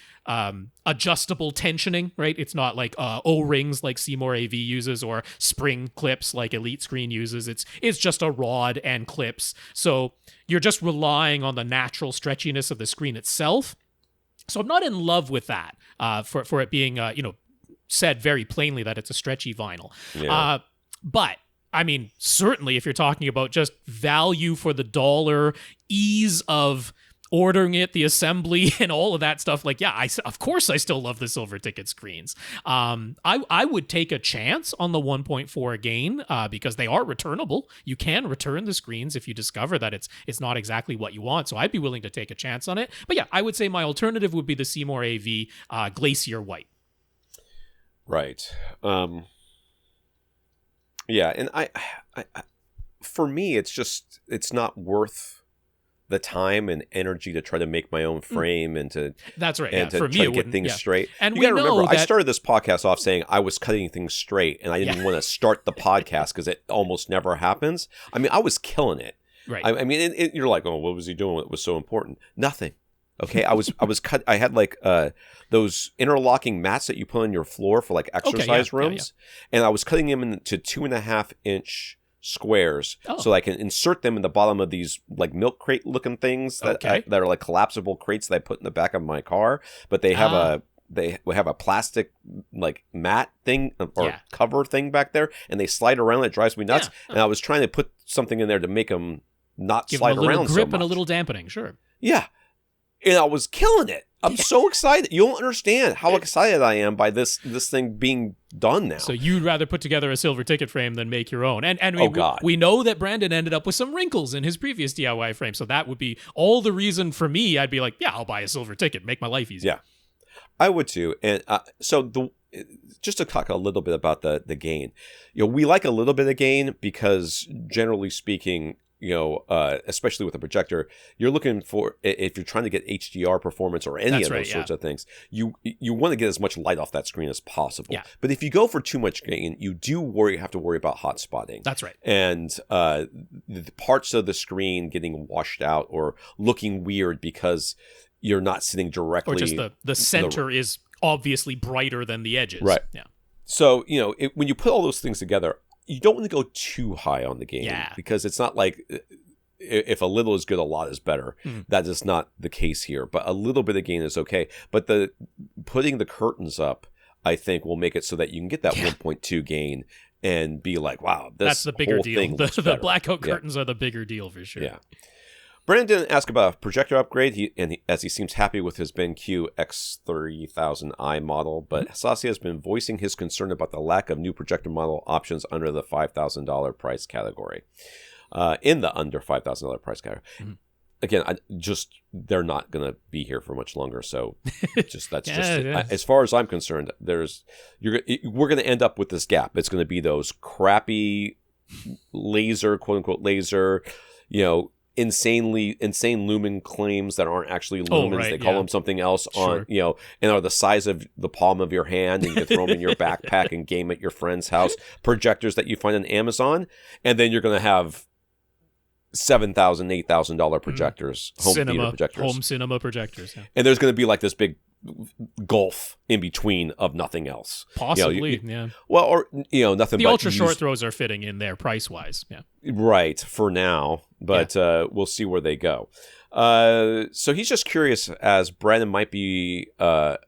adjustable tensioning, right? It's not like O-rings like Seymour AV uses, or spring clips like Elite Screen uses. It's just a rod and clips. So you're just relying on the natural stretchiness of the screen itself. So I'm not in love with that for it being, said very plainly that it's a stretchy vinyl. Yeah. But I mean, certainly if you're talking about just value for the dollar, ease of ordering it, the assembly, and all of that stuff. Like, yeah, of course I still love the silver ticket screens. I would take a chance on the 1.4 gain because they are returnable. You can return the screens if you discover that it's not exactly what you want. So I'd be willing to take a chance on it. But yeah, I would say my alternative would be the Seymour AV Glacier White. Right. Yeah, and I for me, it's not worth the time and energy to try to make my own frame and to that's right. And yeah. to For try me, to get things straight. And you we gotta know remember, that I started this podcast off saying I was cutting things straight, and I didn't want to start the podcast because it almost never happens. I mean, I was killing it. Right. I mean, you're like, oh, what was he doing? What was so important? Nothing. Okay, I was cut. I had like those interlocking mats that you put on your floor for like exercise rooms, and I was cutting them into 2.5-inch squares so I can insert them in the bottom of these like milk crate looking things that are like collapsible crates that I put in the back of my car. But they have a plastic like mat thing or cover thing back there, and they slide around. It drives me nuts. And I was trying to put something in there to make them not give slide them a little around grip so much. and a little dampening. Sure. Yeah. And I was killing it. I'm so excited. You don't understand how excited I am by this thing being done now. So you'd rather put together a silver ticket frame than make your own. And we know that Brandon ended up with some wrinkles in his previous DIY frame. So that would be all the reason for me. I'd be like, yeah, I'll buy a silver ticket. Make my life easier. Yeah, I would too. And just to talk a little bit about the gain. We like a little bit of gain because generally speaking, especially with a projector, you're looking for, if you're trying to get HDR performance or any of those sorts of things, you want to get as much light off that screen as possible. Yeah. But if you go for too much gain, you have to worry about hot spotting. That's right. And the parts of the screen getting washed out or looking weird because you're not sitting directly. Or just the center is obviously brighter than the edges. Right. Yeah. So, when you put all those things together, you don't want to go too high on the gain because it's not like if a little is good, a lot is better. That is not the case here, but a little bit of gain is okay. But putting the curtains up, I think, will make it so that you can get that 1.2 gain and be like, wow, that's the bigger whole deal. Thing The blackout curtains are the bigger deal for sure. Yeah. Brandon didn't ask about a projector upgrade, as he seems happy with his BenQ X3000i model, but Sasi has been voicing his concern about the lack of new projector model options under the $5,000 price category. In the under $5,000 price category. Again, they're not going to be here for much longer, so as far as I'm concerned, we're going to end up with this gap. It's going to be those crappy laser, quote unquote laser, insane lumen claims that aren't actually lumens. They call them something else and are the size of the palm of your hand, and you can throw them in your backpack and game at your friend's house. Projectors that you find on Amazon, and then you're going to have $7,000, $8,000 projectors, home cinema projectors. Yeah. And there's going to be like this big gulf in between of nothing else. Possibly, Well, or nothing. The ultra short throws are fitting in there price wise. Yeah. Right for now, but we'll see where they go. So he's just curious, as Brandon might be about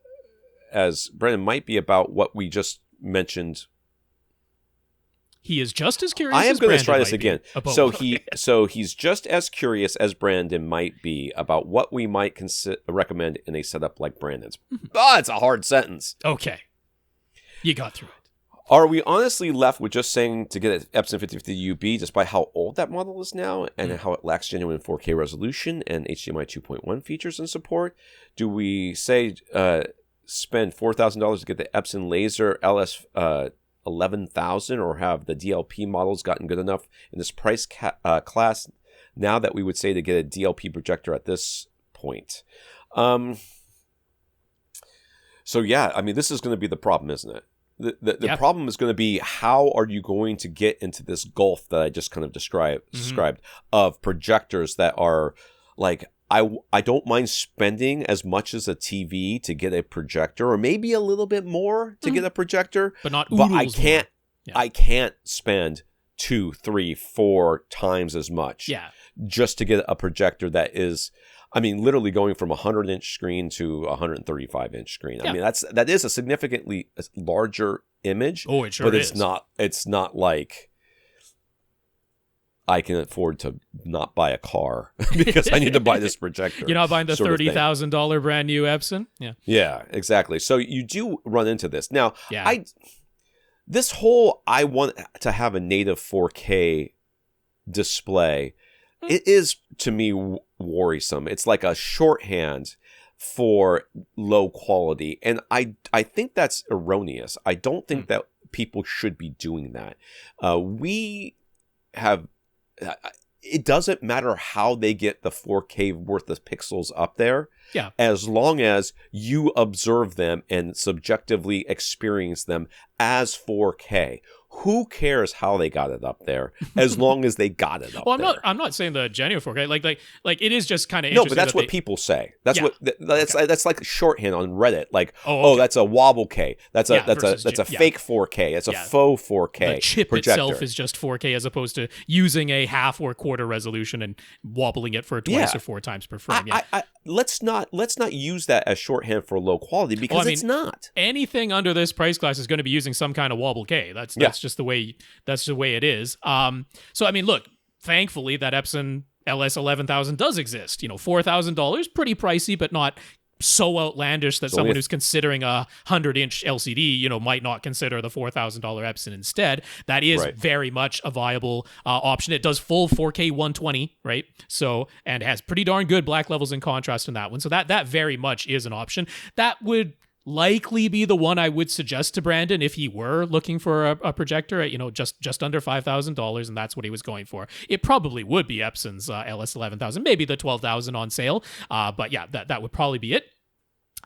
what we just mentioned. He is just as curious. I am going to try this again. So he's just as curious as Brandon might be about what we might recommend in a setup like Brandon's. It's a hard sentence. Okay, you got through it. Are we honestly left with just saying to get an Epson 5050 UB, despite how old that model is now and how it lacks genuine 4K resolution and HDMI 2.1 features and support? Do we say spend $4,000 to get the Epson Laser LS 11,000, or have the DLP models gotten good enough in this price class now that we would say to get a DLP projector at this point? So yeah, I mean, this is going to be the problem, isn't it? The problem is going to be, how are you going to get into this gulf that I just kind of described of projectors that are like, I don't mind spending as much as a TV to get a projector, or maybe a little bit more to get a projector, but I can't. I can't spend 2, 3, 4 times as much just to get a projector that is, I mean, literally going from a 100-inch screen to a 135-inch screen. I mean, that is a significantly larger image. Oh, it sure but is. It's not like, I can afford to not buy a car because I need to buy this projector. You're not buying the $30,000 brand new Epson? Yeah, exactly. So you do run into this. Now, Yeah. I want to have a native 4K display, it is, to me, worrisome. It's like a shorthand for low quality. And I think that's erroneous. I don't think that people should be doing that. It doesn't matter how they get the 4K worth of pixels up there. Yeah. As long as you observe them and subjectively experience them as 4K. Who cares how they got it up there, as long as they got it up there? I'm not saying the genuine 4K. Like it is just kind of no, but that's what people say. That's that's like shorthand on Reddit. Like, okay. That's a wobble K. That's a fake 4K. It's a faux 4K. The chip projector. itself is just 4K, as opposed to using a half or quarter resolution and wobbling it for twice or four times per frame. Let's not use that as shorthand for low quality, because it's not. Anything under this price class is going to be using some kind of wobble K. That's just the way it is. So I mean, look, thankfully that Epson LS11000 does exist. $4,000, pretty pricey, but not so outlandish that someone who's considering a 100-inch LCD, might not consider the $4,000 Epson instead. That is very much a viable option. It does full 4K 120, right? So, and has pretty darn good black levels and contrast in that one. So that very much is an option. That would likely be the one I would suggest to Brandon if he were looking for a projector at, just under $5,000, and that's what he was going for. It probably would be Epson's LS11000, maybe the 12,000 on sale. But yeah, that would probably be it.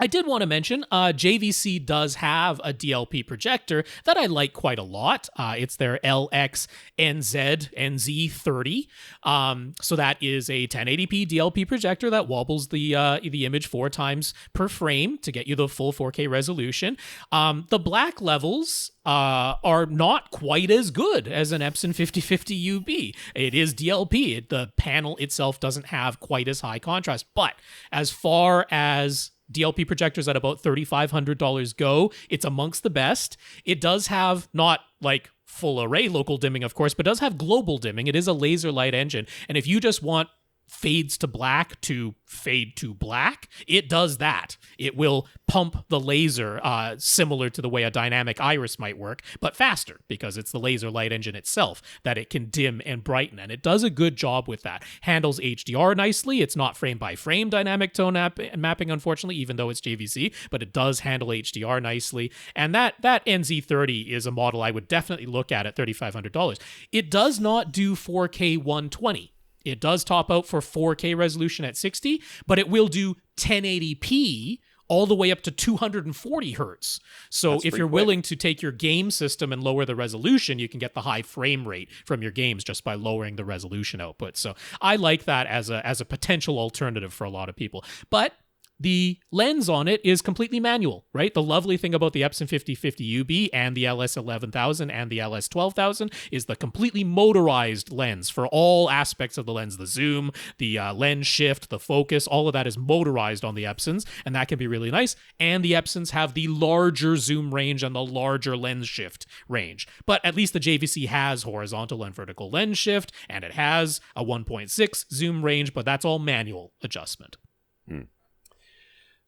I did want to mention JVC does have a DLP projector that I like quite a lot. It's their LX-NZ-NZ30. So that is a 1080p DLP projector that wobbles the image 4 times per frame to get you the full 4K resolution. The black levels are not quite as good as an Epson 5050 UB. It is DLP. The panel itself doesn't have quite as high contrast. But as far as DLP projectors at about $3,500 go, it's amongst the best. It does have not like full array local dimming, of course, but does have global dimming. It is a laser light engine. And if you just want fades to black to fade to black, it does that. It will pump the laser similar to the way a dynamic iris might work, but faster, because it's the laser light engine itself that it can dim and brighten, and it does a good job with that. Handles HDR nicely. It's not frame by frame dynamic tone mapping, unfortunately, even though it's JVC, but it does handle HDR nicely. And that NZ30 is a model I would definitely look at $3,500. It does not do 4K 120. It does top out for 4K resolution at 60, but it will do 1080p all the way up to 240 hertz. So if you're willing to take your game system and lower the resolution, you can get the high frame rate from your games just by lowering the resolution output. So I like that as a potential alternative for a lot of people. But the lens on it is completely manual, right? The lovely thing about the Epson 5050 UB and the LS11000 and the LS12000 is the completely motorized lens for all aspects of the lens. The zoom, the lens shift, the focus, all of that is motorized on the Epsons, and that can be really nice. And the Epsons have the larger zoom range and the larger lens shift range. But at least the JVC has horizontal and vertical lens shift, and it has a 1.6 zoom range, but that's all manual adjustment.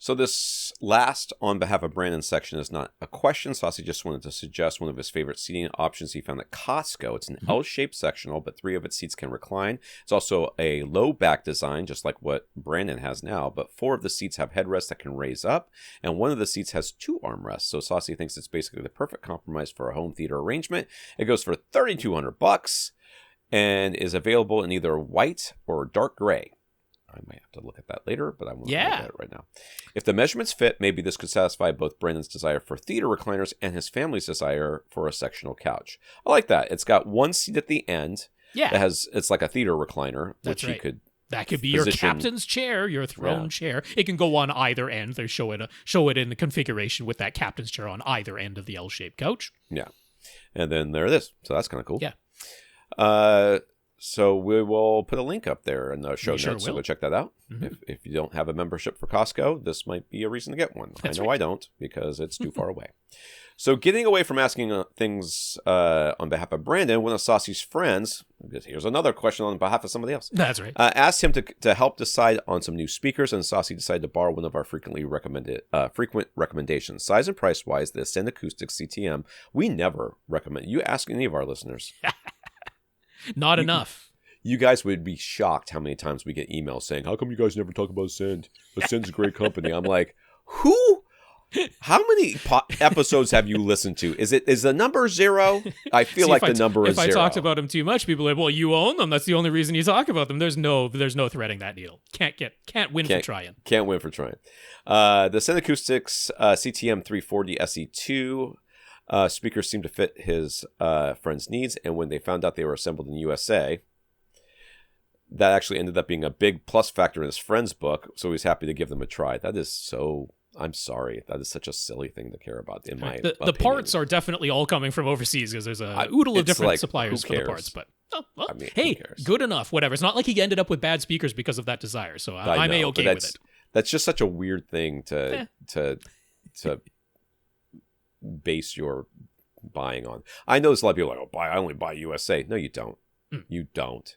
So this last on behalf of Brandon section is not a question. Sasi just wanted to suggest one of his favorite seating options he found at Costco. It's an L-shaped sectional, but 3 of its seats can recline. It's also a low back design, just like what Brandon has now, but 4 of the seats have headrests that can raise up, and 1 of the seats has 2 armrests. So Sasi thinks it's basically the perfect compromise for a home theater arrangement. It goes for $3,200 and is available in either white or dark gray. I might have to look at that later, but I won't look at it right now. If the measurements fit, maybe this could satisfy both Brandon's desire for theater recliners and his family's desire for a sectional couch. I like that. It's got 1 seat at the end. Yeah. It's like a theater recliner, which you could That could be your captain's chair, your throne chair. It can go on either end. They show it in the configuration with that captain's chair on either end of the L-shaped couch. Yeah. And then there it is. So that's kind of cool. Yeah. So we will put a link up there in the show We sure notes, so will. go check that out. Mhm. If you don't have a membership for Costco, this might be a reason to get one. That's I know right. I don't, because it's too far away. So getting away from asking things on behalf of Brandon, one of Sasi's friends, because here's another question on behalf of somebody else, That's right. asked him to help decide on some new speakers, and Sasi decided to borrow one of our frequent recommendations. Size and price-wise, the Ascend Acoustic CTM, we never recommend. You ask any of our listeners. Not enough. You guys would be shocked how many times we get emails saying, how come you guys never talk about Ascend? Ascend's a great company. I'm like, who? How many episodes have you listened to? Is the number 0? I feel like the number is 0. If I talked about them too much, people are like, well, you own them. That's the only reason you talk about them. There's no threading that needle. Can't win for trying. Can't win for trying. The Ascend Acoustics CTM 340 SE2 speakers seemed to fit his friend's needs, and when they found out they were assembled in USA, that actually ended up being a big plus factor in his friend's book, so he's happy to give them a try. That is so... I'm sorry. That is such a silly thing to care about, in my opinion. The parts are definitely all coming from overseas, because there's a oodle of different suppliers for the parts. But hey, good enough. Whatever. It's not like he ended up with bad speakers because of that desire, so I'm A-okay with it. That's just such a weird thing to base your buying on. I know there's a lot of people like, I only buy USA. No, you don't. You don't.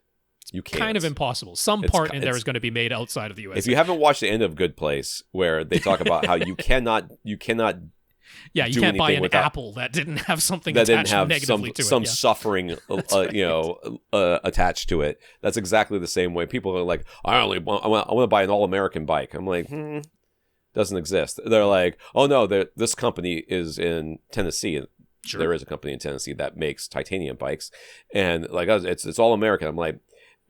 You can't. Kind of impossible. Some part in there is going to be made outside of the USA. If you haven't watched the end of Good Place, where they talk about how you cannot yeah, you can't buy an Apple that didn't have something that attached negatively to it. Some suffering, attached to it. That's exactly the same way. People are like, I want to buy an all-American bike. I'm like, doesn't exist. They're like, oh no, this company is in Tennessee. Sure. There is a company in Tennessee that makes titanium bikes, and like it's all American. I'm like,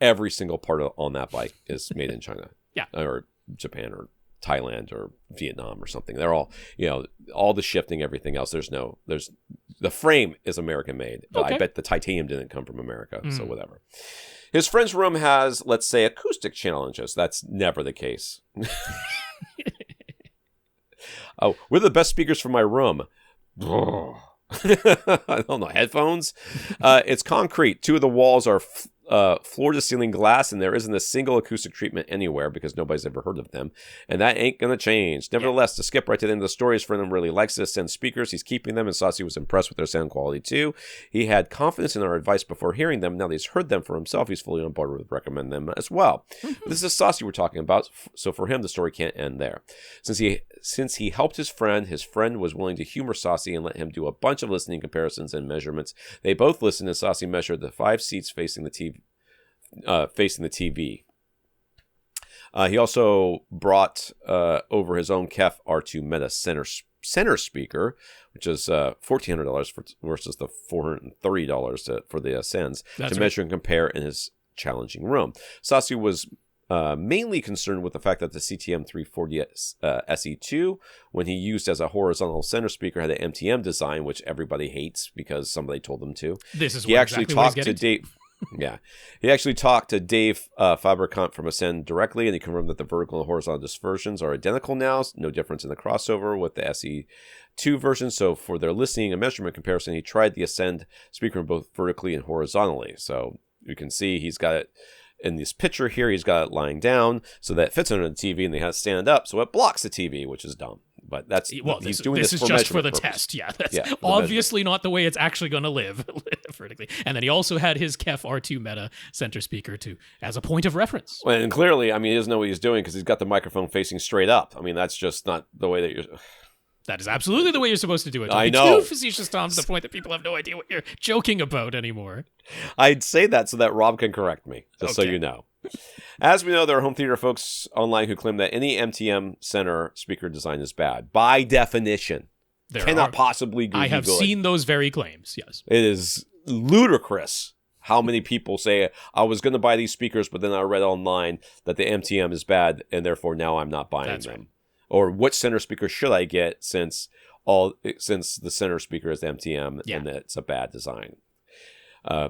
every single part on that bike is made in China, or Japan, or Thailand, or Vietnam, or something. They're all, all the shifting, everything else. The frame is American made, but I bet the titanium didn't come from America. So whatever. His friend's room has, let's say, acoustic challenges. That's never the case. Oh, we're the best speakers for my room. I don't know, headphones. It's concrete. 2 of the walls are floor to ceiling glass, and there isn't a single acoustic treatment anywhere because nobody's ever heard of them, and that ain't gonna change. Nevertheless, to skip right to the end of the story, his friend really likes to Ascend speakers. He's keeping them, and Sasi was impressed with their sound quality too. He had confidence in our advice before hearing them. Now that he's heard them for himself, he's fully on board with recommend them as well. This is Sasi we're talking about, so for him the story can't end there. Since he helped his friend was willing to humor Sasi and let him do a bunch of listening comparisons and measurements. They both listened, and Sasi measured the 5 seats facing the TV. He also brought over his own KEF R2 Meta center speaker, which is $1,400 versus the $430 for the Ascends, to measure and compare in his challenging room. Sasi was mainly concerned with the fact that the CTM 340 SE2, when he used as a horizontal center speaker, had an MTM design, which everybody hates because somebody told them to. This is he actually talked to Dave. Yeah, he actually talked to Dave Fabricant from Ascend directly, and he confirmed that the vertical and horizontal dispersions are identical now. No difference in the crossover with the SE2 version. So for their listening and measurement comparison, he tried the Ascend speaker both vertically and horizontally. So you can see he's got it in this picture here. He's got it lying down so that it fits under the TV, and they have it stand up so it blocks the TV, which is dumb. But he's doing this for just for the purpose. test. Yeah, that's obviously not the way it's actually going to live vertically. And then he also had his KEF R2 Meta center speaker as a point of reference. Well, and clearly, I mean, he doesn't know what he's doing because he's got the microphone facing straight up. I mean, that's just not the way that you're... That is absolutely the way you're supposed to do it. I know. Too facetious, Tom, to the point that people have no idea what you're joking about anymore. I'd say that so that Rob can correct me, just so you know. As we know, there are home theater folks online who claim that any MTM center speaker design is bad. By definition. Cannot possibly be I have good. seen those very claims, yes. It is ludicrous how many people say, I was going to buy these speakers, but then I read online that the MTM is bad, and therefore now I'm not buying them. Right. Or what center speaker should I get since the center speaker is MTM and it's a bad design?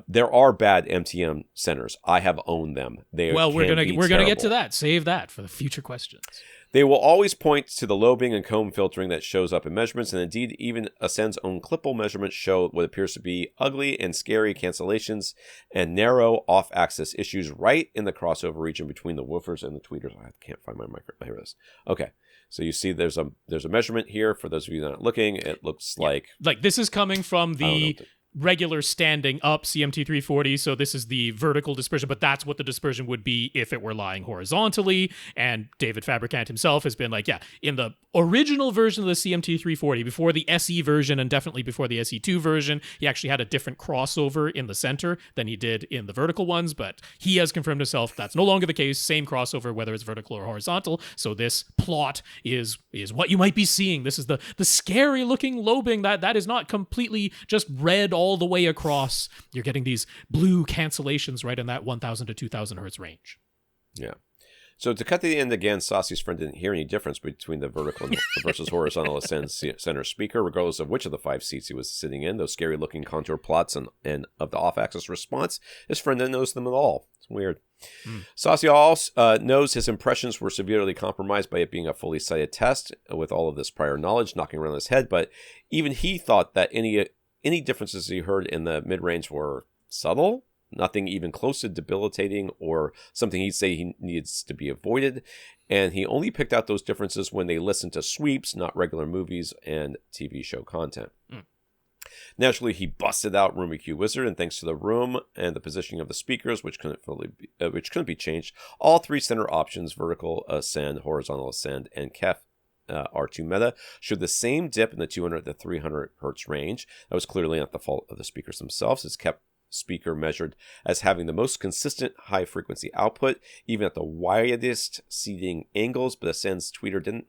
There are bad MTM centers. I have owned them. We're gonna get to that. Save that for the future questions. They will always point to the lobing and comb filtering that shows up in measurements, and indeed, even Ascend's own clipple measurements show what appears to be ugly and scary cancellations and narrow off-axis issues right in the crossover region between the woofers and the tweeters. I can't find my micro. Here it is. Okay, so you see there's a measurement here. For those of you that aren't looking, it looks like this is coming from the regular standing up CMT 340, so this is the vertical dispersion, but that's what the dispersion would be if it were lying horizontally. And David Fabricant himself has been like, in the original version of the CMT 340, before the SE version and definitely before the SE2 version, he actually had a different crossover in the center than he did in the vertical ones, but he has confirmed himself that's no longer the case. Same crossover, whether it's vertical or horizontal. So this plot is what you might be seeing. This is the scary looking lobing that is not completely just red all the way across. You're getting these blue cancellations right in that 1000 to 2000 hertz range. Yeah. So to cut to the end again, Sasi's friend didn't hear any difference between the vertical versus horizontal Ascend center speaker, regardless of which of the 5 seats he was sitting in. Those scary looking contour plots and of the off-axis response, his friend didn't notice them at all. It's weird. Sasi also knows his impressions were severely compromised by it being a fully cited test with all of this prior knowledge knocking around his head, but even he thought that any differences he heard in the mid-range were subtle, nothing even close to debilitating or something he'd say he needs to be avoided. And he only picked out those differences when they listened to sweeps, not regular movies and TV show content. Naturally, he busted out Room EQ Wizard, and thanks to the room and the positioning of the speakers, which couldn't be changed, all 3 center options, vertical ascend, horizontal ascend, and KEF R2 Meta, showed the same dip in the 200 to 300 hertz range. That was clearly not the fault of the speakers themselves. It's kept speaker measured as having the most consistent high frequency output, even at the widest seating angles, but Ascend's tweeter doesn't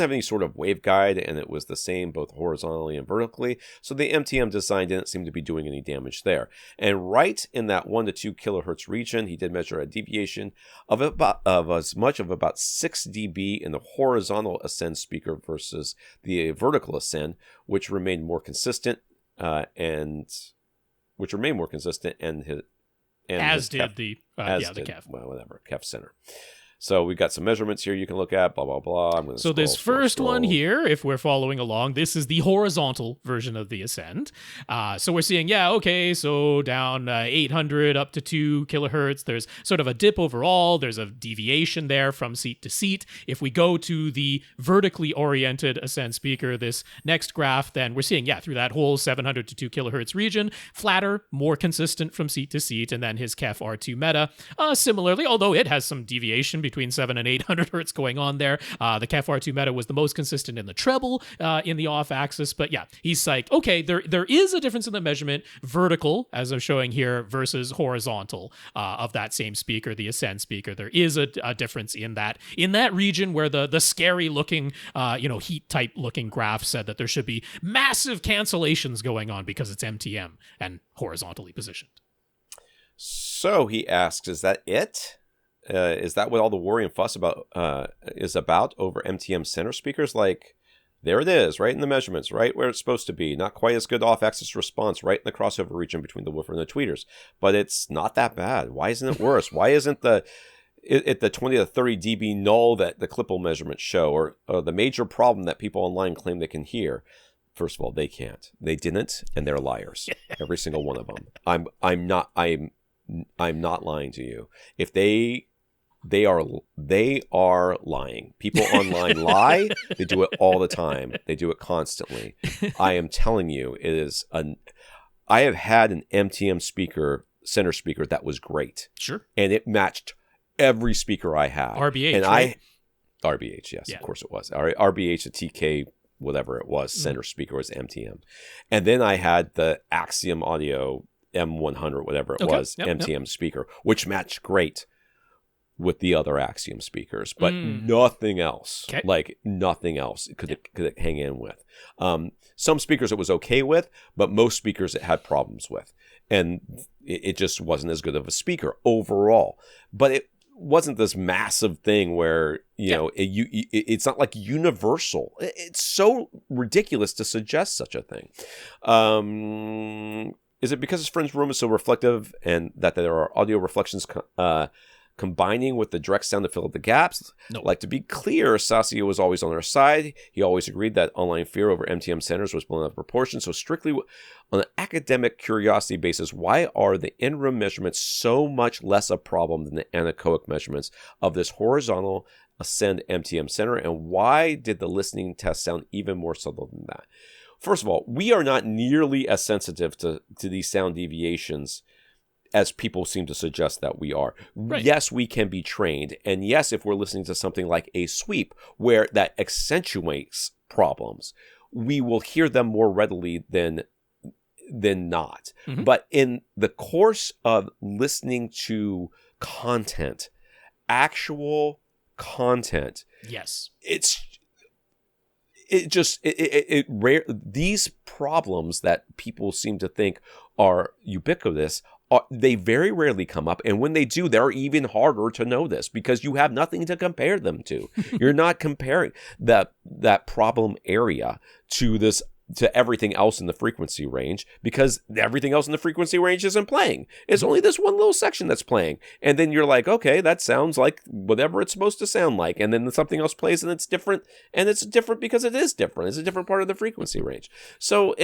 have any sort of waveguide, and it was the same both horizontally and vertically, so the MTM design didn't seem to be doing any damage there. And right in that 1 to 2 kilohertz region, he did measure a deviation of as much of about 6 dB in the horizontal Ascend speaker versus the vertical Ascend, which remained more consistent as did the KEF. Well, whatever, KEF center. So we've got some measurements here you can look at, blah, blah, blah. So this first one here, if we're following along, this is the horizontal version of the Ascend. So we're seeing, so down 800 up to 2 kilohertz. There's sort of a dip overall. There's a deviation there from seat to seat. If we go to the vertically oriented Ascend speaker, this next graph, then we're seeing, through that whole 700 to 2 kilohertz region, flatter, more consistent from seat to seat. And then his KEF R2 Meta, similarly, although it has some deviation between 700 and 800 hertz going on there. The KEF R2 Meta was the most consistent in the treble, in the off axis. But he's like, okay, there is a difference in the measurement, vertical, as I'm showing here, versus horizontal of that same speaker, the Ascend speaker. There is a difference in that region where the scary looking, heat type looking graph said that there should be massive cancellations going on because it's MTM and horizontally positioned. So he asks, is that it? Is that what all the worry and fuss about is about over MTM center speakers? Like, there it is, right in the measurements, right where it's supposed to be. Not quite as good off-axis response, right in the crossover region between the woofer and the tweeters. But it's not that bad. Why isn't it worse? Why isn't the 20 to 30 dB null that the clipple measurements show, or the major problem that people online claim they can hear? First of all, they can't. They didn't, and they're liars. Every single one of them. I'm not lying to you. If they are lying. People online lie. They do it all the time. They do it constantly. I am telling you, I have had an MTM center speaker that was great. Sure. And it matched every speaker I had. RBH, and right? RBH, yes, of course it was. RBH, the TK, whatever it was, center speaker was MTM. And then I had the Axiom Audio M100, whatever it was, MTM speaker, which matched great with the other Axiom speakers, but nothing else. Okay. Like nothing else could it hang in with. Some speakers it was okay with, but most speakers it had problems with, and it just wasn't as good of a speaker overall. But it wasn't this massive thing where it's not like universal. It's so ridiculous to suggest such a thing. Is it because his friend's room is so reflective and that there are audio reflections combining with the direct sound to fill up the gaps? No. Like, to be clear, Sasi was always on our side. He always agreed that online fear over MTM centers was blown out of proportion. So strictly on an academic curiosity basis, why are the in-room measurements so much less a problem than the anechoic measurements of this horizontal ascend MTM center? And why did the listening test sound even more subtle than that? First of all, we are not nearly as sensitive to these sound deviations as people seem to suggest that we are. Right. Yes, we can be trained. And yes, if we're listening to something like a sweep where that accentuates problems, we will hear them more readily than not. Mm-hmm. But in the course of listening to content, actual content, yes, these problems that people seem to think are ubiquitous, they very rarely come up. And when they do, they're even harder to notice because you have nothing to compare them to. You're not comparing that problem area to everything else in the frequency range, because everything else in the frequency range isn't playing. It's only this one little section that's playing. And then you're like, okay, that sounds like whatever it's supposed to sound like. And then something else plays and it's different. And it's different because it is different. It's a different part of the frequency range. So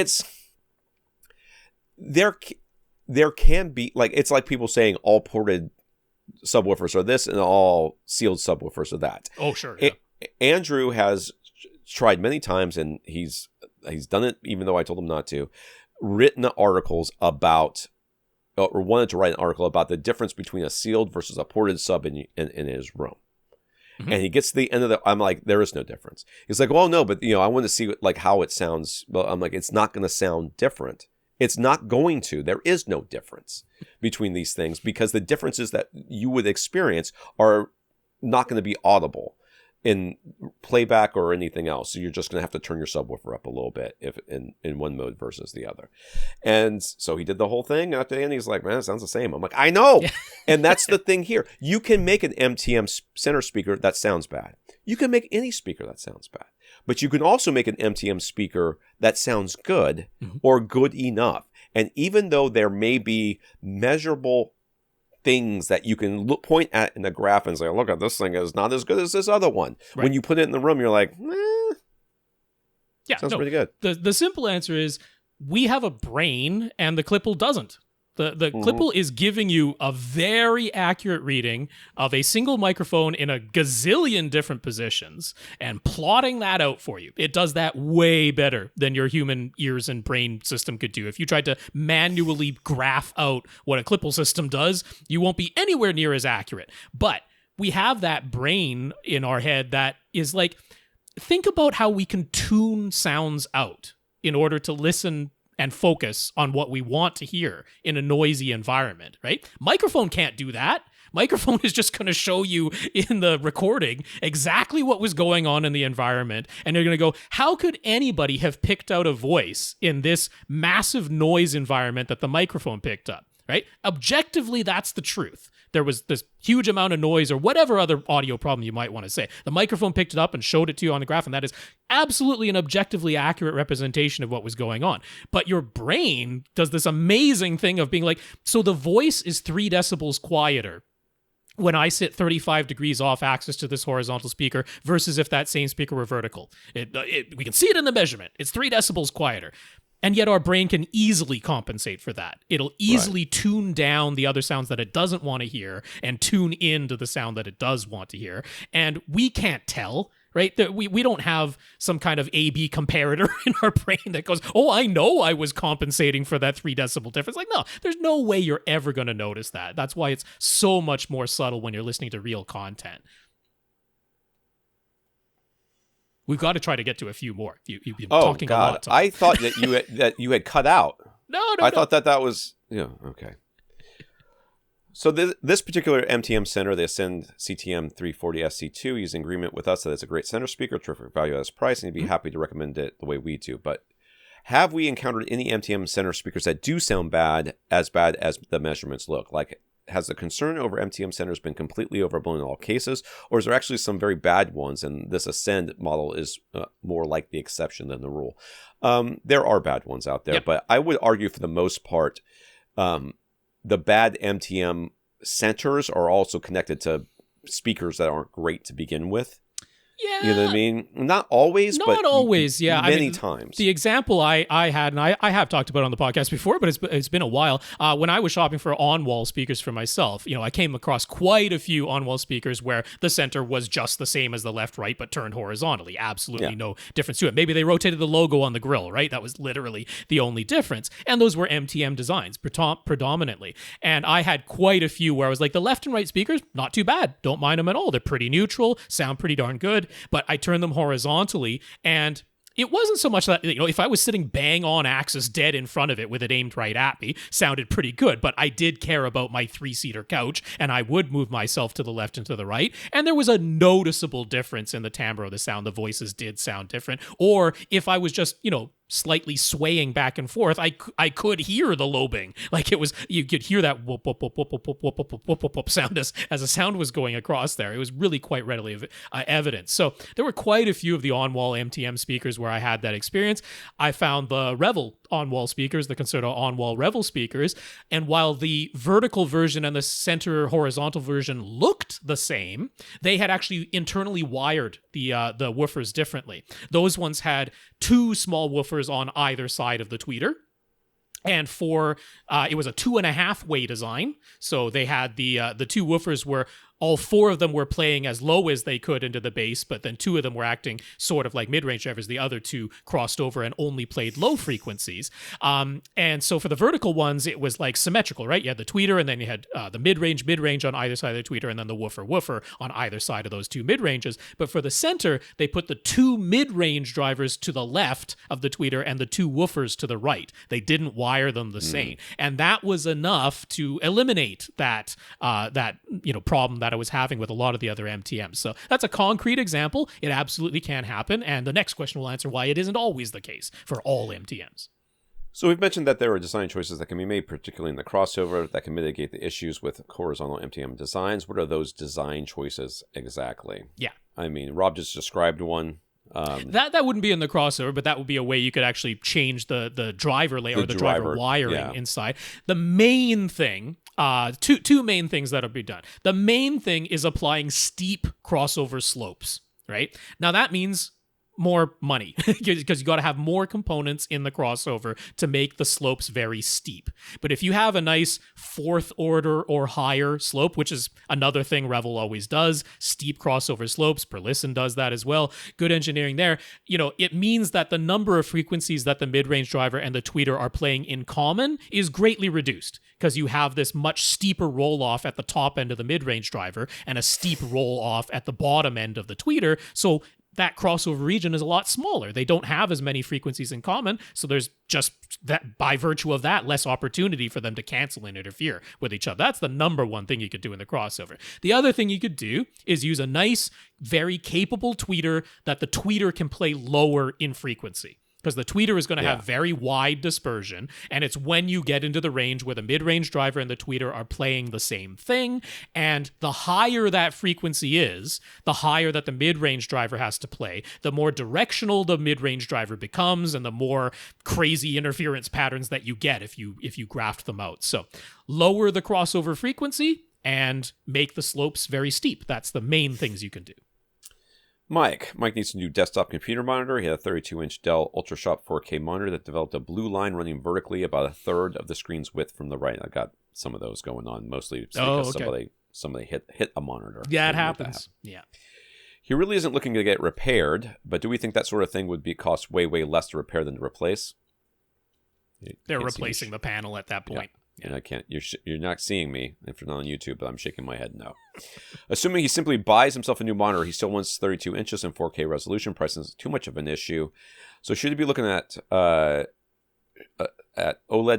there can be, like, it's like people saying all ported subwoofers are this and all sealed subwoofers are that. Oh, sure. Yeah. Andrew has tried many times, and he's done it even though I told him not to, written articles about, or wanted to write an article about the difference between a sealed versus a ported sub in his room. Mm-hmm. And he gets to the end of I'm like, there is no difference. He's like, well, no, but I want to see like how it sounds. Well, I'm like, it's not going to sound different. It's not going to. There is no difference between these things because the differences that you would experience are not going to be audible in playback or anything else. So you're just going to have to turn your subwoofer up a little bit if in one mode versus the other. And so he did the whole thing. And at the end, he's like, man, it sounds the same. I'm like, I know. And that's the thing here. You can make an MTM center speaker that sounds bad. You can make any speaker that sounds bad. But you can also make an MTM speaker that sounds good or good enough. And even though there may be measurable things that you can point at in the graph and say, look, this thing is not as good as this other one. Right. When you put it in the room, you're like, sounds pretty good. The simple answer is we have a brain and the Klippel doesn't. The Klippel is giving you a very accurate reading of a single microphone in a gazillion different positions and plotting that out for you. It does that way better than your human ears and brain system could do. If you tried to manually graph out what a Klippel system does, you won't be anywhere near as accurate. But we have that brain in our head that is like, think about how we can tune sounds out in order to listen and focus on what we want to hear in a noisy environment, right? Microphone can't do that. Microphone is just going to show you in the recording exactly what was going on in the environment. And you're going to go, how could anybody have picked out a voice in this massive noise environment that the microphone picked up, right? Objectively, that's the truth. There was this huge amount of noise or whatever other audio problem you might want to say. The microphone picked it up and showed it to you on the graph, and that is absolutely an objectively accurate representation of what was going on. But your brain does this amazing thing of being like, so the voice is 3 decibels quieter when I sit 35 degrees off axis to this horizontal speaker versus if that same speaker were vertical. We can see it in the measurement. It's 3 decibels quieter. And yet our brain can easily compensate for that. It'll easily tune down the other sounds that it doesn't want to hear and tune into the sound that it does want to hear. And we can't tell, right? We don't have some kind of A-B comparator in our brain that goes, oh, I know I was compensating for that 3 decibel difference. Like, no, there's no way you're ever going to notice that. That's why it's so much more subtle when you're listening to real content. We've got to try to get to a few more. You've been talking a lot. Tom. I thought that you had cut out. No. I thought that was okay. So this particular MTM center, the Ascend CTM 340 SC2, he's in agreement with us that it's a great center speaker, terrific value at its price, and he'd be happy to recommend it the way we do. But have we encountered any MTM center speakers that do sound bad as the measurements look? Like, has the concern over MTM centers been completely overblown in all cases, or is there actually some very bad ones, and this Ascend model is more like the exception than the rule? There are bad ones out there, but I would argue for the most part, the bad MTM centers are also connected to speakers that aren't great to begin with. Yeah. You know what I mean? Not always, but not always. Yeah, many times. The example I had, and I have talked about it on the podcast before, but it's been a while. When I was shopping for on-wall speakers for myself, I came across quite a few on-wall speakers where the center was just the same as the left-right, but turned horizontally. Absolutely no difference to it. Maybe they rotated the logo on the grill, right? That was literally the only difference. And those were MTM designs predominantly. And I had quite a few where I was like, the left and right speakers, not too bad. Don't mind them at all. They're pretty neutral, sound pretty darn good. But I turned them horizontally, and it wasn't so much that, if I was sitting bang on axis dead in front of it with it aimed right at me, sounded pretty good, but I did care about my 3-seater couch, and I would move myself to the left and to the right, and there was a noticeable difference in the timbre of the sound. The voices did sound different. Or if I was just, slightly swaying back and forth, I could hear the lobing. Like you could hear that whoop, whoop, whoop, whoop, whoop, whoop, whoop, whoop, whoop, whoop, whoop sound as a sound was going across there. It was really quite readily evident. So there were quite a few of the on-wall MTM speakers where I had that experience. I found the Revel on-wall speakers, the Concerto on-wall Revel speakers, and while the vertical version and the center horizontal version looked the same, they had actually internally wired the woofers differently. Those ones had 2 small woofers on either side of the tweeter. And it was a 2.5-way design. So they had the 2 woofers were all 4 of them were playing as low as they could into the bass, but then 2 of them were acting sort of like mid-range drivers. The other 2 crossed over and only played low frequencies. And so for the vertical ones, it was like symmetrical, right? You had the tweeter, and then you had the mid-range on either side of the tweeter, and then the woofer on either side of those 2 mid-ranges. But for the center, they put the 2 mid-range drivers to the left of the tweeter and the 2 woofers to the right. They didn't wire them the same. And that was enough to eliminate that problem that I was having with a lot of the other MTMs. So that's a concrete example. It absolutely can happen. And the next question will answer why it isn't always the case for all MTMs. So we've mentioned that there are design choices that can be made, particularly in the crossover, that can mitigate the issues with horizontal MTM designs. What are those design choices exactly? Yeah. I mean, Rob just described one. That wouldn't be in the crossover, but that would be a way you could actually change the driver layer or the driver wiring inside. The main thing, two main things that'll be done. The main thing is applying steep crossover slopes, right? Now that means more money because you got to have more components in the crossover to make the slopes very steep. But if you have a nice 4th order or higher slope, which is another thing Revel always does, steep crossover slopes, Perlisten does that as well, good engineering there, it means that the number of frequencies that the mid-range driver and the tweeter are playing in common is greatly reduced because you have this much steeper roll-off at the top end of the mid-range driver and a steep roll-off at the bottom end of the tweeter. So that crossover region is a lot smaller. They don't have as many frequencies in common, so there's just that, by virtue of that, less opportunity for them to cancel and interfere with each other. That's the number one thing you could do in the crossover. The other thing you could do is use a nice, very capable tweeter that the tweeter can play lower in frequency. Because the tweeter is going to have very wide dispersion, and it's when you get into the range where the mid-range driver and the tweeter are playing the same thing, and the higher that frequency is, the higher that the mid-range driver has to play, the more directional the mid-range driver becomes, and the more crazy interference patterns that you get if you graft them out. So lower the crossover frequency and make the slopes very steep. That's the main things you can do. Mike needs a new desktop computer monitor. He had a 32-inch Dell UltraSharp 4K monitor that developed a blue line running vertically about 1/3 of the screen's width from the right. I got some of those going on, mostly because somebody hit a monitor. Yeah, it happens. Yeah. He really isn't looking to get repaired, but do we think that sort of thing would cost way, way less to repair than to replace? They're replacing the panel at that point. Yeah. And I can't. You're not seeing me if you're not on YouTube, but I'm shaking my head no. Assuming he simply buys himself a new monitor, he still wants 32 inches and 4K resolution. Price is too much of an issue. So should he be looking at OLED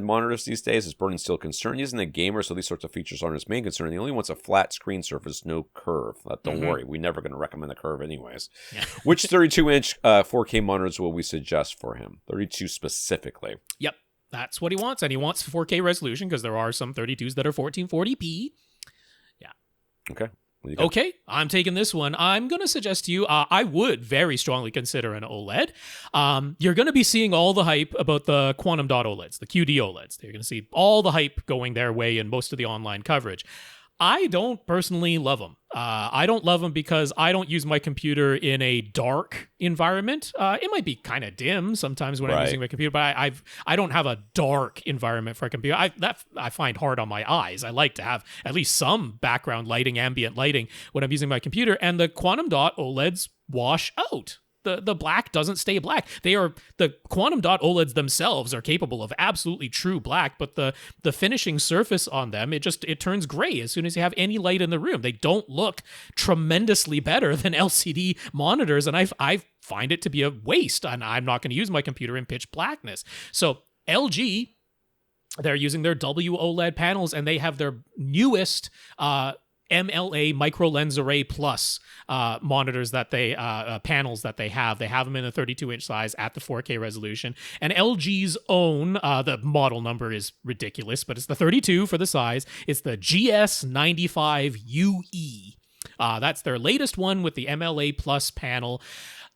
monitors these days? Is burn-in still a concern? He isn't a gamer, so these sorts of features aren't his main concern. He only wants a flat screen surface, no curve. Don't worry, we're never going to recommend a curve anyways. Yeah. Which 32-inch 4K monitors will we suggest for him? 32 specifically. Yep. That's what he wants. And he wants 4K resolution because there are some 32s that are 1440p. Yeah. Okay. Okay, I'm taking this one. I'm going to suggest to you, I would very strongly consider an OLED. You're going to be seeing all the hype about the quantum dot OLEDs, the QD OLEDs. You're going to see all the hype going their way in most of the online coverage. I don't personally love them. I don't love them because I don't use my computer in a dark environment. It might be kind of dim sometimes when I'm using my computer, but I don't have a dark environment for a computer. I find hard on my eyes. I like to have at least some background lighting, ambient lighting when I'm using my computer, and the quantum dot OLEDs wash out. The black doesn't stay black. The quantum dot OLEDs themselves are capable of absolutely true black, but the finishing surface on them, it turns gray as soon as you have any light in the room. They don't look tremendously better than LCD monitors, and I find it to be a waste, and I'm not going to use my computer in pitch blackness. So LG, they're using their WOLED panels, and they have their newest MLA micro lens array plus monitors that panels that they have. They have them in the 32-inch size at the 4K resolution. And LG's own, the model number is ridiculous, but it's the 32 for the size. It's the GS95UE. That's their latest one with the MLA plus panel.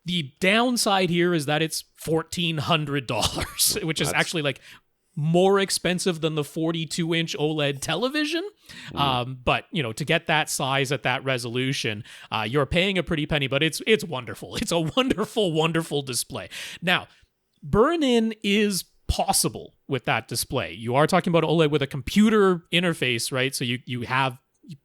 The downside here is that it's $1,400, which is actually like more expensive than the 42-inch OLED television. But, to get that size at that resolution, you're paying a pretty penny, but it's wonderful. It's a wonderful, wonderful display. Now, burn-in is possible with that display. You are talking about OLED with a computer interface, right? So you have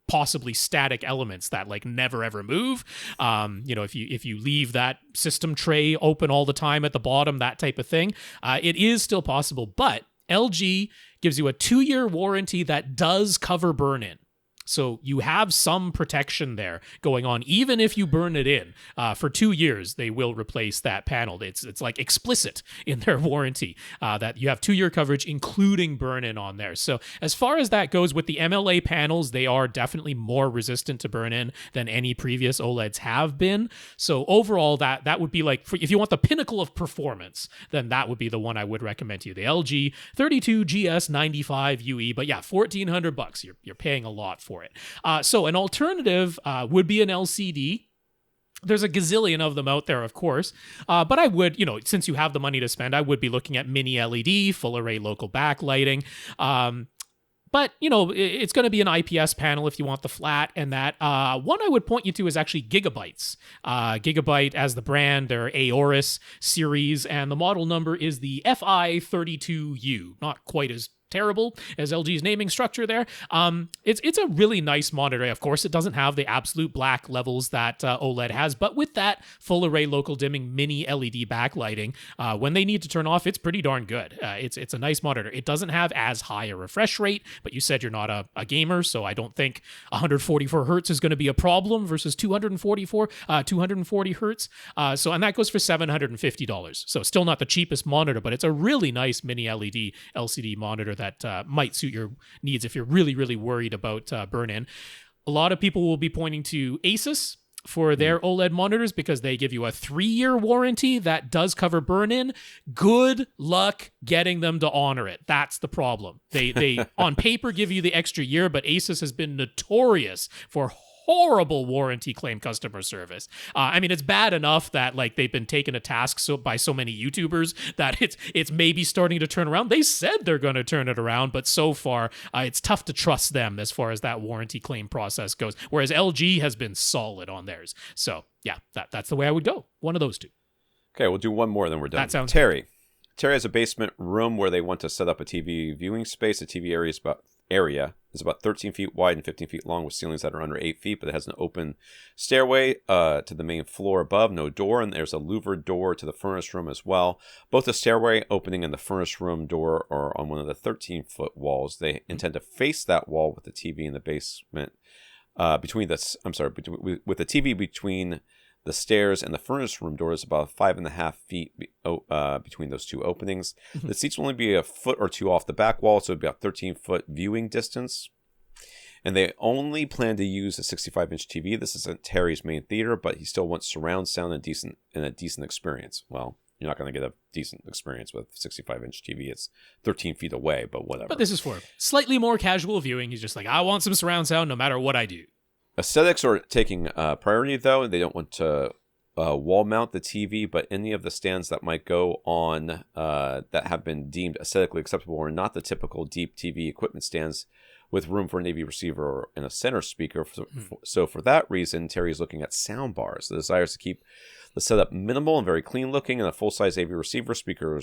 possibly static elements that like never ever move. If you leave that system tray open all the time at the bottom, that type of thing, it is still possible, but LG gives you a 2-year warranty that does cover burn-in. So you have some protection there going on. Even if you burn it in, for 2 years, they will replace that panel. It's like explicit in their warranty that you have 2-year coverage, including burn-in on there. So as far as that goes with the MLA panels, they are definitely more resistant to burn-in than any previous OLEDs have been. So overall, that would be like, if you want the pinnacle of performance, then that would be the one I would recommend to you. The LG 32GS95UE. But yeah, $1,400. You're paying a lot for it. So an alternative would be an LCD. There's a gazillion of them out there, of course. But I would, since you have the money to spend, I would be looking at mini LED, full array local backlighting. But, it's going to be an IPS panel if you want the flat and that. One I would point you to is actually Gigabytes. Gigabyte as the brand, their Aorus series, and the model number is the FI32U. Not quite as terrible as LG's naming structure there. It's a really nice monitor. Of course, it doesn't have the absolute black levels that OLED has, but with that full array local dimming mini LED backlighting, when they need to turn off, it's pretty darn good. It's a nice monitor. It doesn't have as high a refresh rate, but you said you're not a gamer, so I don't think 144 hertz is going to be a problem versus 240 hertz. And that goes for $750. So still not the cheapest monitor, but it's a really nice mini LED LCD monitor that might suit your needs if you're really, really worried about burn-in. A lot of people will be pointing to Asus for their OLED monitors because they give you a 3-year warranty that does cover burn-in. Good luck getting them to honor it. That's the problem. They on paper give you the extra year, but Asus has been notorious for horrible warranty claim customer service. It's bad enough that they've been taken to task by so many YouTubers that it's maybe starting to turn around. They said they're going to turn it around, but so far it's tough to trust them as far as that warranty claim process goes. Whereas LG has been solid on theirs. So yeah, that's the way I would go. One of those two. Okay, we'll do one more, then we're done. That sounds Terry. Terry has a basement room where they want to set up a TV viewing space. The TV area is about 13 feet wide and 15 feet long with ceilings that are under 8 feet, but it has an open stairway to the main floor above, no door, and there's a louvered door to the furnace room as well. Both the stairway opening and the furnace room door are on one of the 13-foot walls. They intend to face that wall with the TV in the basement with the TV between the stairs and the furnace room door is about 5.5 feet between those two openings. Mm-hmm. The seats will only be a foot or two off the back wall, so it'd be about 13-foot viewing distance. And they only plan to use a 65-inch TV. This isn't Terry's main theater, but he still wants surround sound and a decent experience. Well, you're not going to get a decent experience with 65-inch TV. It's 13 feet away, but whatever. But this is for slightly more casual viewing. He's just like, I want some surround sound no matter what I do. Aesthetics are taking priority, though. They don't want to wall mount the TV, but any of the stands that might go on that have been deemed aesthetically acceptable are not the typical deep TV equipment stands with room for an AV receiver and a center speaker. So for that reason, Terry's looking at soundbars. The desire is to keep the setup minimal and very clean looking, and a full-size AV receiver, speaker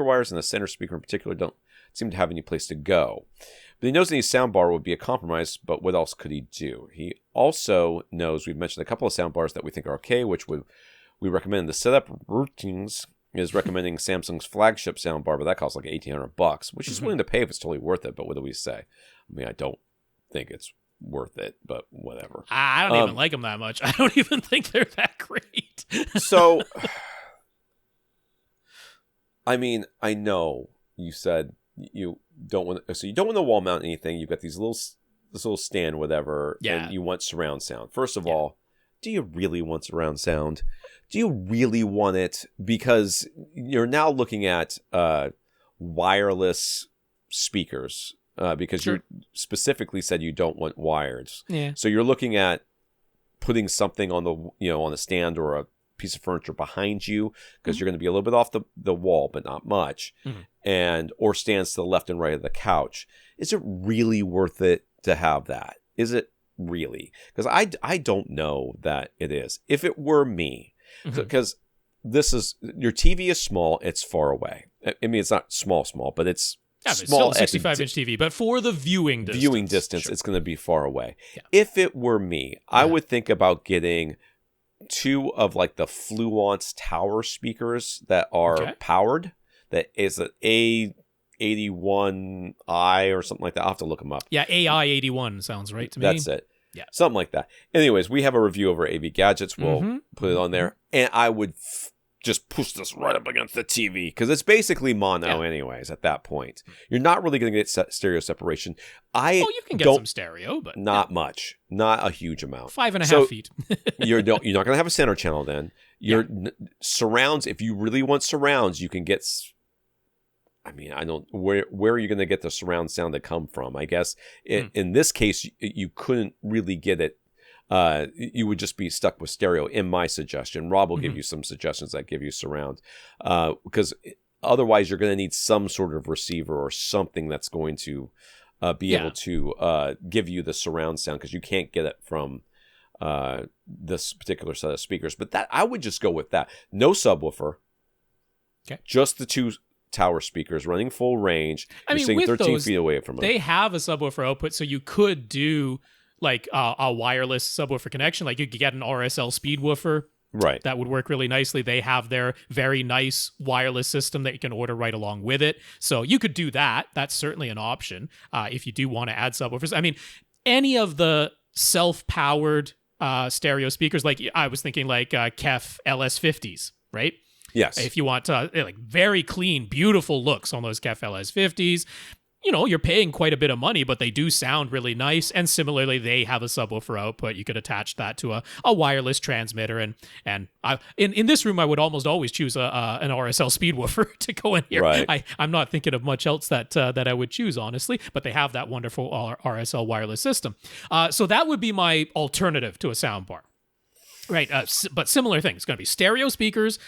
wires, and the center speaker in particular don't seem to have any place to go. But he knows that his soundbar would be a compromise, but what else could he do? He also knows we've mentioned a couple of soundbars that we think are okay, which we recommend. The setup routines is recommending Samsung's flagship soundbar, but that costs like $1,800, which is willing to pay if it's totally worth it. But what do we say? I mean, I don't think it's worth it, but whatever. I don't even like them that much. I don't even think they're that great. So, I mean, I know you said you don't want to wall mount anything. You've got this little stand, whatever, and you want surround sound. First of all, do you really want surround sound? Do you really want it? Because you're now looking at wireless speakers. Because you specifically said you don't want wires. Yeah. So you're looking at putting something on on a stand or a piece of furniture behind you, because you're going to be a little bit off the wall, but not much, or stands to the left and right of the couch. Is it really worth it to have that? Is it really? Because I don't know that it is. If it were me, because your TV is small, it's far away. I mean, it's not small, but it's small, still 65-inch TV, but for the viewing distance, it's going to be far away. Yeah. If it were me, I would think about getting 2 of like the Fluence tower speakers that are powered. That is an A81i or something like that. I'll have to look them up. Yeah, AI81 sounds right to me. That's it. Yeah, something like that. Anyways, we have a review over AV Gadgets. We'll put it on there, and I would just push this right up against the TV, because it's basically mono anyways at that point. You're not really going to get stereo separation. You can get some stereo, but not much. Not a huge amount. 5.5 feet. You're not going to have a center channel then. Surrounds, if you really want surrounds, you can get... I mean, I don't... Where are you going to get the surround sound to come from? I guess in this case, you couldn't really get it. You would just be stuck with stereo, in my suggestion. Rob will give you some suggestions that give you surround, because otherwise you're going to need some sort of receiver or something that's going to be able to give you the surround sound, because you can't get it from this particular set of speakers. But that, I would just go with that. No subwoofer. Okay. Just the 2 tower speakers running full range. You're saying 13 feet away from them. They have a subwoofer output, so you could do like a wireless subwoofer connection. Like you could get an RSL speed woofer. Right. That would work really nicely. They have their very nice wireless system that you can order right along with it. So you could do that. That's certainly an option if you do want to add subwoofers. I mean, any of the self-powered stereo speakers, like I was thinking like KEF LS50s, right? Yes. If you want like very clean, beautiful looks on those KEF LS50s, you're paying quite a bit of money, but they do sound really nice. And similarly, they have a subwoofer output. You could attach that to a wireless transmitter. And in this room, I would almost always choose an RSL speed woofer to go in here. Right. I'm not thinking of much else that I would choose, honestly, but they have that wonderful RSL wireless system. So that would be my alternative to a soundbar. Right. But similar thing. It's going to be stereo speakers,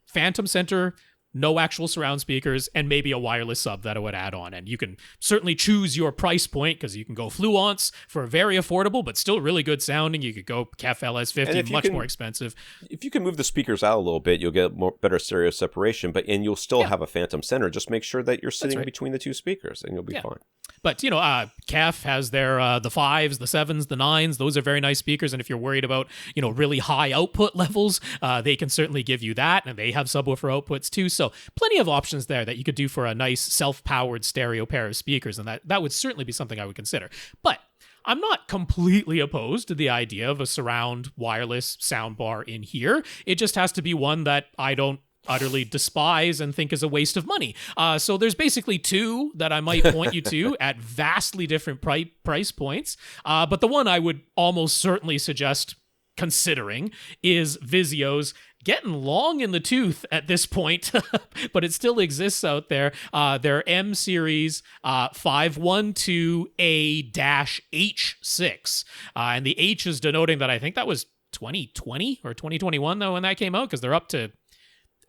phantom center, no actual surround speakers, and maybe a wireless sub that I would add on. And you can certainly choose your price point, because you can go Fluence for very affordable, but still really good sounding. You could go KEF LS50, much more expensive. If you can move the speakers out a little bit, you'll get better stereo separation, and you'll still have a phantom center. Just make sure that you're sitting between the 2 speakers, and you'll be fine. But, KEF has their the 5s, the 7s, the 9s. Those are very nice speakers. And if you're worried about, really high output levels, they can certainly give you that. And they have subwoofer outputs too. So plenty of options there that you could do for a nice self-powered stereo pair of speakers. And that would certainly be something I would consider. But I'm not completely opposed to the idea of a surround wireless soundbar in here. It just has to be one that I don't utterly despise and think is a waste of money. So there's basically 2 that I might point you to at vastly different price points. But the one I would almost certainly suggest considering is Vizio's getting long in the tooth at this point, but it still exists out there. Their M series 512A-H6. And the H is denoting that I think that was 2020 or 2021 though when that came out, because they're up to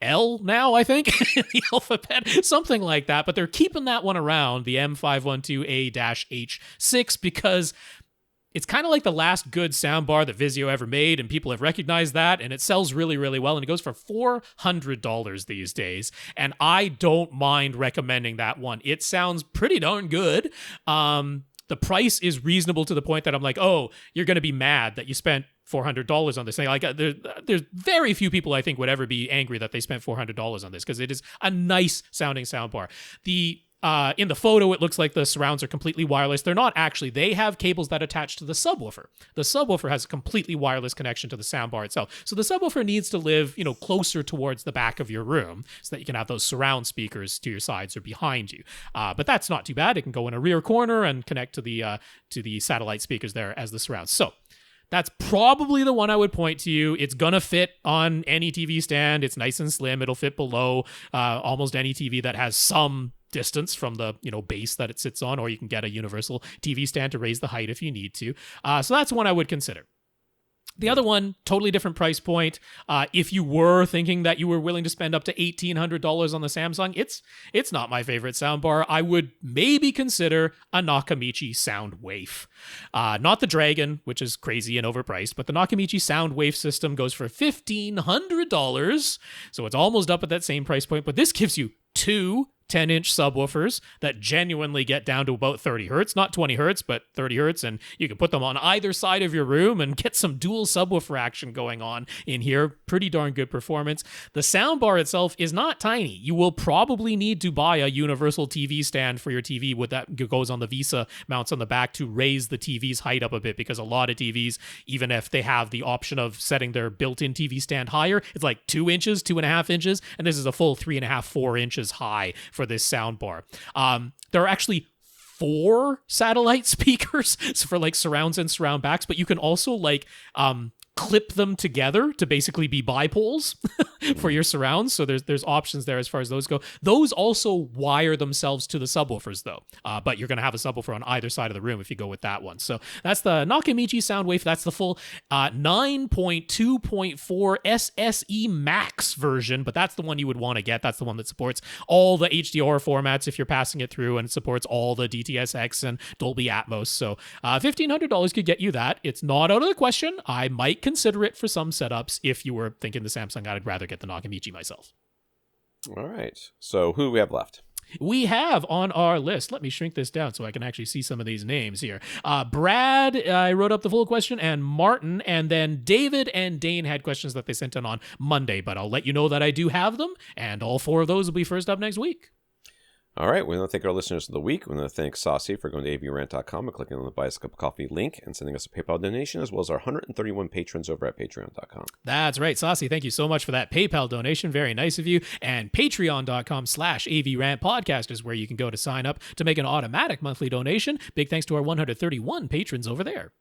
L now, I think, in the alphabet, something like that. But they're keeping that one around, the M512A-H6, because it's kind of like the last good soundbar that Vizio ever made, and people have recognized that, and it sells really, really well, and it goes for $400 these days, and I don't mind recommending that one. It sounds pretty darn good. The price is reasonable to the point that I'm like, oh, you're going to be mad that you spent $400 on this thing. Like, there's very few people I think would ever be angry that they spent $400 on this, because it is a nice sounding soundbar. In the photo, it looks like the surrounds are completely wireless. They're not actually. They have cables that attach to the subwoofer. The subwoofer has a completely wireless connection to the soundbar itself. So the subwoofer needs to live, closer towards the back of your room so that you can have those surround speakers to your sides or behind you. But that's not too bad. It can go in a rear corner and connect to the satellite speakers there as the surrounds. So that's probably the one I would point to you. It's going to fit on any TV stand. It's nice and slim. It'll fit below almost any TV that has some distance from the base that it sits on, or you can get a universal TV stand to raise the height if you need to. So that's one I would consider. The other one, totally different price point. If you were thinking that you were willing to spend up to $1,800 on the Samsung, it's not my favorite soundbar. I would maybe consider a Nakamichi Soundwave. Not the Dragon, which is crazy and overpriced, but the Nakamichi Soundwave system goes for $1,500. So it's almost up at that same price point, but this gives you two 10-inch subwoofers that genuinely get down to about 30 hertz, not 20 hertz, but 30 hertz, and you can put them on either side of your room and get some dual subwoofer action going on in here. Pretty darn good performance. The soundbar itself is not tiny. You will probably need to buy a universal TV stand for your TV with that goes on the Visa mounts on the back to raise the TV's height up a bit, because a lot of TVs, even if they have the option of setting their built-in TV stand higher, it's like 2 inches, 2.5 inches, and this is a full 3.5, 4 inches high for this soundbar. There are actually 4 satellite speakers for like surrounds and surround backs, but you can also clip them together to basically be bipoles for your surrounds. So there's options there as far as those go. Those also wire themselves to the subwoofers though. But you're going to have a subwoofer on either side of the room if you go with that one. So that's the Nakamichi Soundwave. That's the full 9.2.4 SSE Max version, but that's the one you would want to get. That's the one that supports all the HDR formats if you're passing it through, and it supports all the DTS:X and Dolby Atmos. So $1,500 could get you that. It's not out of the question. I might consider it for some setups. If you were thinking the Samsung, I'd rather get the Nakamichi myself. All right. So who do we have left? We have on our list, let me shrink this down so I can actually see some of these names here. Brad, I wrote up the full question, and Martin, and then David and Dane had questions that they sent in on Monday, but I'll let you know that I do have them, and all 4 of those will be first up next week. All right, we want to thank our listeners of the week. We want to thank Sasi for going to avrant.com and clicking on the Buy Us a Cup of Coffee link and sending us a PayPal donation, as well as our 131 patrons over at patreon.com. That's right, Sasi. Thank you so much for that PayPal donation. Very nice of you. And patreon.com/AVRant podcast is where you can go to sign up to make an automatic monthly donation. Big thanks to our 131 patrons over there.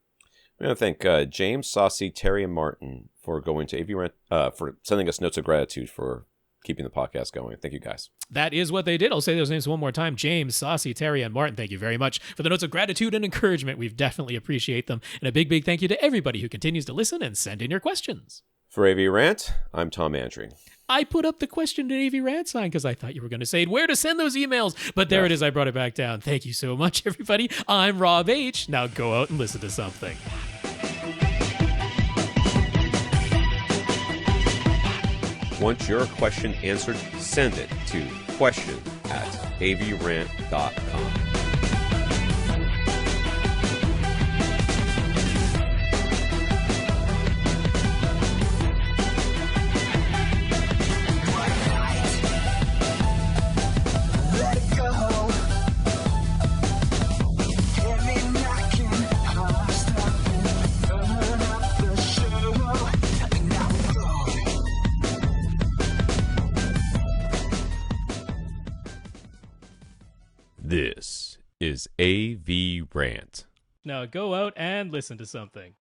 We want to thank James, Sasi, Terry, and Martin for going to AVRant, for sending us notes of gratitude for keeping the podcast going. Thank you, guys. That is what they did. I'll say those names one more time. James, Sasi, Terry, and Martin, thank you very much for the notes of gratitude and encouragement. We definitely appreciate them. And a big, big thank you to everybody who continues to listen and send in your questions. For AVRant, I'm Tom Andry. I put up the question to AVRant sign because I thought you were going to say where to send those emails. But there it is. I brought it back down. Thank you so much, everybody. I'm Rob H. Now go out and listen to something. Want your question answered? Send it to question@avrant.com. This is AVRant. Now go out and listen to something.